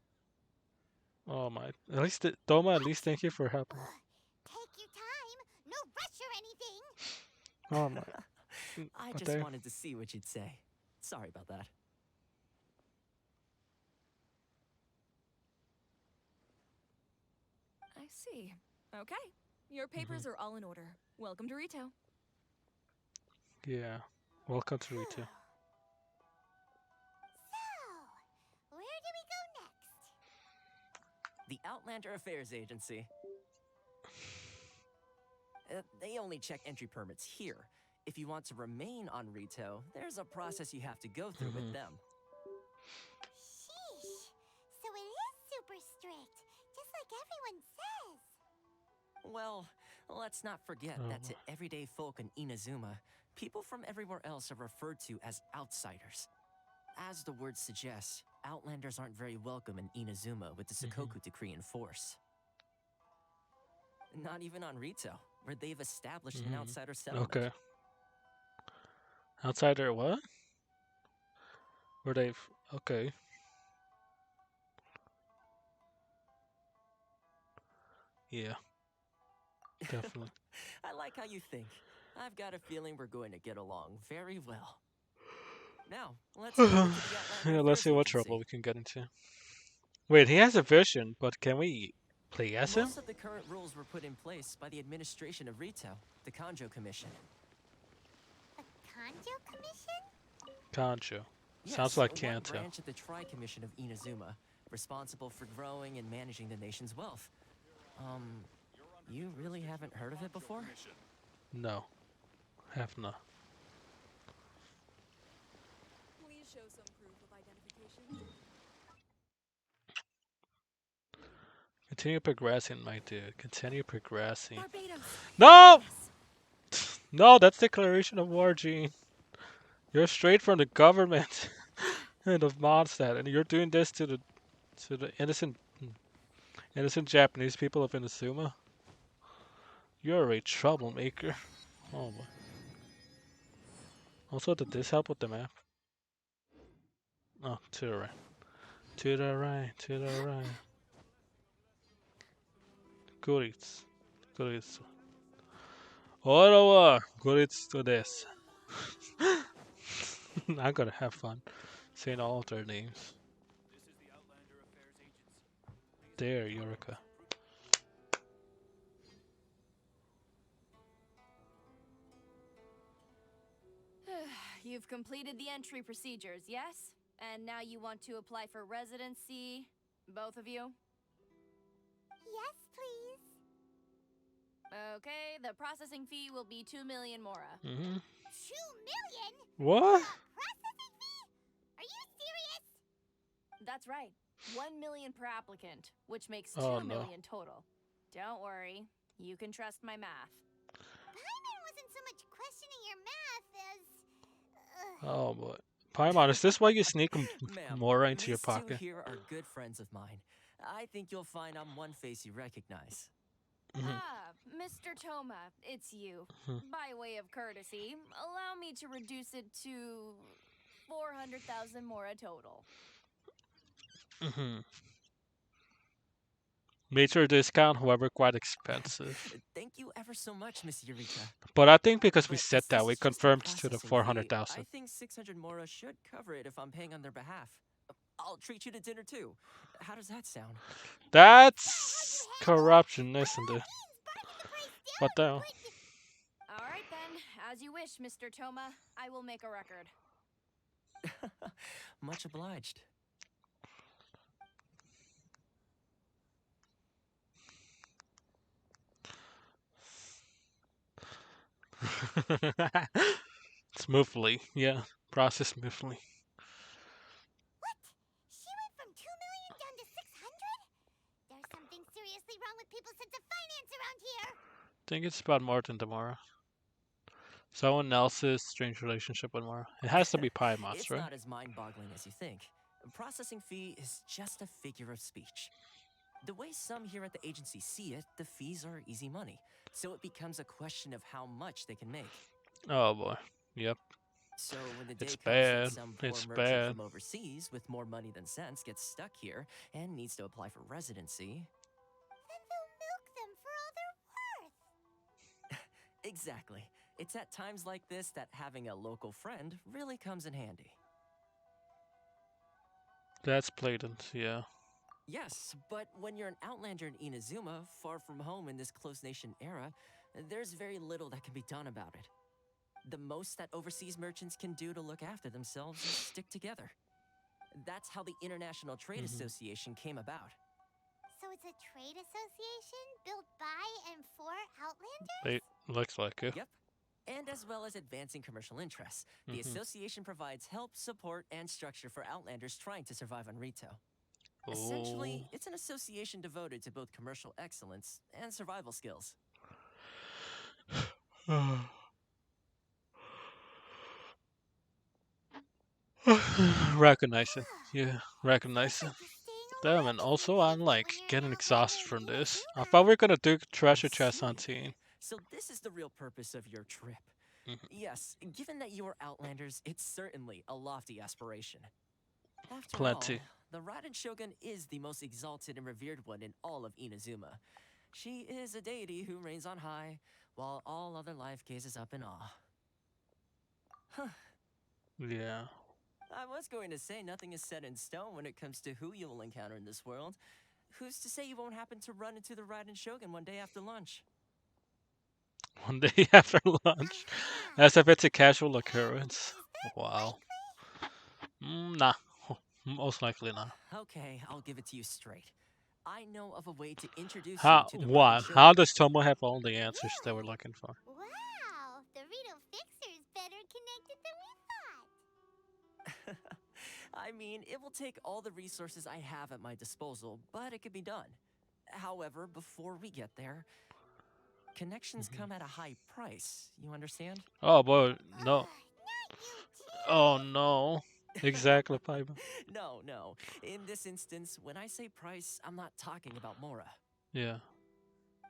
Speaker 1: Oh my. At least, Doma, at least thank you for helping.
Speaker 3: Take your time. No rush or anything.
Speaker 1: Oh my.
Speaker 13: I just wanted to see what you'd say. Sorry about that.
Speaker 11: I see. Okay. Your papers are all in order. Welcome to retail.
Speaker 1: Yeah. Welcome to retail.
Speaker 3: So, where do we go next?
Speaker 13: The Outlander Affairs Agency. They only check entry permits here. If you want to remain on Rito, there's a process you have to go through with them.
Speaker 3: Sheesh. So it is super strict, just like everyone says.
Speaker 13: Well, let's not forget that to everyday folk in Inazuma, people from everywhere else are referred to as outsiders. As the word suggests, Outlanders aren't very welcome in Inazuma with the Sakoku Decree in force. Not even on Rito, where they've established an outsider settlement.
Speaker 1: Okay. Outsider what? Where they've. Okay. Yeah. definitely.
Speaker 13: I like how you think. I've got a feeling we're going to get along very well. Now, let's move into the Outlander
Speaker 1: Yeah, let's
Speaker 13: Affairs
Speaker 1: see what trouble
Speaker 13: Agency.
Speaker 1: we can get into. Wait, he has a vision, but can we play as him?
Speaker 13: Most of the current rules were put in place by the administration of Rito, the Kanjo Commission.
Speaker 3: The Kanjo Commission?
Speaker 1: Kancho. Sounds
Speaker 13: Yes,
Speaker 1: like
Speaker 13: one
Speaker 1: Kanto.
Speaker 13: branch of the Tri-Commission of Inazuma, responsible for growing and managing the nation's wealth. You really haven't heard of it before?
Speaker 1: No, have not.
Speaker 4: Please show some proof of identification.
Speaker 1: Continue progressing, my dude. Continue progressing.
Speaker 4: Barbados.
Speaker 1: No!
Speaker 4: Yes.
Speaker 1: No, that's declaration of war, Gene. You're straight from the government and of Mondstadt, and you're doing this to the innocent Japanese people of Inazuma. You're a troublemaker. Oh boy. Also, did this help with the map? Oh, to the right. To the right, to the right. Goodies. Goodies. Ottawa! Goodies to this. I'm gonna have fun saying all of their names. There, Eureka.
Speaker 4: You've completed the entry procedures, yes? And now you want to apply for residency, both of you?
Speaker 3: Yes, please.
Speaker 4: Okay, the processing fee will be 2 million mora.
Speaker 3: 2 million?
Speaker 1: What?
Speaker 3: Processing fee? Are you serious?
Speaker 4: That's right. 1 million per applicant, which makes
Speaker 1: Oh,
Speaker 4: 2
Speaker 1: no.
Speaker 4: million total. Don't worry, you can trust my math.
Speaker 3: Paimon wasn't so much questioning your math as...
Speaker 1: Oh boy. Paimon, is this why you sneak
Speaker 13: Ma'am,
Speaker 1: more into your
Speaker 13: these two
Speaker 1: pocket?
Speaker 13: here are good friends of mine. I think you'll find I'm one face you recognize.
Speaker 4: Ah, Mr. Toma, it's you. By way of courtesy, allow me to reduce it to 400,000 mora total.
Speaker 1: Major discount, however, quite expensive.
Speaker 13: Thank you ever so much, Miss Eureka.
Speaker 1: But I think because we
Speaker 13: But
Speaker 1: said that,
Speaker 13: since
Speaker 1: we
Speaker 13: it's just
Speaker 1: confirmed to the
Speaker 13: processing fee,
Speaker 1: 400,000.
Speaker 13: I think 600 mora should cover it if I'm paying on their behalf. I'll treat you to dinner too. How does that sound?
Speaker 1: That's corruption, isn't it? What the hell?
Speaker 4: All right then, as you wish, Mr. Toma. I will make a record.
Speaker 13: Much obliged.
Speaker 1: Smoothly, yeah. Process smoothly.
Speaker 3: What? She went from 2 million down to 600? There's something seriously wrong with people's sense of finance around here.
Speaker 1: I think it's about more than tomorrow. Someone else's strange relationship with Mara. It has to be Paimon's,
Speaker 13: It's
Speaker 1: right?
Speaker 13: not as mind-boggling as you think. Processing fee is just a figure of speech. The way some here at the agency see it, the fees are easy money. So it becomes a question of how much they can make.
Speaker 1: Oh boy. Yep.
Speaker 13: So when the day
Speaker 1: It's
Speaker 13: comes
Speaker 1: bad.
Speaker 13: that some poor
Speaker 1: It's
Speaker 13: merchant
Speaker 1: bad.
Speaker 13: from overseas with more money than sense gets stuck here and needs to apply for residency.
Speaker 3: Then they'll milk them for all they're worth.
Speaker 13: Exactly. It's at times like this that having a local friend really comes in handy.
Speaker 1: That's blatant, yeah.
Speaker 13: Yes, but when you're an outlander in Inazuma, far from home in this close nation era, there's very little that can be done about it. The most that overseas merchants can do to look after themselves is stick together. That's how the International Trade Association came about.
Speaker 3: So it's a trade association built by and for Outlanders?
Speaker 1: It looks like it.
Speaker 13: Yep. And as well as advancing commercial interests, the association provides help, support, and structure for Outlanders trying to survive on Rito. Essentially, it's an association devoted to both commercial excellence and survival skills.
Speaker 1: Recognize it. Yeah, recognize it. Damn, and also I'm like getting exhausted from this. I thought we were gonna do treasure chest hunting.
Speaker 13: So this is the real purpose of your trip. Yes, given that you are Outlanders, it's certainly a lofty aspiration. After
Speaker 1: Plenty.
Speaker 13: all, the Raiden Shogun is the most exalted and revered one in all of Inazuma. She is a deity who reigns on high, while all other life gazes up in awe. Huh.
Speaker 1: Yeah.
Speaker 13: I was going to say nothing is set in stone when it comes to who you will encounter in this world. Who's to say you won't happen to run into the Raiden Shogun one day after lunch?
Speaker 1: One day after lunch, as if it's a casual occurrence. Wow. Nah. Most likely not.
Speaker 13: Okay, I'll give it to you straight. I know of a way to introduce you
Speaker 1: How?
Speaker 13: to the Raiden
Speaker 1: What? How
Speaker 13: Shogun.
Speaker 1: does Tomo have all the answers that we're looking for?
Speaker 3: Wow, the Rito Fixer's better connected than we thought.
Speaker 13: I mean, it will take all the resources I have at my disposal, but it could be done. However, before we get there, connections come at a high price. You understand?
Speaker 1: Oh boy, no. Oh no. Exactly, Paiba.
Speaker 13: No. In this instance, when I say price, I'm not talking about Mora.
Speaker 1: Yeah.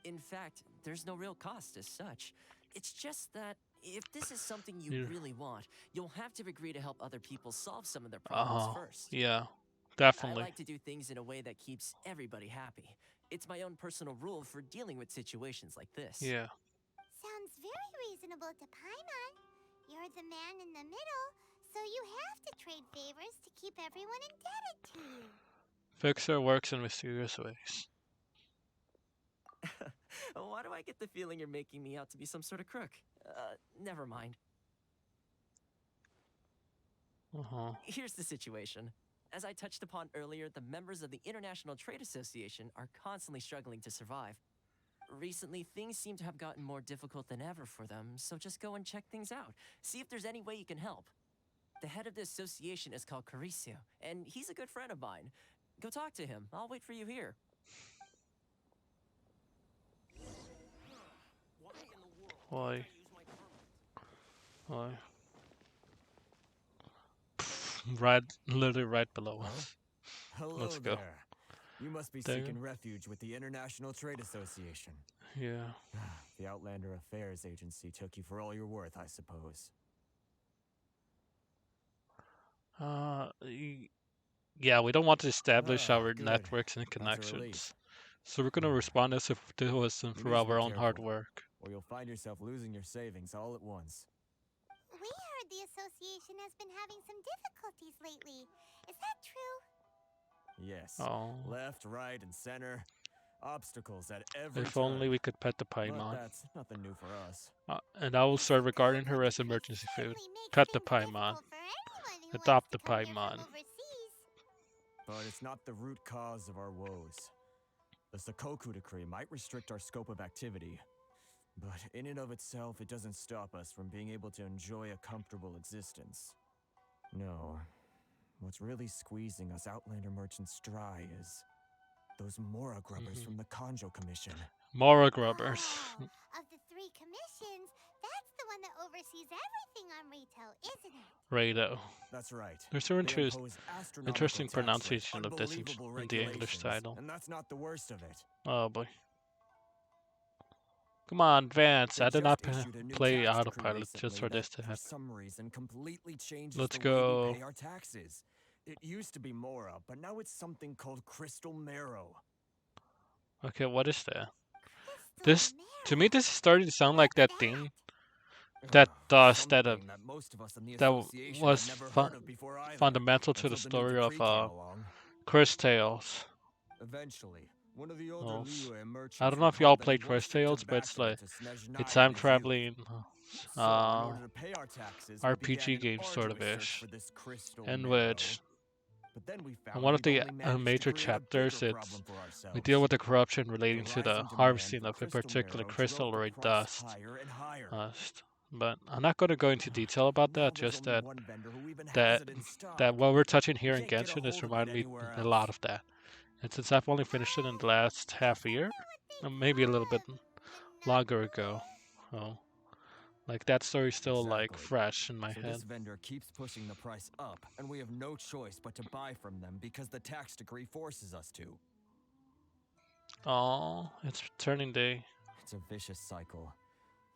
Speaker 13: In fact, there's no real cost as such. It's just that if this is something you
Speaker 1: Yeah.
Speaker 13: really want, you'll have to agree to help other people solve some of their problems first.
Speaker 1: Yeah.
Speaker 13: I
Speaker 1: Definitely.
Speaker 13: like to do things in a way that keeps everybody happy. It's my own personal rule for dealing with situations like this.
Speaker 1: Yeah.
Speaker 3: Sounds very reasonable to Paimon. You're the man in the middle, so you have to trade favors to keep everyone indebted to you.
Speaker 1: Fixer works in mysterious ways.
Speaker 13: Why do I get the feeling you're making me out to be some sort of crook? Never mind. Here's the situation. As I touched upon earlier, the members of the International Trade Association are constantly struggling to survive. Recently, things seem to have gotten more difficult than ever for them, so just go and check things out. See if there's any way you can help. The head of the association is called Carisio, and he's a good friend of mine. Go talk to him. I'll wait for you here.
Speaker 1: Why? Right, literally right below us.
Speaker 12: Hello
Speaker 1: Let's go.
Speaker 12: there. You must be
Speaker 1: There.
Speaker 12: seeking refuge with the International Trade Association.
Speaker 1: Yeah.
Speaker 12: The Outlander Affairs Agency took you for all you're worth, I suppose.
Speaker 1: Yeah, we don't want to establish our
Speaker 12: good.
Speaker 1: networks and
Speaker 12: That's a
Speaker 1: connections.
Speaker 12: relief.
Speaker 1: So we're gonna respond as if it wasn't
Speaker 12: You
Speaker 1: for
Speaker 12: need to be
Speaker 1: our own hard
Speaker 12: careful,
Speaker 1: work.
Speaker 12: or you'll find yourself losing your savings all at once.
Speaker 3: We heard the association has been having some difficulties lately. Is that true?
Speaker 12: Yes.
Speaker 1: Oh.
Speaker 12: Left, right, and center. Obstacles at every
Speaker 1: If
Speaker 12: turn.
Speaker 1: only we could pet the
Speaker 12: But
Speaker 1: Paimon.
Speaker 12: that's nothing new for us.
Speaker 1: And I will start regarding her as emergency food. Pet the Paimon. Adopt the Paimon.
Speaker 12: But it's not the root cause of our woes. The Sakoku decree might restrict our scope of activity, but in and of itself, it doesn't stop us from being able to enjoy a comfortable existence. No, what's really squeezing us Outlander merchants dry is those Mora grubbers from the Kanjo Commission.
Speaker 1: Mora grubbers.
Speaker 3: Oh, of the three commissions, that's the one that oversees everything on retail, isn't it?
Speaker 1: Rado.
Speaker 12: That's right.
Speaker 1: There's an
Speaker 12: They impose astronomical
Speaker 1: interesting
Speaker 12: tax rates,
Speaker 1: pronunciation of this in
Speaker 12: unbelievable
Speaker 1: the English
Speaker 12: regulations,
Speaker 1: title.
Speaker 12: and that's not the worst of it.
Speaker 1: Oh boy. Come on, Vance.
Speaker 12: They
Speaker 1: I did not
Speaker 12: just issued a new
Speaker 1: play
Speaker 12: tax decree
Speaker 1: autopilot just
Speaker 12: recently
Speaker 1: for this
Speaker 12: that,
Speaker 1: to
Speaker 12: for
Speaker 1: happen.
Speaker 12: some reason, completely changes
Speaker 1: Let's
Speaker 12: the way
Speaker 1: go.
Speaker 12: we pay our taxes. It used to be Mora, but now it's something called Crystal Marrow.
Speaker 1: Okay, what is that? This, to me, this is starting to sound like that thing that
Speaker 12: Something that most of us in the association
Speaker 1: was
Speaker 12: had never heard of before either,
Speaker 1: fundamental to the
Speaker 12: until the new
Speaker 1: story of
Speaker 12: decree came along.
Speaker 1: Chris Tales.
Speaker 12: Eventually, one of the older
Speaker 1: Oh,
Speaker 12: Liyue merchants
Speaker 1: I don't know if y'all
Speaker 12: recalled that he
Speaker 1: played
Speaker 12: once
Speaker 1: Chris
Speaker 12: shipped a
Speaker 1: Tales, but it's
Speaker 12: bachelor
Speaker 1: like
Speaker 12: to Snezhnaya
Speaker 1: it's
Speaker 12: in
Speaker 1: time
Speaker 12: his
Speaker 1: traveling
Speaker 12: youth. So, in order to pay our taxes, we began
Speaker 1: RPG
Speaker 12: an
Speaker 1: game sort of
Speaker 12: arduous search
Speaker 1: ish,
Speaker 12: for this crystal
Speaker 1: in
Speaker 12: marrow.
Speaker 1: which
Speaker 12: But then we
Speaker 1: in
Speaker 12: found
Speaker 1: one of
Speaker 12: we'd
Speaker 1: the
Speaker 12: only managed to
Speaker 1: major
Speaker 12: create a
Speaker 1: chapters,
Speaker 12: bigger
Speaker 1: it's
Speaker 12: problem for
Speaker 1: we
Speaker 12: ourselves.
Speaker 1: deal with the corruption relating
Speaker 12: The
Speaker 1: to the
Speaker 12: rising demand
Speaker 1: harvesting
Speaker 12: for
Speaker 1: of a
Speaker 12: crystal
Speaker 1: particular
Speaker 12: marrow
Speaker 1: crystal
Speaker 12: drove
Speaker 1: or
Speaker 12: the
Speaker 1: a
Speaker 12: price
Speaker 1: dust.
Speaker 12: higher and higher.
Speaker 1: But I'm not going to go into detail about
Speaker 12: Now
Speaker 1: that.
Speaker 12: there's
Speaker 1: Just
Speaker 12: only
Speaker 1: that
Speaker 12: one vendor who even has
Speaker 1: that
Speaker 12: it in stock.
Speaker 1: that what we're touching here
Speaker 12: You
Speaker 1: in
Speaker 12: can't get a
Speaker 1: Genshin is
Speaker 12: hold of it
Speaker 1: reminding me
Speaker 12: anywhere
Speaker 1: a lot
Speaker 12: else.
Speaker 1: of that. And since I've only finished it in the last half a year, or maybe a little bit longer ago, oh, like that story's still like
Speaker 12: Exactly.
Speaker 1: fresh in my
Speaker 12: So
Speaker 1: head.
Speaker 12: this vendor keeps pushing the price up, and we have no choice but to buy from them because the tax decree forces us to.
Speaker 1: Oh, it's turning day.
Speaker 12: It's a vicious cycle,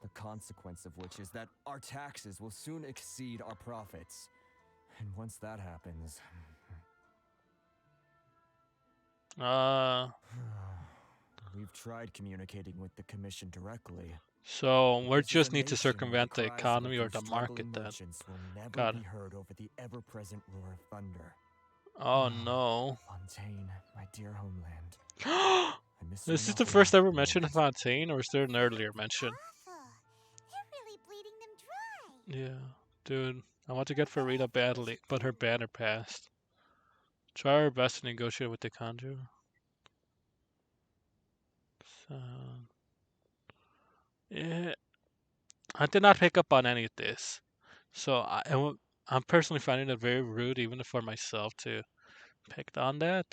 Speaker 12: the consequence of which is that our taxes will soon exceed our profits. And once that happens... We've tried communicating with the Commission directly.
Speaker 1: So we
Speaker 12: This is
Speaker 1: just
Speaker 12: a
Speaker 1: need to
Speaker 12: nation where
Speaker 1: circumvent the
Speaker 12: cries of a
Speaker 1: economy or
Speaker 12: few
Speaker 1: the market
Speaker 12: struggling
Speaker 1: then.
Speaker 12: merchants will never
Speaker 1: Got
Speaker 12: be
Speaker 1: it.
Speaker 12: heard over the ever-present roar of thunder.
Speaker 1: Oh no.
Speaker 12: Fontaine, my dear homeland. I miss you
Speaker 1: This is
Speaker 12: enough
Speaker 1: the
Speaker 12: to
Speaker 1: first
Speaker 12: laugh
Speaker 1: ever
Speaker 12: at the
Speaker 1: mention of
Speaker 12: moment.
Speaker 1: Fontaine, or is there an earlier mention?
Speaker 3: Awful. They're really bleeding them dry.
Speaker 1: Yeah. Dude, I want to get Farida badly, but her banner passed. Try our best to negotiate with the Kanju. So, yeah, I did not pick up on any of this. So I'm personally finding it very rude, even for myself, to pick on that.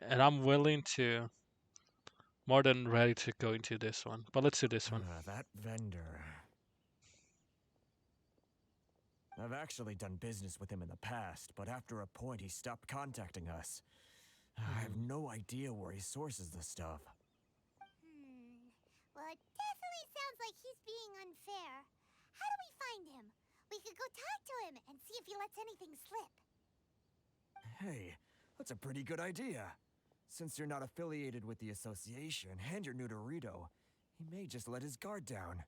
Speaker 1: And I'm willing to, more than ready to go into this one. But let's do this one.
Speaker 12: That vendor. I've actually done business with him in the past, but after a point he stopped contacting us. I have no idea where he sources the stuff.
Speaker 3: Well, it definitely sounds like he's being unfair. How do we find him? We could go talk to him and see if he lets anything slip.
Speaker 12: Hey, that's a pretty good idea. Since you're not affiliated with the association and you're new to Rito, he may just let his guard down.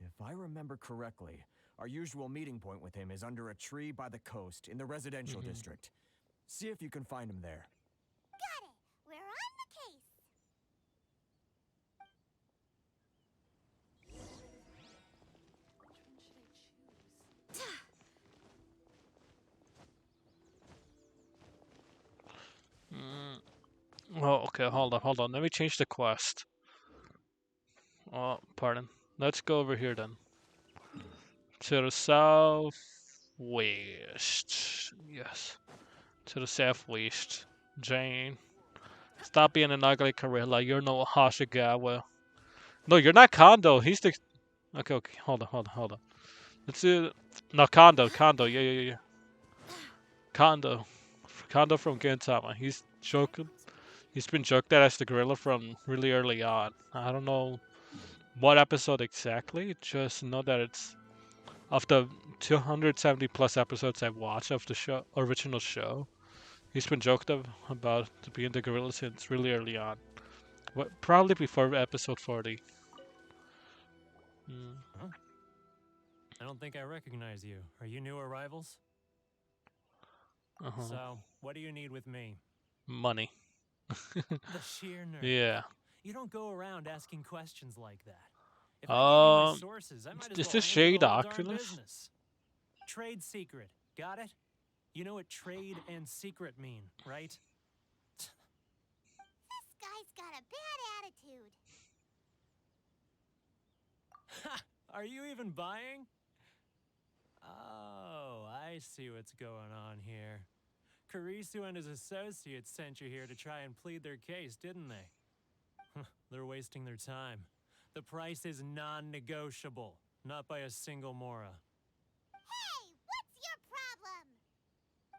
Speaker 12: If I remember correctly, our usual meeting point with him is under a tree by the coast in the residential district. See if you can find him there.
Speaker 3: Got it. We're on the case.
Speaker 1: Oh, okay, hold on. Let me change the quest. Oh, pardon. Let's go over here then. To the southwest. Yes. To the southwest. Jane. Stop being an ugly gorilla. You're no Hashigawa. No, you're not Kondo. He's the. Okay, hold on. Let's do. No, Kondo. Yeah. Kondo. Kondo from Gintama. He's joking. He's been joked at as the gorilla from really early on. I don't know what episode exactly. Just know that it's of the 270 plus episodes I've watched of the original show. He's been joked about to being the gorilla since really early on. Probably before episode 40.
Speaker 14: Huh? I don't think I recognize you. Are you new arrivals? So, what do you need with me?
Speaker 1: Money.
Speaker 14: The sheer nerve.
Speaker 1: Yeah.
Speaker 14: You don't go around asking questions like that. If I give you my sources, I might as
Speaker 1: is
Speaker 14: well
Speaker 1: this
Speaker 14: hand you
Speaker 1: Shade
Speaker 14: the whole darn
Speaker 1: Oculus?
Speaker 14: business. Trade secret. Got it? You know what trade and secret mean, right?
Speaker 3: This guy's got a bad attitude.
Speaker 14: Are you even buying? Oh, I see what's going on here. Karisu and his associates sent you here to try and plead their case, didn't they? They're wasting their time. The price is non-negotiable, not by a single Mora.
Speaker 3: Hey, what's your problem?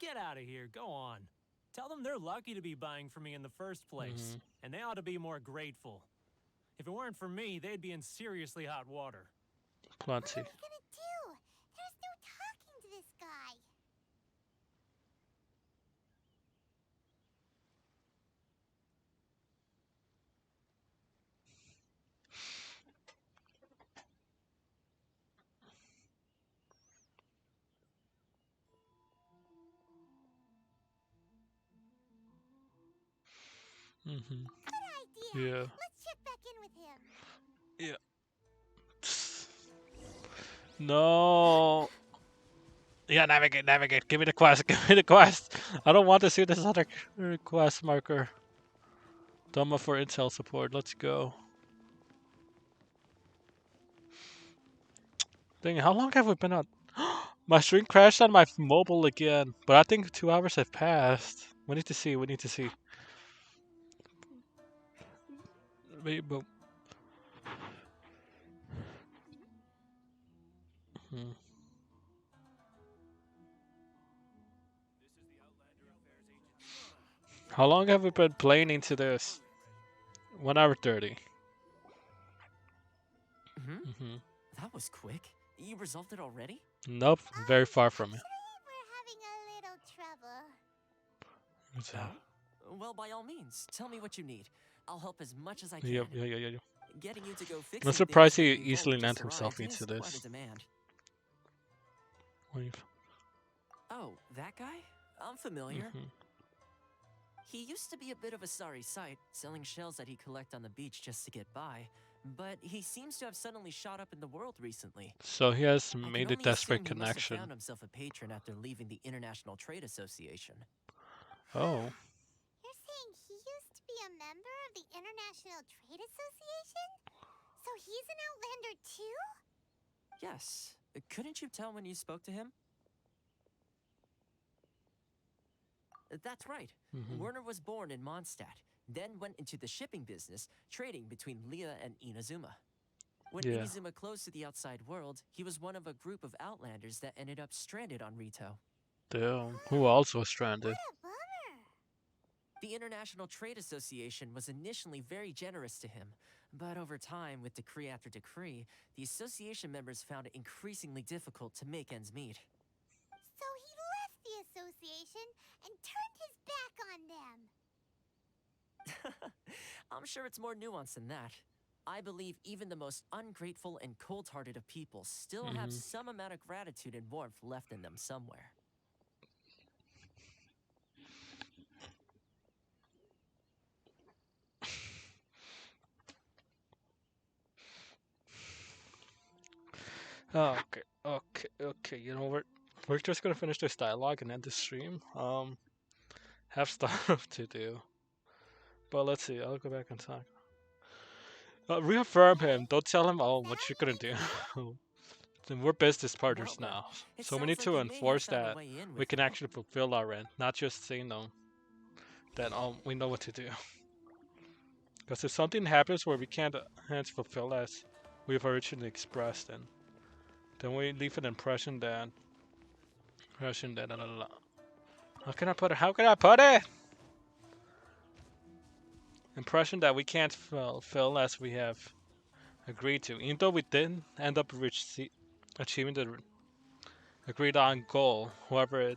Speaker 14: Get out of here, go on. Tell them they're lucky to be buying from me in the first place, and they ought to be more grateful. If it weren't for me, they'd be in seriously hot water.
Speaker 1: Plenty.
Speaker 3: What are we gonna do? There's no talking to this guy. Good idea.
Speaker 1: Yeah.
Speaker 3: Let's check back in with him.
Speaker 1: Yeah. No. Yeah, navigate. Give me the quest. I don't want to see this other quest marker. Doma for intel support. Let's go. Dang, how long have we been on? My stream crashed on my mobile again, but I think 2 hours have passed. We need to see. Wait, but. How long have we been playing into this? 1 hour 30.
Speaker 13: That was quick. You resolved it already?
Speaker 1: Nope, very far from it.
Speaker 3: We're having a little trouble.
Speaker 1: What's that?
Speaker 13: Well, by all means, tell me what you need. I'll help as much as I can.
Speaker 1: Yeah.
Speaker 13: Getting you to go fixing
Speaker 1: I'm
Speaker 13: things
Speaker 1: surprised
Speaker 13: when
Speaker 1: he
Speaker 13: a new
Speaker 1: easily
Speaker 13: vault
Speaker 1: lent
Speaker 13: just
Speaker 1: himself
Speaker 13: arrived
Speaker 1: into
Speaker 13: is quite a
Speaker 1: this.
Speaker 13: demand.
Speaker 1: Wave.
Speaker 13: Oh, that guy? I'm familiar. He used to be a bit of a sorry sight, selling shells that he collect on the beach just to get by. But he seems to have suddenly shot up in the world recently.
Speaker 1: So he has
Speaker 13: I
Speaker 1: made
Speaker 13: can
Speaker 1: a
Speaker 13: only
Speaker 1: desperate
Speaker 13: assume he must have
Speaker 1: connection.
Speaker 13: found himself a patron after leaving the International Trade Association.
Speaker 1: Oh.
Speaker 3: You're saying he used to be a member of the International Trade Association? So he's an Outlander too?
Speaker 13: Yes. Couldn't you tell when you spoke to him? That's right. Werner was born in Mondstadt, then went into the shipping business, trading between Leah and Inazuma. When Inazuma closed to the outside world, he was one of a group of Outlanders that ended up stranded on Rito.
Speaker 1: Damn. Who also was stranded?
Speaker 3: What a bummer.
Speaker 13: The International Trade Association was initially very generous to him, but over time, with decree after decree, the association members found it increasingly difficult to make ends meet.
Speaker 3: So he left the association and turned his back on them.
Speaker 13: I'm sure it's more nuanced than that. I believe even the most ungrateful and cold-hearted of people still have some amount of gratitude and warmth left in them somewhere.
Speaker 1: Okay. You know, we're just gonna finish this dialogue and end the stream. Have stuff to do. But let's see. I'll go back and talk. Reaffirm him. Don't tell him what you're gonna do. Then we're business partners now, so we need to enforce that we can actually fulfill our end, not just say no. That we know what to do. Because if something happens where we can't fulfill as we've originally expressed, then we leave an impression that how can I put it? How can I put it? Impression that we can't fulfill as we have agreed to, even though we didn't end up achieving the agreed on goal. However,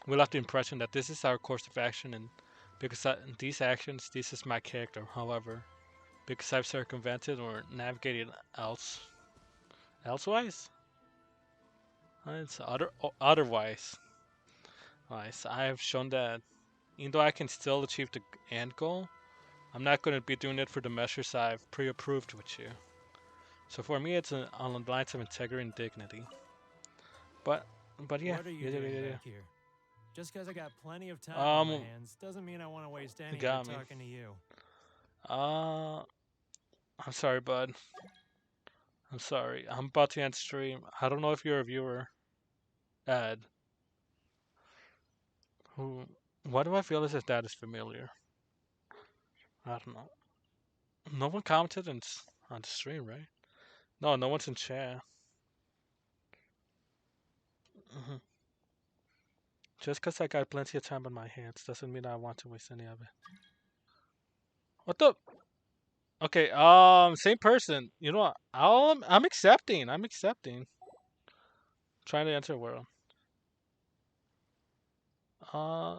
Speaker 1: we left the impression that this is our course of action, and because these actions, this is my character. However, because I've circumvented or navigated elsewise, it's otherwise. So I have shown that even though I can still achieve the end goal, I'm not going to be doing it for the measures I've pre-approved with you. So for me, it's on the lines of integrity and dignity. But yeah.
Speaker 14: What are you doing back here? Just because I got plenty of time on my hands doesn't mean I want to waste any of it talking to you.
Speaker 1: I'm sorry, bud. I'm sorry. I'm about to end stream. I don't know if you're a viewer, Ed. Why do I feel as if that is familiar? I don't know. No one commented on the stream, right? No one's in chat. Just because I got plenty of time on my hands doesn't mean I want to waste any of it. What the? Okay, same person. You know what? I'm accepting. Trying to enter a world.
Speaker 14: Huh?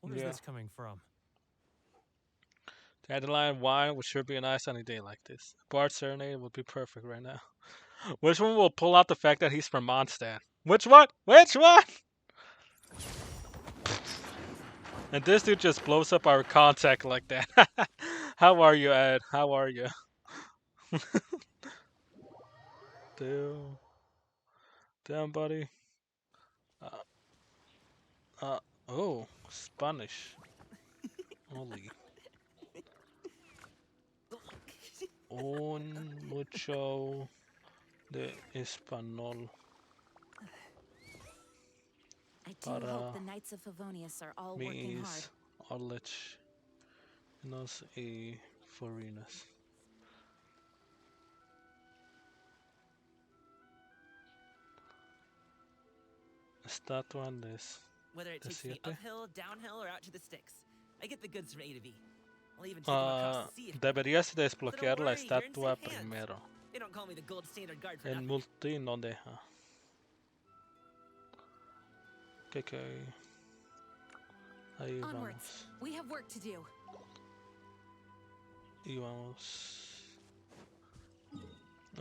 Speaker 14: Where's this coming from?
Speaker 1: Dandelion wine would sure be a nice sunny day like this. Bard Serenade would be perfect right now. Which one will pull out the fact that he's from Mondstadt? Which one? And this dude just blows up our contact like that. How are you, Ed? How are you? Damn, buddy. Oh, Spanish. Holy. Un mucho de español.
Speaker 11: I do hope the Knights of Favonius are all working hard.
Speaker 1: Olich nos y foreigners. Estatuandes.
Speaker 15: Whether it takes me uphill, downhill, or out to the sticks, I get the goods from A to B. I'll even take them across the sea.
Speaker 1: Deberías desbloquear la estatua primero.
Speaker 15: They don't call me the gold standard guard for
Speaker 1: El
Speaker 15: nothing.
Speaker 1: multi no deja. Okay. Ahí
Speaker 6: Onwards.
Speaker 1: vamos.
Speaker 6: We have work to do.
Speaker 1: Y vamos.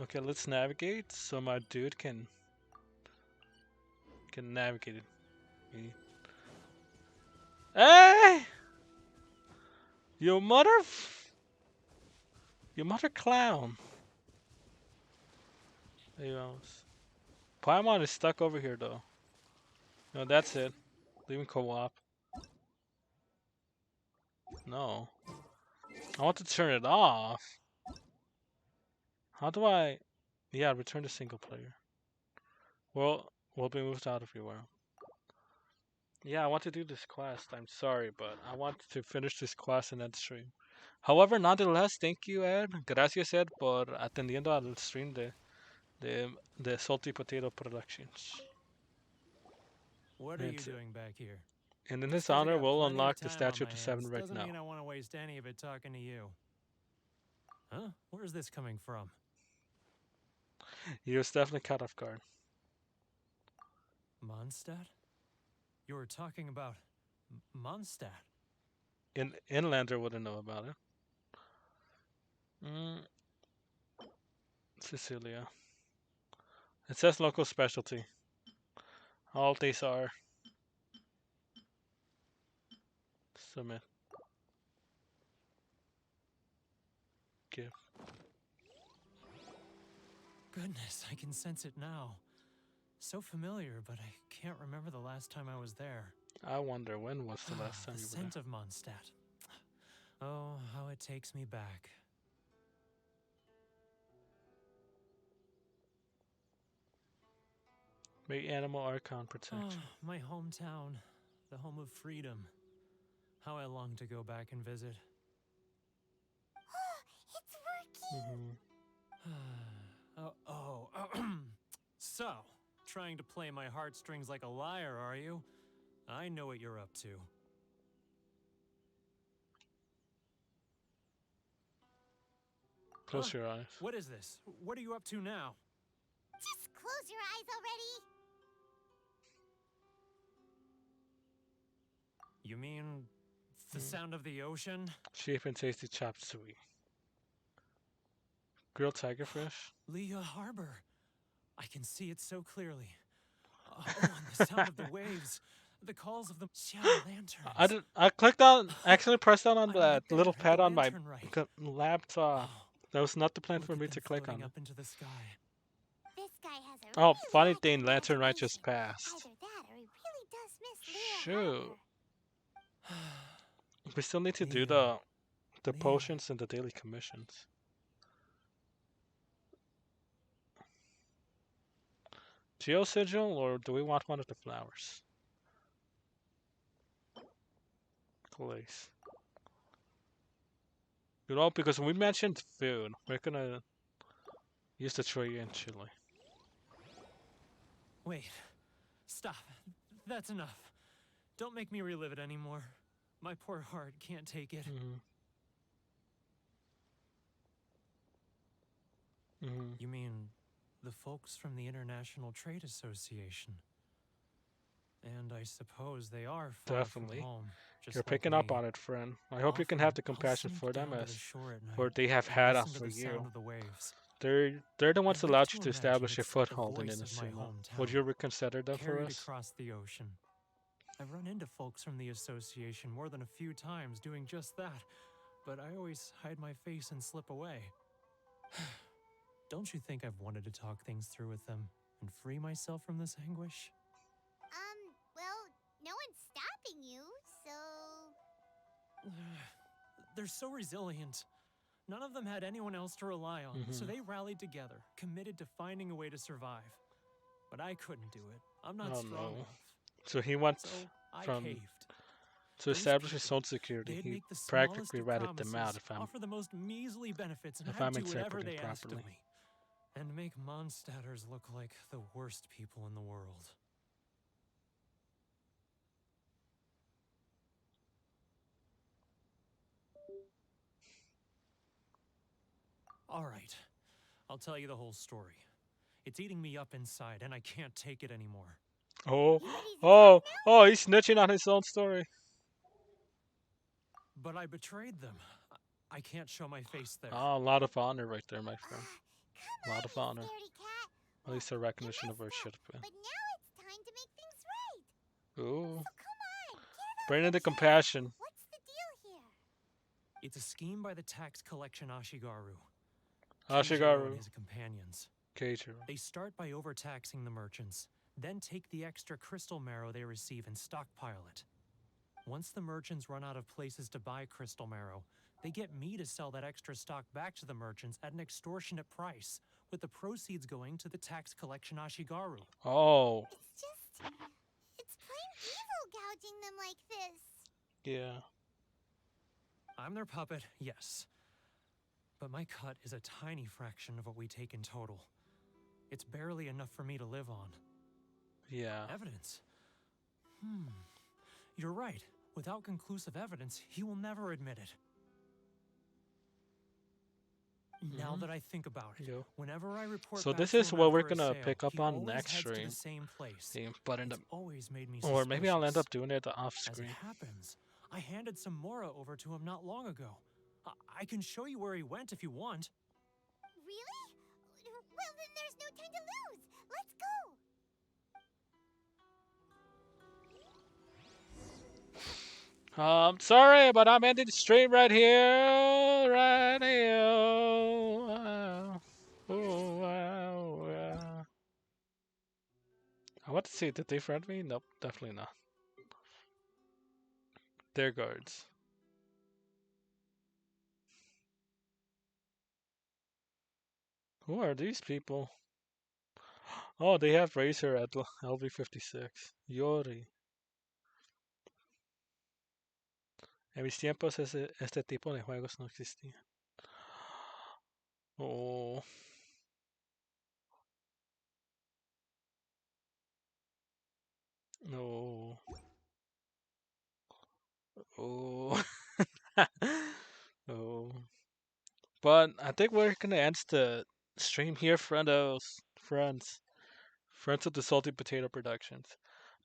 Speaker 1: Okay, let's navigate so my dude can navigate it. Hey! You mother... You mother clown. Ahí vamos. Paimon is stuck over here though. No, that's it. Leaving co-op. No. I want to turn it off. How do I... Yeah, return to single player. Well, we'll be moved out of your world. Yeah, I want to do this quest. I'm sorry, but I want to finish this quest and then stream. However, nonetheless, thank you, Ed. Gracias, Ed, por atendiendo al stream de Salty Potato Productions.
Speaker 14: What are you doing back here?
Speaker 1: And in
Speaker 14: Just
Speaker 1: his
Speaker 14: 'cause I
Speaker 1: honor,
Speaker 14: got
Speaker 1: we'll
Speaker 14: plenty of
Speaker 1: unlock the
Speaker 14: time on
Speaker 1: statue
Speaker 14: my
Speaker 1: to 7
Speaker 14: hands
Speaker 1: right
Speaker 14: doesn't
Speaker 1: now.
Speaker 14: mean I want to waste any of it talking to you. Huh? Where's this coming from?
Speaker 1: He was definitely caught off guard.
Speaker 14: Mondstadt? You were talking about Mondstadt.
Speaker 1: Inlander wouldn't know about it. Sicilia. It says local specialty. All these are. Submit. Give.
Speaker 14: Goodness, I can sense it now. So familiar, but I can't remember the last time I was there.
Speaker 1: I wonder when was the last time
Speaker 14: the
Speaker 1: you were
Speaker 14: scent
Speaker 1: there.
Speaker 14: of Mondstadt. Oh, how it takes me back.
Speaker 1: Make animal archon protection.
Speaker 14: Oh, my hometown, the home of freedom. How I long to go back and visit.
Speaker 3: It's working!
Speaker 14: So, trying to play my heartstrings like a liar, are you? I know what you're up to.
Speaker 1: Close your eyes.
Speaker 14: What is this? What are you up to now?
Speaker 3: Just close your eyes already!
Speaker 14: You mean the sound of the ocean?
Speaker 1: Cheap and tasty chop suey. Grilled tigerfish.
Speaker 14: Leah Harbor. I can see it so clearly. And the sound of the waves. The calls of the lanterns.
Speaker 1: I clicked on, actually pressed down on that little pad on my laptop. That was not the plan for me to click on
Speaker 14: up
Speaker 1: it.
Speaker 14: into the sky.
Speaker 3: This guy has a
Speaker 1: Oh,
Speaker 3: really
Speaker 1: funny
Speaker 3: high
Speaker 1: thing, Lantern Right
Speaker 3: imagination.
Speaker 1: just passed.
Speaker 3: Either that or he really does miss Leah
Speaker 1: Shoot.
Speaker 3: Harbor.
Speaker 1: We still need to do the potions and the daily commissions. Geo Sigil, or do we want one of the flowers? Place. You know, because we mentioned food, we're gonna use the tree in Chile.
Speaker 14: Wait. Stop. That's enough. Don't make me relive it anymore. My poor heart can't take it. You mean the folks from the International Trade Association? And I suppose they are far
Speaker 1: Definitely.
Speaker 14: from home.
Speaker 1: You're picking up on it, friend. I hope you can have the compassion for them as for they have had for you. They're the ones that allowed you to establish a foothold in Inazuma. Would you reconsider them for us?
Speaker 14: Across the ocean. I've run into folks from the association more than a few times doing just that, but I always hide my face and slip away. Don't you think I've wanted to talk things through with them and free myself from this anguish?
Speaker 3: Well, no one's stopping you, so...
Speaker 14: They're so resilient. None of them had anyone else to rely on, so they rallied together, committed to finding a way to survive. But I couldn't do it. I'm not strong enough.
Speaker 1: So he went
Speaker 14: I
Speaker 1: from
Speaker 14: caved.
Speaker 1: to establish his own security. He practically ratted them out
Speaker 14: offer the most measly benefits, and
Speaker 1: if
Speaker 14: I'd
Speaker 1: I'm
Speaker 14: do whatever
Speaker 1: interpreting
Speaker 14: they asked of
Speaker 1: properly.
Speaker 14: me. And make Mondstadters look like the worst people in the world. All right, I'll tell you the whole story. It's eating me up inside, and I can't take it anymore.
Speaker 1: Oh, he's snitching on his own story.
Speaker 14: But I betrayed them. I can't show my face there.
Speaker 1: Oh, a lot of honor right there, my friend.
Speaker 3: Come
Speaker 1: A lot of
Speaker 3: on,
Speaker 1: honor.
Speaker 3: you scaredy cat.
Speaker 1: At least a
Speaker 3: Look, you
Speaker 1: recognition of
Speaker 3: messed
Speaker 1: where it
Speaker 3: up,
Speaker 1: should have been.
Speaker 3: but now it's time to make things right.
Speaker 1: Ooh.
Speaker 3: So come on, get it off
Speaker 1: Bring in
Speaker 3: your
Speaker 1: the
Speaker 3: chest.
Speaker 1: compassion.
Speaker 3: What's the deal here?
Speaker 14: It's a scheme by the tax collection Ashigaru. Keijiro and
Speaker 1: Ashigaru.
Speaker 14: his companions.
Speaker 1: Keijiro.
Speaker 14: They start by overtaxing the merchants, then take the extra crystal marrow they receive and stockpile it. Once the merchants run out of places to buy crystal marrow, they get me to sell that extra stock back to the merchants at an extortionate price, with the proceeds going to the tax collection Ashigaru.
Speaker 1: Oh.
Speaker 3: It's plain evil gouging them like this.
Speaker 1: Yeah.
Speaker 14: I'm their puppet, yes. But my cut is a tiny fraction of what we take in total. It's barely enough for me to live on.
Speaker 1: Yeah.
Speaker 14: Evidence? You're right. Without conclusive evidence, he will never admit it. Now that I think about it, whenever I report
Speaker 1: So
Speaker 14: back
Speaker 1: this
Speaker 14: to
Speaker 1: is
Speaker 14: him
Speaker 1: what we're
Speaker 14: after a
Speaker 1: gonna
Speaker 14: sale,
Speaker 1: pick up
Speaker 14: he
Speaker 1: on
Speaker 14: always
Speaker 1: next
Speaker 14: heads to
Speaker 1: stream.
Speaker 14: the same place.
Speaker 1: But in
Speaker 14: It's
Speaker 1: the,
Speaker 14: always made me
Speaker 1: or maybe I'll end
Speaker 14: suspicious.
Speaker 1: up doing it off
Speaker 14: As
Speaker 1: screen.
Speaker 14: it happens, I handed some Mora over to him not long ago. I can show you where he went if you want.
Speaker 3: Really? Well, then there's no time to lose. Let's go.
Speaker 1: Sorry, but I'm ending the stream right here. Right here. Wow. Oh, wow, wow. I want to see, did they friend me? Nope, definitely not. They're guards. Who are these people? Oh, they have Racer at LV56. Yori. En mis tiempos este tipo de juegos no existía. Oh. No. Oh. Oh. But I think we're gonna end the stream here, friendos. Friends of the Salty Potato Productions.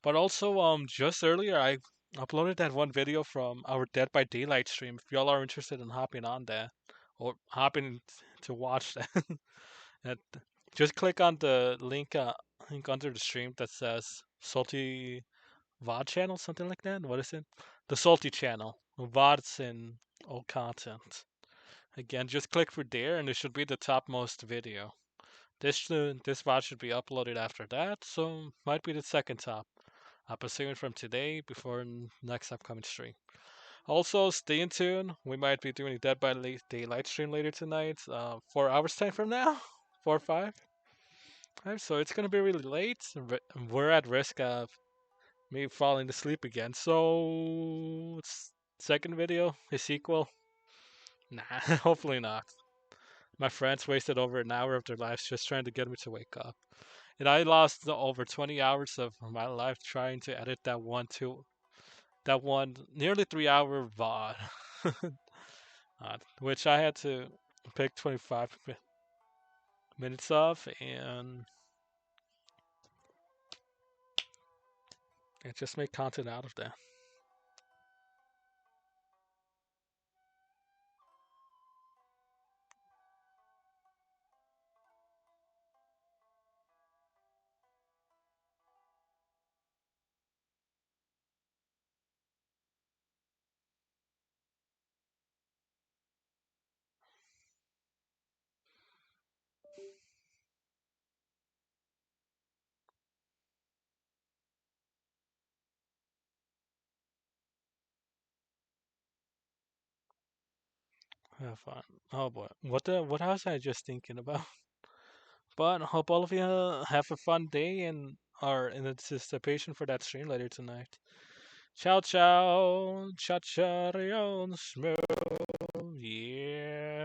Speaker 1: But also, just earlier I uploaded that one video from our Dead by Daylight stream. If y'all are interested in hopping on that or hopping to watch that, and just click on the link under the stream that says Salty VOD channel, something like that. What is it? The Salty channel. VODs and all content. Again, just click for there, and it should be the topmost video. This VOD should be uploaded after that, so might be the second top. I'm assuming from today before next upcoming stream. Also, stay in tune. We might be doing a Dead by Daylight stream later tonight. 4 hours time from now, 4 or 5. So it's gonna be really late. We're at risk of me falling asleep again. So second video, a sequel. Nah, hopefully not. My friends wasted over an hour of their lives just trying to get me to wake up. And I lost over 20 hours of my life trying to edit that one nearly 3 hour VOD. Which I had to pick 25 minutes of and just make content out of that. Have fun. Oh boy, what was I just thinking about? But hope all of you have a fun day and are in anticipation for that stream later tonight. Ciao, ciao, ciao, ciao, yeah.